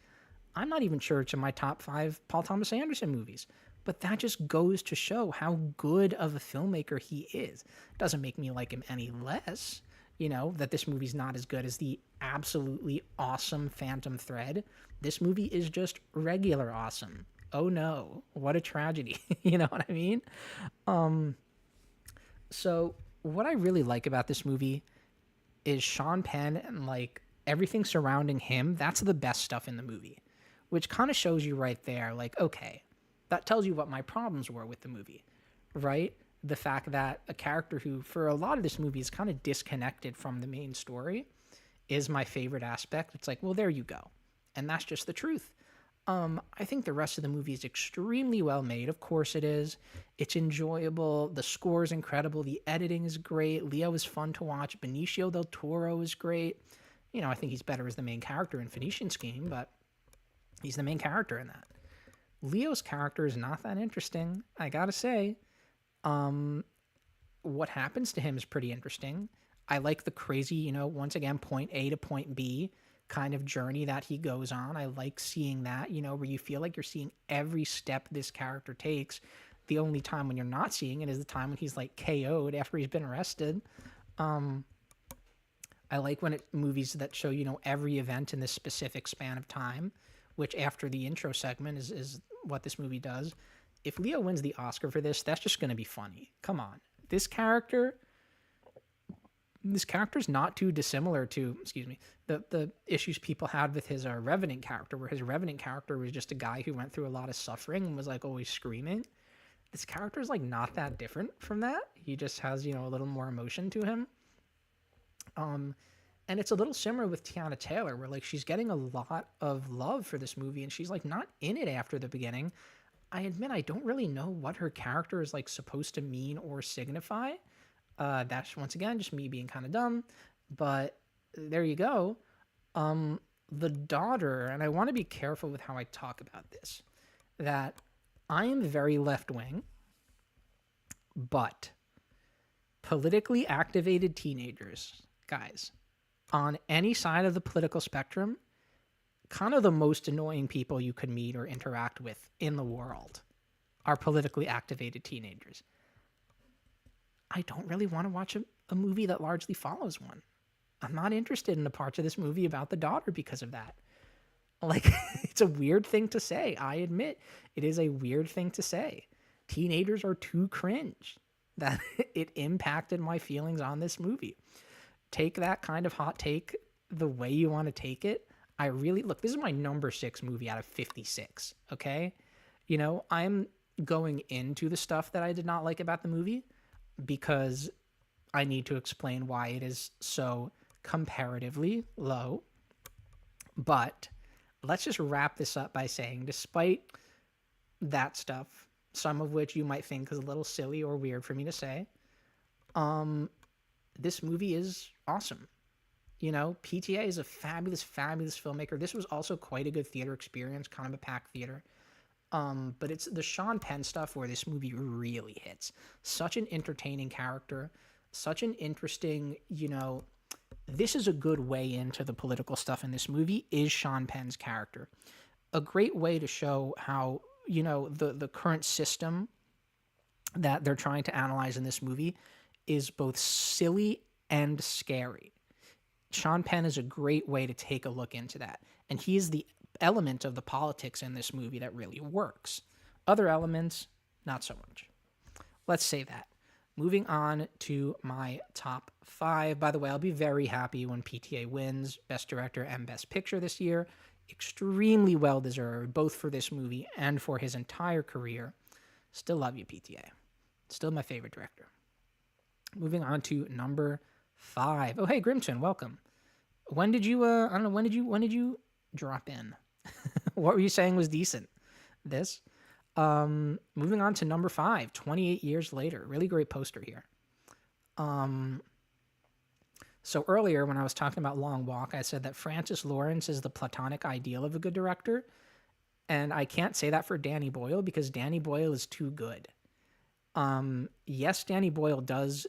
I'm not even sure it's in my top 5 Paul Thomas Anderson movies. But that just goes to show how good of a filmmaker he is. It doesn't make me like him any less, that this movie's not as good as the absolutely awesome Phantom Thread. This movie is just regular awesome. Oh no, what a tragedy. You know what I mean? So what I really like about this movie is Sean Penn and like everything surrounding him. That's the best stuff in the movie, which kind of shows you right there, like, okay, that tells you what my problems were with the movie, right? The fact that a character who, for a lot of this movie, is kind of disconnected from the main story is my favorite aspect. It's like, well, there you go. And that's just the truth. I think the rest of the movie is extremely well made. Of course it is. It's enjoyable. The score is incredible. The editing is great. Leo is fun to watch. Benicio del Toro is great. I think he's better as the main character in Phoenician Scheme, but he's the main character in that. Leo's character is not that interesting, I gotta say. What happens to him is pretty interesting. I like the crazy, once again, point A to point B kind of journey that he goes on. I like seeing that, where you feel like you're seeing every step this character takes. The only time when you're not seeing it is the time when he's like KO'd after he's been arrested. I like when movies that show, every event in this specific span of time, which after the intro segment is what this movie does. If Leo wins the Oscar for this, that's just going to be funny. Come on. This character's not too dissimilar to, the issues people had with his Revenant character, where his Revenant character was just a guy who went through a lot of suffering and was like always screaming. This character is like not that different from that. He just has, a little more emotion to him. And it's a little similar with Tiana Taylor, where like she's getting a lot of love for this movie and she's like not in it after the beginning. I admit I don't really know what her character is like supposed to mean or signify. That's once again just me being kind of dumb, but there you go. The daughter, and I want to be careful with how I talk about this, that I am very left-wing, but politically activated teenagers, guys, on any side of the political spectrum, kind of the most annoying people you could meet or interact with in the world are politically activated teenagers. I don't really want to watch a movie that largely follows one. I'm not interested in the parts of this movie about the daughter because of that. Like, it's a weird thing to say. I admit it is a weird thing to say. Teenagers are too cringe. That it impacted my feelings on this movie. Take that kind of hot take the way you want to take it. This is my number 6 movie out of 56. Okay. I'm going into the stuff that I did not like about the movie because I need to explain why it is so comparatively low. But let's just wrap this up by saying, despite that stuff, some of which you might think is a little silly or weird for me to say. Um, this movie is awesome. You know, PTA is a fabulous, fabulous filmmaker. This was also quite a good theater experience, kind of a packed theater. But it's the Sean Penn stuff where this movie really hits. Such an entertaining character, such an interesting, you know, this is a good way into the political stuff in this movie is Sean Penn's character. A great way to show how, you know, the current system that they're trying to analyze in this movie is both silly and scary. Sean Penn is a great way to take a look into that. And he is the element of the politics in this movie that really works. Other elements, not so much. Let's say that. Moving on to my top 5. By the way, I'll be very happy when PTA wins Best Director and Best Picture this year. Extremely well deserved, both for this movie and for his entire career. Still love you, PTA. Still my favorite director. Moving on to number 5. Oh, hey, Grimton, welcome. When did you, I don't know, when did you drop in? What were you saying was decent? This? Moving on to number 5, 28 years later. Really great poster here. So earlier when I was talking about Long Walk, I said that Francis Lawrence is the platonic ideal of a good director. And I can't say that for Danny Boyle because Danny Boyle is too good. Yes, Danny Boyle does,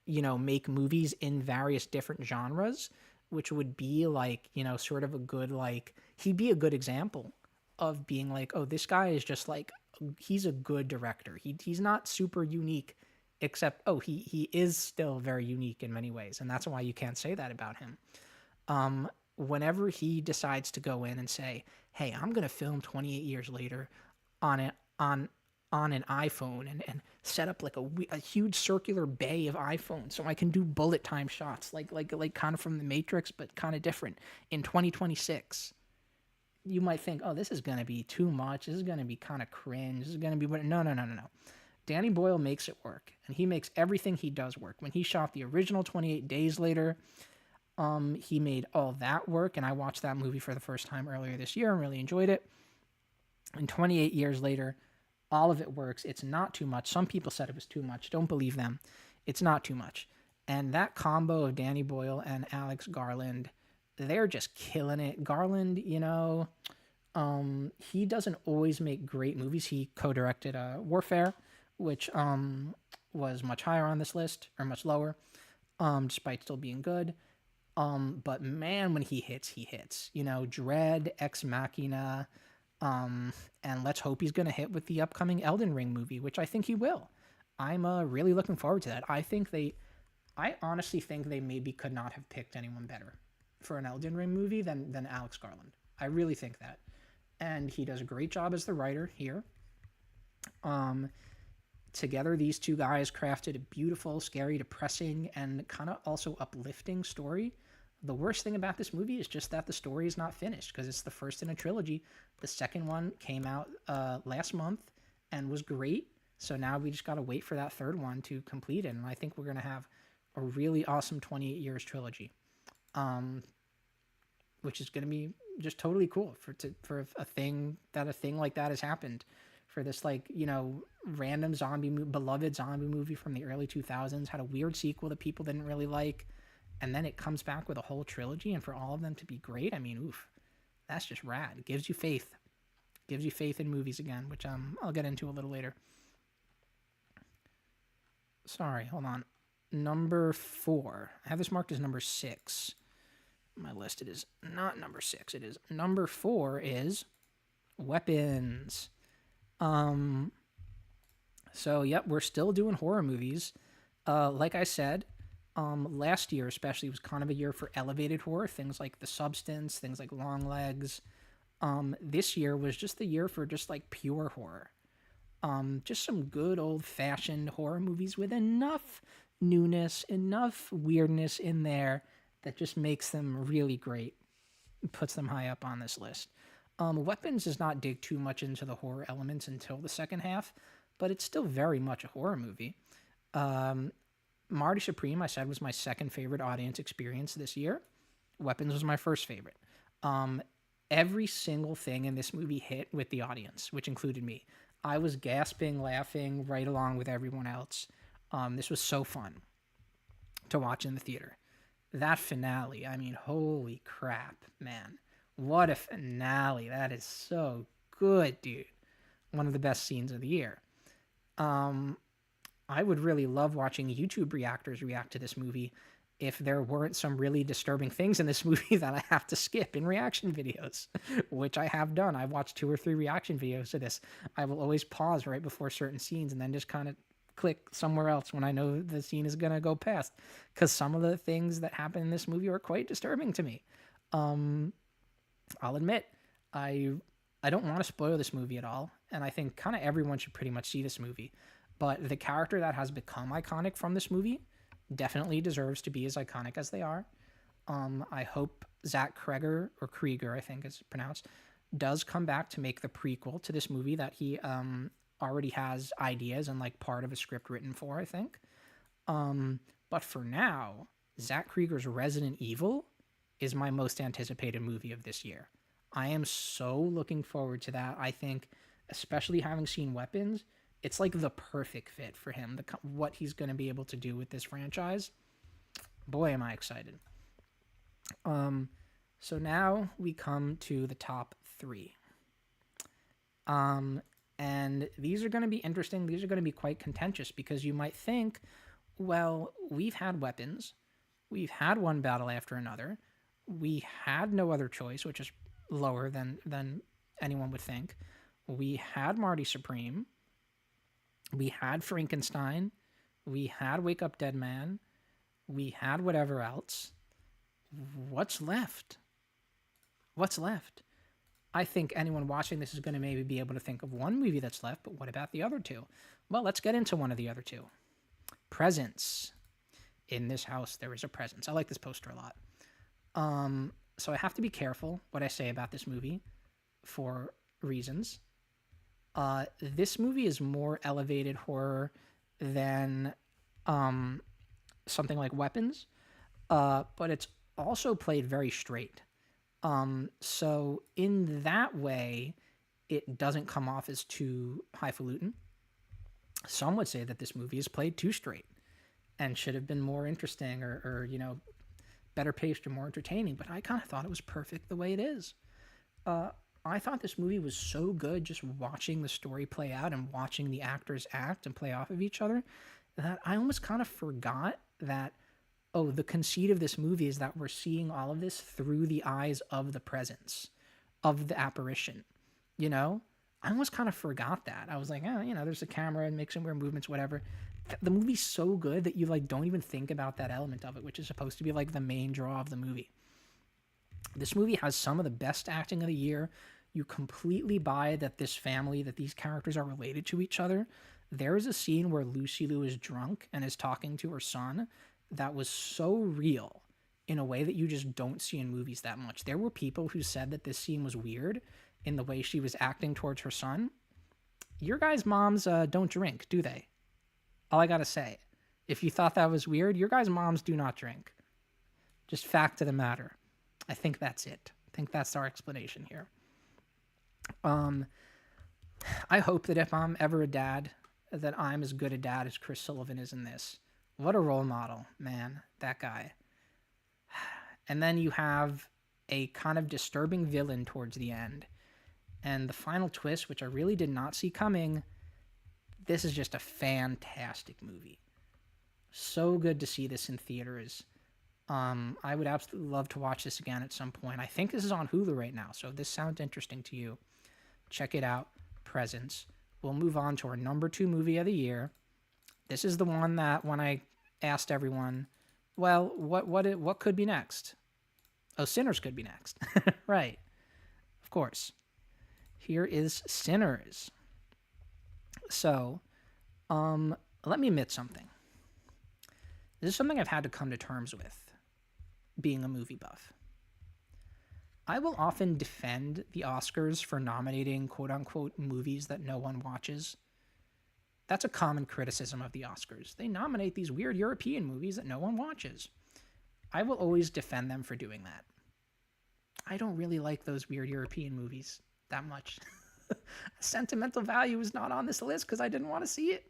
you know, make movies in various different genres, which would be like, you know, sort of a good, like, he'd be a good example of being like, oh, this guy is just like, he's a good director. He's not super unique, except, oh, he is still very unique in many ways. And that's why you can't say that about him. Whenever he decides to go in and say, hey, I'm going to film 28 years later on an iPhone and set up like a huge circular bay of iPhones so I can do bullet time shots like kind of from the Matrix, but kind of different in 2026. You might think, oh, this is going to be too much. This is going to be kind of cringe. This is going to be, no. Danny Boyle makes it work, and he makes everything he does work. When he shot the original 28 Days Later, he made all that work, and I watched that movie for the first time earlier this year and really enjoyed it. And 28 years later, all of it works. It's not too much. Some people said it was too much. Don't believe them. It's not too much. And that combo of Danny Boyle and Alex Garland, they're just killing it. Garland, you know, he doesn't always make great movies. He co-directed Warfare, which was much higher on this list, or much lower, despite still being good. But man, when he hits. You know, Dread, Ex Machina, and let's hope he's going to hit with the upcoming Elden Ring movie, which I think he will. I'm really looking forward to that. I honestly think they maybe could not have picked anyone better for an Elden Ring movie than Alex Garland. I really think that. And he does a great job as the writer here. Together, these two guys crafted a beautiful, scary, depressing, and kind of also uplifting story. The worst thing about this movie is just that the story is not finished because it's the first in a trilogy. The second one came out last month and was great. So now we just got to wait for that third one to complete it. And I think we're going to have a really awesome 28 years trilogy, which is going to be just totally cool for a thing like that has happened. For this, like, you know, random beloved zombie movie from the early 2000s, had a weird sequel that people didn't really like, and then it comes back with a whole trilogy, and for all of them to be great, I mean, oof, that's just rad. It gives you faith. Gives you faith in movies again, which I'll get into a little later. Sorry, hold on. Number 4. I have this marked as number 6. On my list, it is not number 6. It is number 4 is Weapons. So, yep, we're still doing horror movies. Like I said, last year especially was kind of a year for elevated horror, things like The Substance, things like Longlegs. This year was just the year for just like pure horror. Just some good old-fashioned horror movies with enough newness, enough weirdness in there that just makes them really great, puts them high up on this list. Weapons does not dig too much into the horror elements until the second half, but it's still very much a horror movie. Marty Supreme, I said, was my second favorite audience experience this year. Weapons was my first favorite. Every single thing in this movie hit with the audience, which included me. I was gasping, laughing right along with everyone else. This was so fun to watch in the theater. That finale, I mean, holy crap, man. What a finale. That is so good, dude. One of the best scenes of the year. Um, I would really love watching YouTube reactors react to this movie if there weren't some really disturbing things in this movie that I have to skip in reaction videos, which I have done. I've watched 2 or 3 reaction videos to this. I will always pause right before certain scenes and then just kind of click somewhere else when I know the scene is going to go past, because some of the things that happen in this movie are quite disturbing to me. Um, I'll admit, I I don't want to spoil this movie at all, and I think kind of everyone should pretty much see this movie. But the character that has become iconic from this movie definitely deserves to be as iconic as they are. I hope Zach Kreger, or Krieger, I think it's pronounced, does come back to make the prequel to this movie that he already has ideas and like part of a script written for, I think. But for now, Zach Krieger's Resident Evil is my most anticipated movie of this year. I am so looking forward to that. I think, especially having seen Weapons, it's like the perfect fit for him. What he's going to be able to do with this franchise. Boy, am I excited. So now we come to the top 3. And these are going to be interesting. These are going to be quite contentious because you might think, well, we've had Weapons. We've had one battle after another. We had No Other Choice, which is lower than anyone would think. We had Marty Supreme. We had Frankenstein. We had Wake Up Dead Man. We had whatever else. What's left? What's left? I think anyone watching this is going to maybe be able to think of one movie that's left, but what about the other 2? Well, let's get into one of the other 2. Presence. In this house, there is a presence. I like this poster a lot. So I have to be careful what I say about this movie for reasons. This movie is more elevated horror than something like Weapons, but it's also played very straight. So in that way, it doesn't come off as too highfalutin. Some would say that this movie is played too straight and should have been more interesting or better paced or more entertaining, but I kind of thought it was perfect the way it is. I thought this movie was so good just watching the story play out and watching the actors act and play off of each other that I almost kind of forgot that, oh, the conceit of this movie is that we're seeing all of this through the eyes of the presence, of the apparition, I almost kind of forgot that. I was like, there's a camera and makes some weird movements, whatever. The movie's so good that you don't even think about that element of it, which is supposed to be the main draw of the movie. This movie has some of the best acting of the year. You completely buy that this family, that these characters are related to each other. There is a scene where Lucy Liu is drunk and is talking to her son that was so real in a way that you just don't see in movies that much. There were people who said that this scene was weird in the way she was acting towards her son. Your guys' moms don't drink, do they? All I gotta say, if you thought that was weird, your guys' moms do not drink. Just fact of the matter. I think that's it. I think that's our explanation here. I hope that if I'm ever a dad, that I'm as good a dad as Chris Sullivan is in this. What a role model, man, that guy. And then you have a kind of disturbing villain towards the end. And the final twist, which I really did not see coming, this is just a fantastic movie. So good to see this in theaters. I would absolutely love to watch this again at some point. I think this is on Hulu right now, so if this sounds interesting to you, check it out. Presence. We'll move on to our number 2 movie of the year. This is the one that when I asked everyone, well, what could be next? Oh, Sinners could be next. Right. Of course. Here is Sinners. So, let me admit something. This is something I've had to come to terms with, being a movie buff. I will often defend the Oscars for nominating quote-unquote movies that no one watches. That's a common criticism of the Oscars. They nominate these weird European movies that no one watches. I will always defend them for doing that. I don't really like those weird European movies that much. Sentimental Value is not on this list because I didn't want to see it.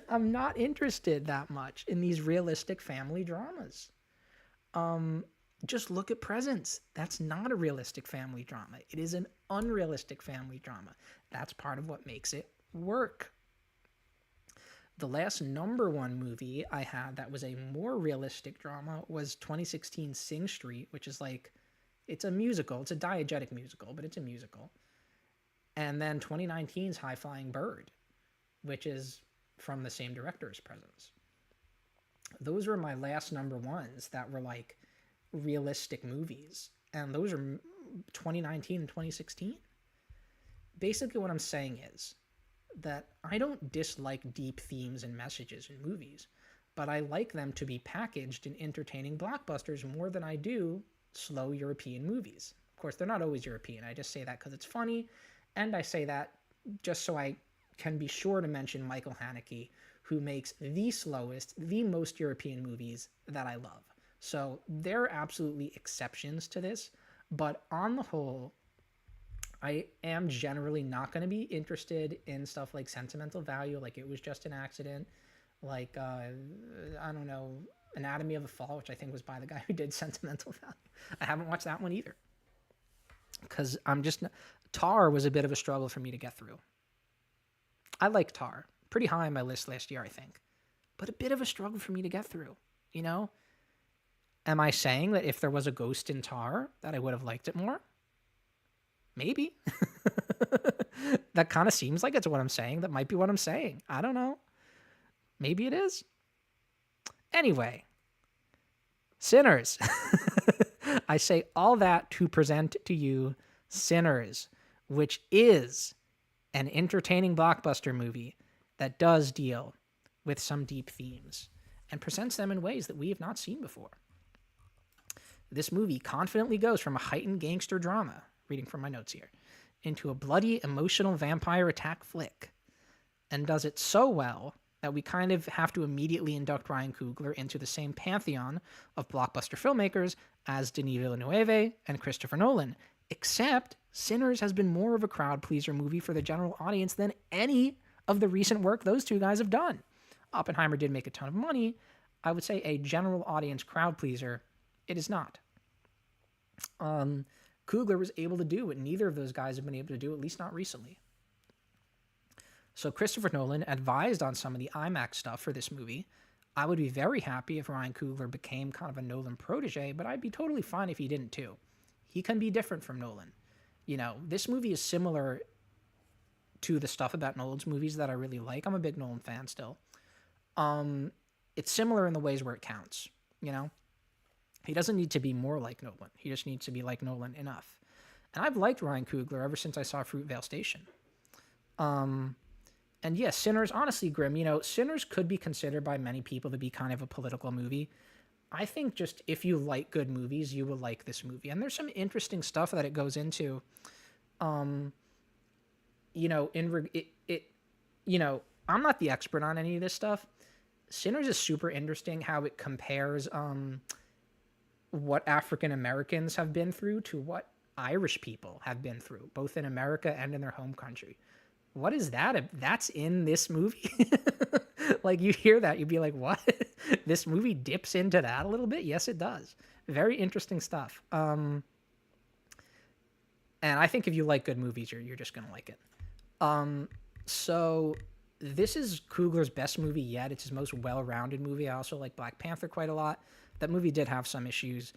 I'm not interested that much in these realistic family dramas. Just look at Presents. That's not a realistic family drama. It is an unrealistic family drama. That's part of what makes it work. The last number one movie I had that was a more realistic drama was 2016 Sing Street, which is like, it's a musical. It's a diegetic musical, but it's a musical. And then 2019's High Flying Bird, which is from the same director as Presents. Those were my last number ones that were like realistic movies. And those are 2019 and 2016. Basically, what I'm saying is that I don't dislike deep themes and messages in movies, but I like them to be packaged in entertaining blockbusters more than I do slow European movies. Of course, they're not always European. I just say that because it's funny, and I say that just so I can be sure to mention Michael Haneke, who makes the slowest, the most European movies that I love. So there are absolutely exceptions to this, but on the whole, I am generally not going to be interested in stuff like Sentimental Value, like It Was Just an Accident, like, I don't know, Anatomy of a Fall, which I think was by the guy who did Sentimental Value. I haven't watched that one either. Because Tar was a bit of a struggle for me to get through. I like Tar. Pretty high on my list last year, I think. But a bit of a struggle for me to get through, you know? Am I saying that if there was a ghost in Tar, that I would have liked it more? Maybe. That kind of seems like it's what I'm saying. That might be what I'm saying. I don't know. Maybe it is. Anyway, Sinners. I say all that to present to you Sinners, which is an entertaining blockbuster movie that does deal with some deep themes and presents them in ways that we have not seen before. This movie confidently goes from a heightened gangster drama, reading from my notes here, into a bloody, emotional vampire attack flick, and does it so well that we kind of have to immediately induct Ryan Coogler into the same pantheon of blockbuster filmmakers as Denis Villeneuve and Christopher Nolan, except Sinners has been more of a crowd pleaser movie for the general audience than any of the recent work those two guys have done. Oppenheimer did make a ton of money. I would say a general audience crowd pleaser, it is not. Coogler was able to do what neither of those guys have been able to do, at least not recently. So Christopher Nolan advised on some of the IMAX stuff for this movie. I would be very happy if Ryan Coogler became kind of a Nolan protege, but I'd be totally fine if he didn't too. He can be different from Nolan. You know, this movie is similar to the stuff about Nolan's movies that I really like. I'm a big Nolan fan still. It's similar in the ways where it counts, you know? He doesn't need to be more like Nolan. He just needs to be like Nolan enough. And I've liked Ryan Coogler ever since I saw Fruitvale Station. And yes, Sinners, honestly, Grim, you know, Sinners could be considered by many people to be kind of a political movie. I think just if you like good movies, you will like this movie. And there's some interesting stuff that it goes into. You know, you know, I'm not the expert on any of this stuff. Sinners is super interesting how it compares what African Americans have been through to what Irish people have been through, both in America and in their home country. What is that? That's in this movie? Like, you hear that, you'd be like, what? This movie dips into that a little bit? Yes, it does. Very interesting stuff. And I think if you like good movies, you're just going to like it. So this is Coogler's best movie yet. It's his most well-rounded movie. I also like Black Panther quite a lot. That movie did have some issues.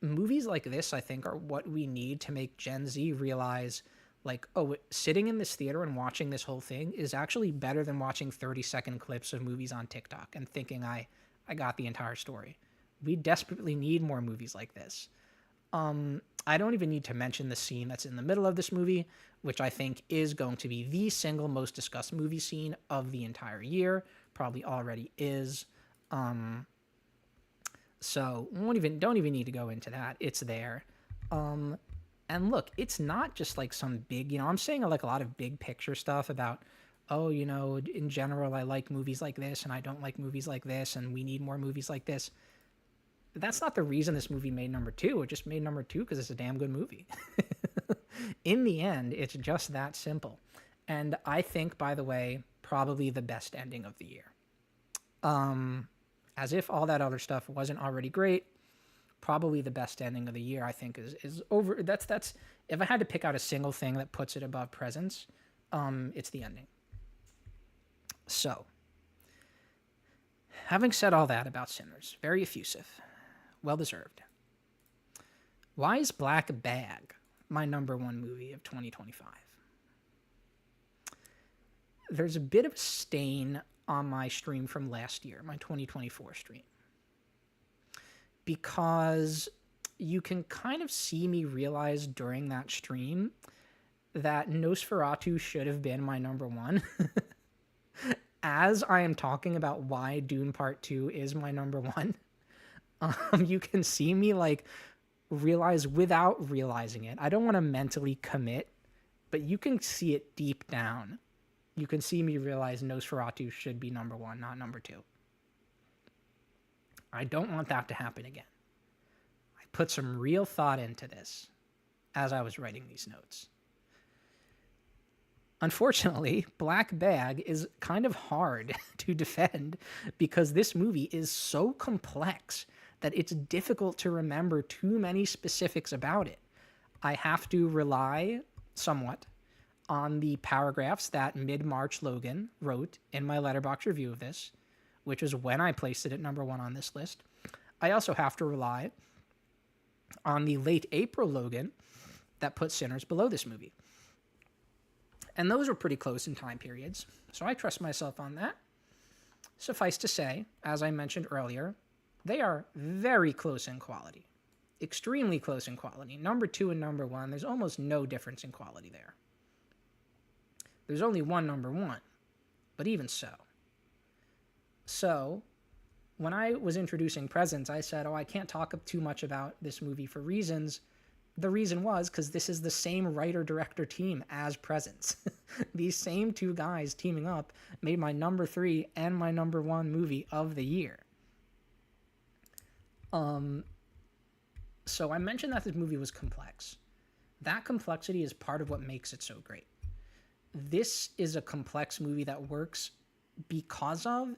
Movies like this, I think, are what we need to make Gen Z realize, like, oh, sitting in this theater and watching this whole thing is actually better than watching 30-second clips of movies on TikTok and thinking I got the entire story. We desperately need more movies like this. I don't even need to mention the scene that's in the middle of this movie, which I think is going to be the single most discussed movie scene of the entire year. Probably already is. So don't even need to go into that. It's there. And look, it's not just like some big, you know, I'm saying like a lot of big picture stuff about, oh, you know, in general, I like movies like this and I don't like movies like this and we need more movies like this. That's not the reason this movie made number two. It just made number two because it's a damn good movie. In the end, it's just that simple. And I think, by the way, probably the best ending of the year. As if all that other stuff wasn't already great, probably the best ending of the year, I think, is over. That's if I had to pick out a single thing that puts it above Presence, it's the ending. So, having said all that about Sinners, very effusive, well deserved. Why is Black Bag my number one movie of 2025? There's a bit of a stain on my stream from last year, my 2024 stream, because you can kind of see me realize during that stream that Nosferatu should have been my number one. As I am talking about why Dune Part 2 is my number one, you can see me like realize without realizing it. I don't want to mentally commit, but you can see it deep down. You can see me realize Nosferatu should be number one, not number two. I don't want that to happen again. I put some real thought into this as I was writing these notes. Unfortunately, Black Bag is kind of hard to defend because this movie is so complex that it's difficult to remember too many specifics about it. I have to rely somewhat on the paragraphs that Mid-March Logan wrote in my Letterboxd review of this, which is when I placed it at number one on this list. I also have to rely on the late April Logan that put Sinners below this movie. And those are pretty close in time periods, so I trust myself on that. Suffice to say, as I mentioned earlier, they are very close in quality. Extremely close in quality. Number two and number one, there's almost no difference in quality there. There's only one number one, but even so. So, when I was introducing Presence, I said, I can't talk too much about this movie for reasons. The reason was because this is the same writer-director team as Presence. These same two guys teaming up made my number three and my number one movie of the year. So I mentioned that this movie was complex. That complexity is part of what makes it so great. This is a complex movie that works because of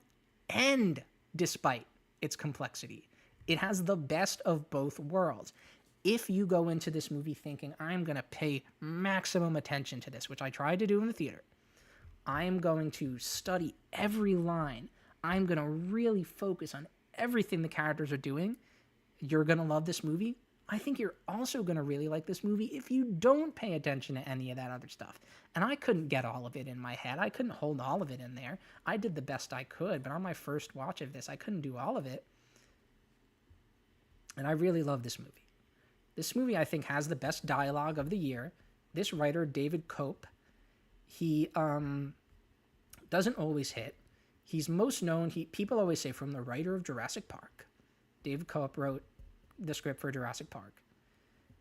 and despite its complexity. It has the best of both worlds. If you go into this movie thinking, I'm going to pay maximum attention to this, which I tried to do in the theater, I am going to study every line, I'm going to really focus on everything the characters are doing, you're going to love this movie. I think you're also going to really like this movie if you don't pay attention to any of that other stuff. And I couldn't get all of it in my head. I couldn't hold all of it in there. I did the best I could, but on my first watch of this, I couldn't do all of it. And I really love this movie. This movie, I think, has the best dialogue of the year. This writer, David Cope, he doesn't always hit. He's most known, people always say, from the writer of Jurassic Park. David Cope wrote the script for Jurassic Park.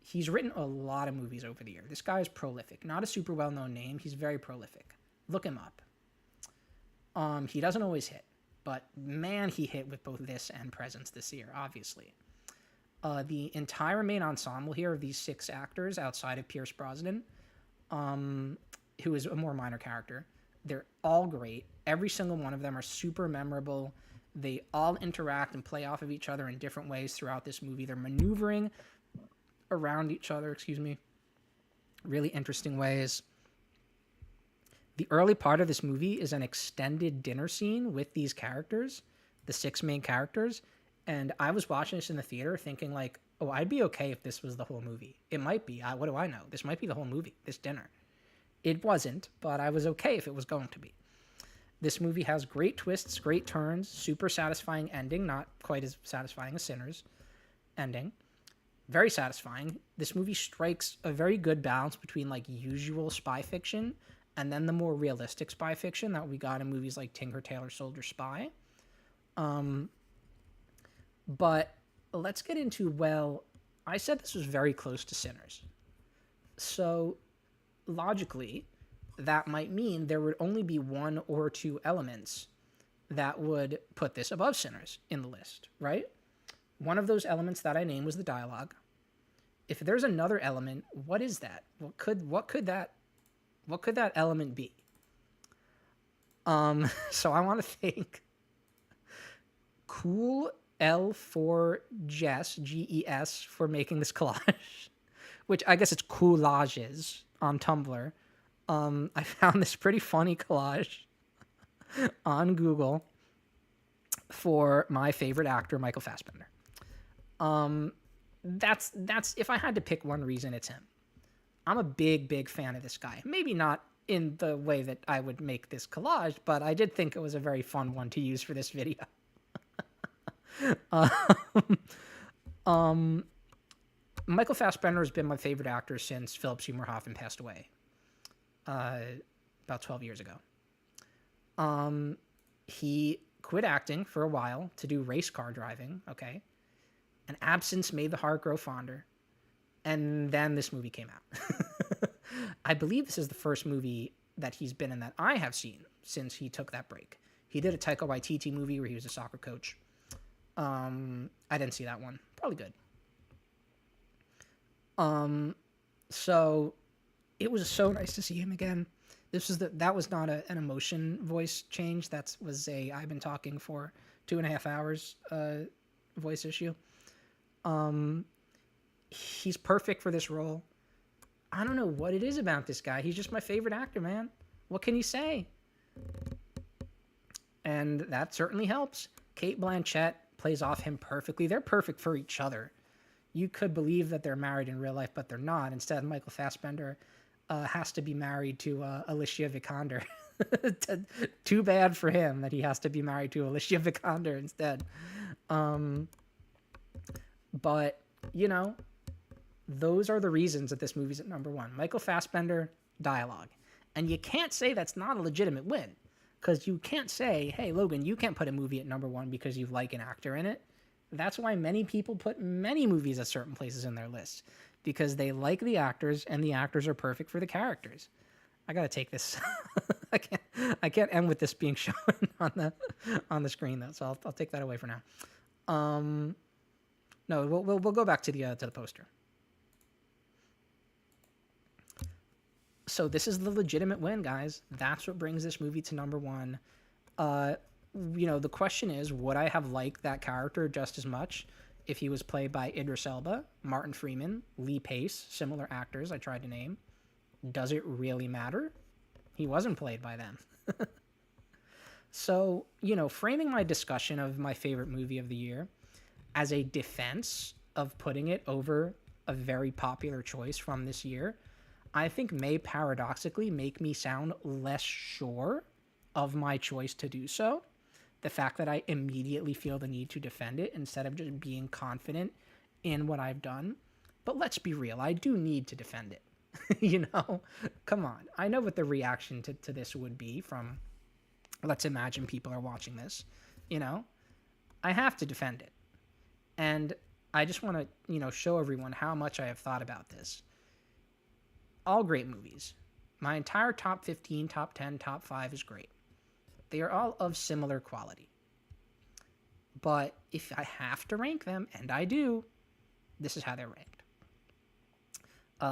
He's written a lot of movies over the year. This guy is prolific. Not a super well-known name. He's very prolific. Look him up. He doesn't always hit, but man, he hit with both this and Presence this year, obviously. The entire main ensemble here of these 6 actors outside of Pierce Brosnan, who is a more minor character, they're all great. Every single one of them are super memorable. They all interact and play off of each other in different ways throughout this movie. They're maneuvering around each other, really interesting ways. The early part of this movie is an extended dinner scene with these characters, the 6 main characters. And I was watching this in the theater thinking like, oh, I'd be okay if this was the whole movie. It might be. What do I know? This might be the whole movie, this dinner. It wasn't, but I was okay if it was going to be. This movie has great twists, great turns, super satisfying ending, not quite as satisfying as Sinners ending. Very satisfying. This movie strikes a very good balance between like usual spy fiction and then the more realistic spy fiction that we got in movies like Tinker Tailor Soldier Spy. But let's get into, I said this was very close to Sinners. So logically, that might mean there would only be 1 or 2 elements that would put this above Sinners in the list, right? One of those elements that I named was the dialogue. if there's another element, what is that? What could that element be? So I want to thank Cool L4 Jess, GES, for making this collage, which I guess it's collages on Tumblr. I found this pretty funny collage on Google for my favorite actor, Michael Fassbender. That's if I had to pick one reason, it's him. I'm a big fan of this guy. Maybe not in the way that I would make this collage, but I did think it was a very fun one to use for this video. Michael Fassbender has been my favorite actor since Philip Seymour Hoffman passed away about 12 years ago. He quit acting for a while to do race car driving, okay? An absence made the heart grow fonder. And then this movie came out. I believe this is the first movie that he's been in that I have seen since he took that break. He did a Taika Waititi movie where he was a soccer coach. I didn't see that one. Probably good. So it was so nice to see him again. That was not an emotion voice change. That was I've been talking for 2.5 hours voice issue. He's perfect for this role. I don't know what it is about this guy. He's just my favorite actor, man. What can you say? And that certainly helps. Cate Blanchett plays off him perfectly. They're perfect for each other. You could believe that they're married in real life, but they're not. Instead, Michael Fassbender has to be married to Alicia Vikander. Too bad for him that he has to be married to Alicia Vikander instead. But, you know, those are the reasons that this movie's at number one. Michael Fassbender, dialogue. And you can't say that's not a legitimate win. Because you can't say, hey, Logan, you can't put a movie at number one because you like an actor in it. That's why many people put many movies at certain places in their lists. Because they like the actors, and the actors are perfect for the characters. I gotta take this. I can't end with this being shown on the screen though. So I'll take that away for now. No, we'll go back to the poster. So this is the legitimate win, guys. That's what brings this movie to number one. You know, the question is, would I have liked that character just as much if he was played by Idris Elba, Martin Freeman, Lee Pace, similar actors I tried to name? Does it really matter? He wasn't played by them. So, you know, framing my discussion of my favorite movie of the year as a defense of putting it over a very popular choice from this year, I think may paradoxically make me sound less sure of my choice to do so. The fact that I immediately feel the need to defend it instead of just being confident in what I've done. But let's be real, I do need to defend it. You know, come on. I know what the reaction to this would be from, let's imagine people are watching this, you know. I have to defend it. And I just want to, you know, show everyone how much I have thought about this. All great movies. My entire top 15, top 10, top 5 is great. They are all of similar quality. But if I have to rank them, and I do, this is how they're ranked.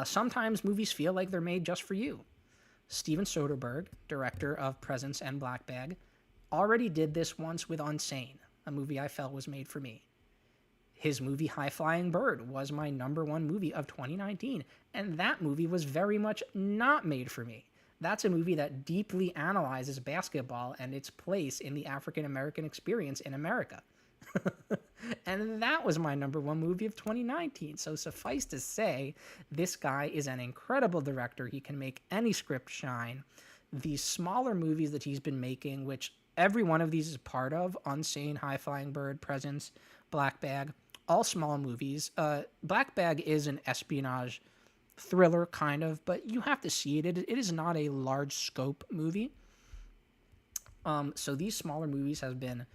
Sometimes movies feel like they're made just for you. Steven Soderbergh, director of Presence and Black Bag, already did this once with Unsane, a movie I felt was made for me. His movie High Flying Bird was my number one movie of 2019, and that movie was very much not made for me. That's a movie that deeply analyzes basketball and its place in the African American experience in America. And that was my number one movie of 2019. So suffice to say, this guy is an incredible director. He can make any script shine. These smaller movies that he's been making, which every one of these is part of, Unsane, High Flying Bird, Presence, Black Bag, all small movies. Black Bag is an espionage thriller, kind of, but you have to see it. It is not a large scope movie. So these smaller movies have been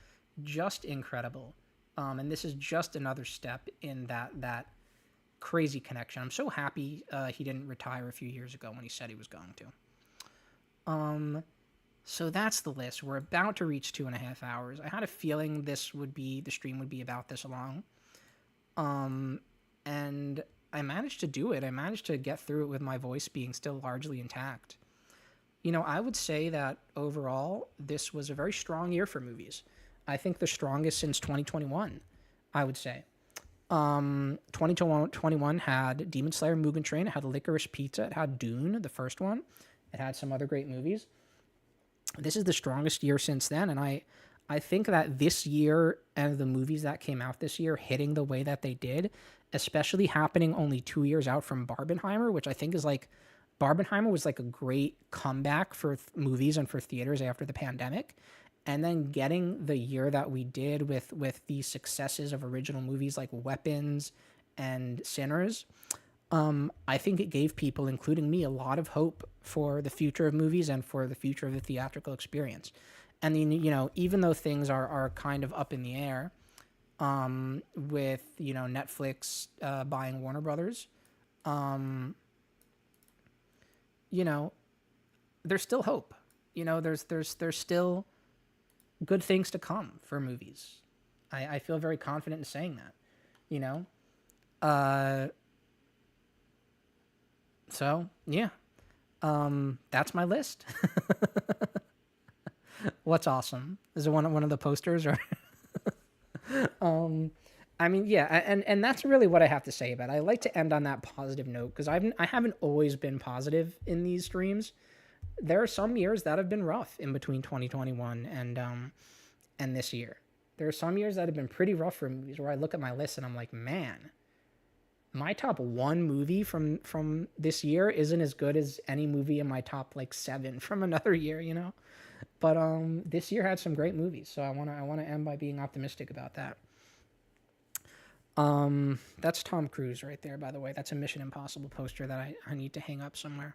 just incredible. And this is just another step in that crazy connection. I'm so happy he didn't retire a few years ago when he said he was going to. So that's the list. We're about to reach 2.5 hours. I had a feeling the stream would be about this long. And I managed to do it. I managed to get through it with my voice being still largely intact. I would say that overall, this was a very strong year for movies. I think the strongest since 2021, I would say. 2021 had Demon Slayer Mugen Train, it had Licorice Pizza, it had Dune, the first one, it had some other great movies. This is the strongest year since then, and I think that this year and the movies that came out this year hitting the way that they did, especially happening only 2 years out from Barbenheimer, which I think is like Barbenheimer was like a great comeback for movies and for theaters after the pandemic. And then getting the year that we did with the successes of original movies like Weapons and Sinners, I think it gave people, including me, a lot of hope for the future of movies and for the future of the theatrical experience. And then, even though things are kind of up in the air, with Netflix buying Warner Brothers, there's still hope. There's still good things to come for movies. I feel very confident in saying that. So yeah, that's my list. What's awesome? Is it one of the posters or? I mean, yeah, and that's really what I have to say about it. I like to end on that positive note because I haven't always been positive in these streams. There are some years that have been rough in between 2021 and this year. There are some years that have been pretty rough for movies where I look at my list and I'm like, man, my top one movie from this year isn't as good as any movie in my top like 7 from another year. But this year had some great movies, so I wanna end by being optimistic about that. That's Tom Cruise right there, by the way. That's a Mission Impossible poster that I need to hang up somewhere.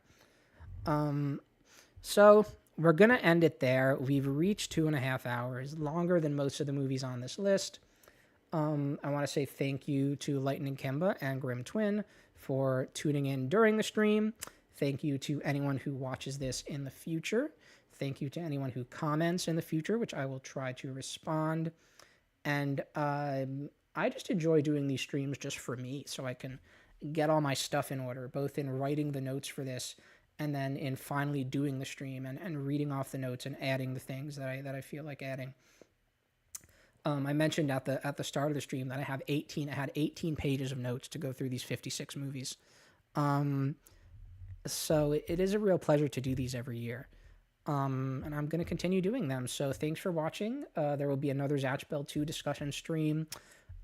So we're going to end it there. We've reached 2.5 hours, longer than most of the movies on this list. I want to say thank you to Lightning Kimba and Grim Twin for tuning in during the stream. Thank you to anyone who watches this in the future. Thank you to anyone who comments in the future, which I will try to respond. And I just enjoy doing these streams just for me so I can get all my stuff in order, both in writing the notes for this and then in finally doing the stream and reading off the notes and adding the things that I feel like adding. I mentioned at the start of the stream that I had 18 pages of notes to go through these 56 movies. So it is a real pleasure to do these every year. And I'm going to continue doing them. So thanks for watching. There will be another Zatch Bell 2 discussion stream,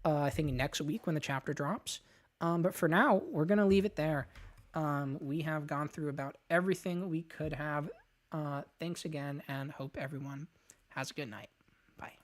I think next week when the chapter drops. But for now, we're going to leave it there. We have gone through about everything we could have. Thanks again, and hope everyone has a good night. Bye.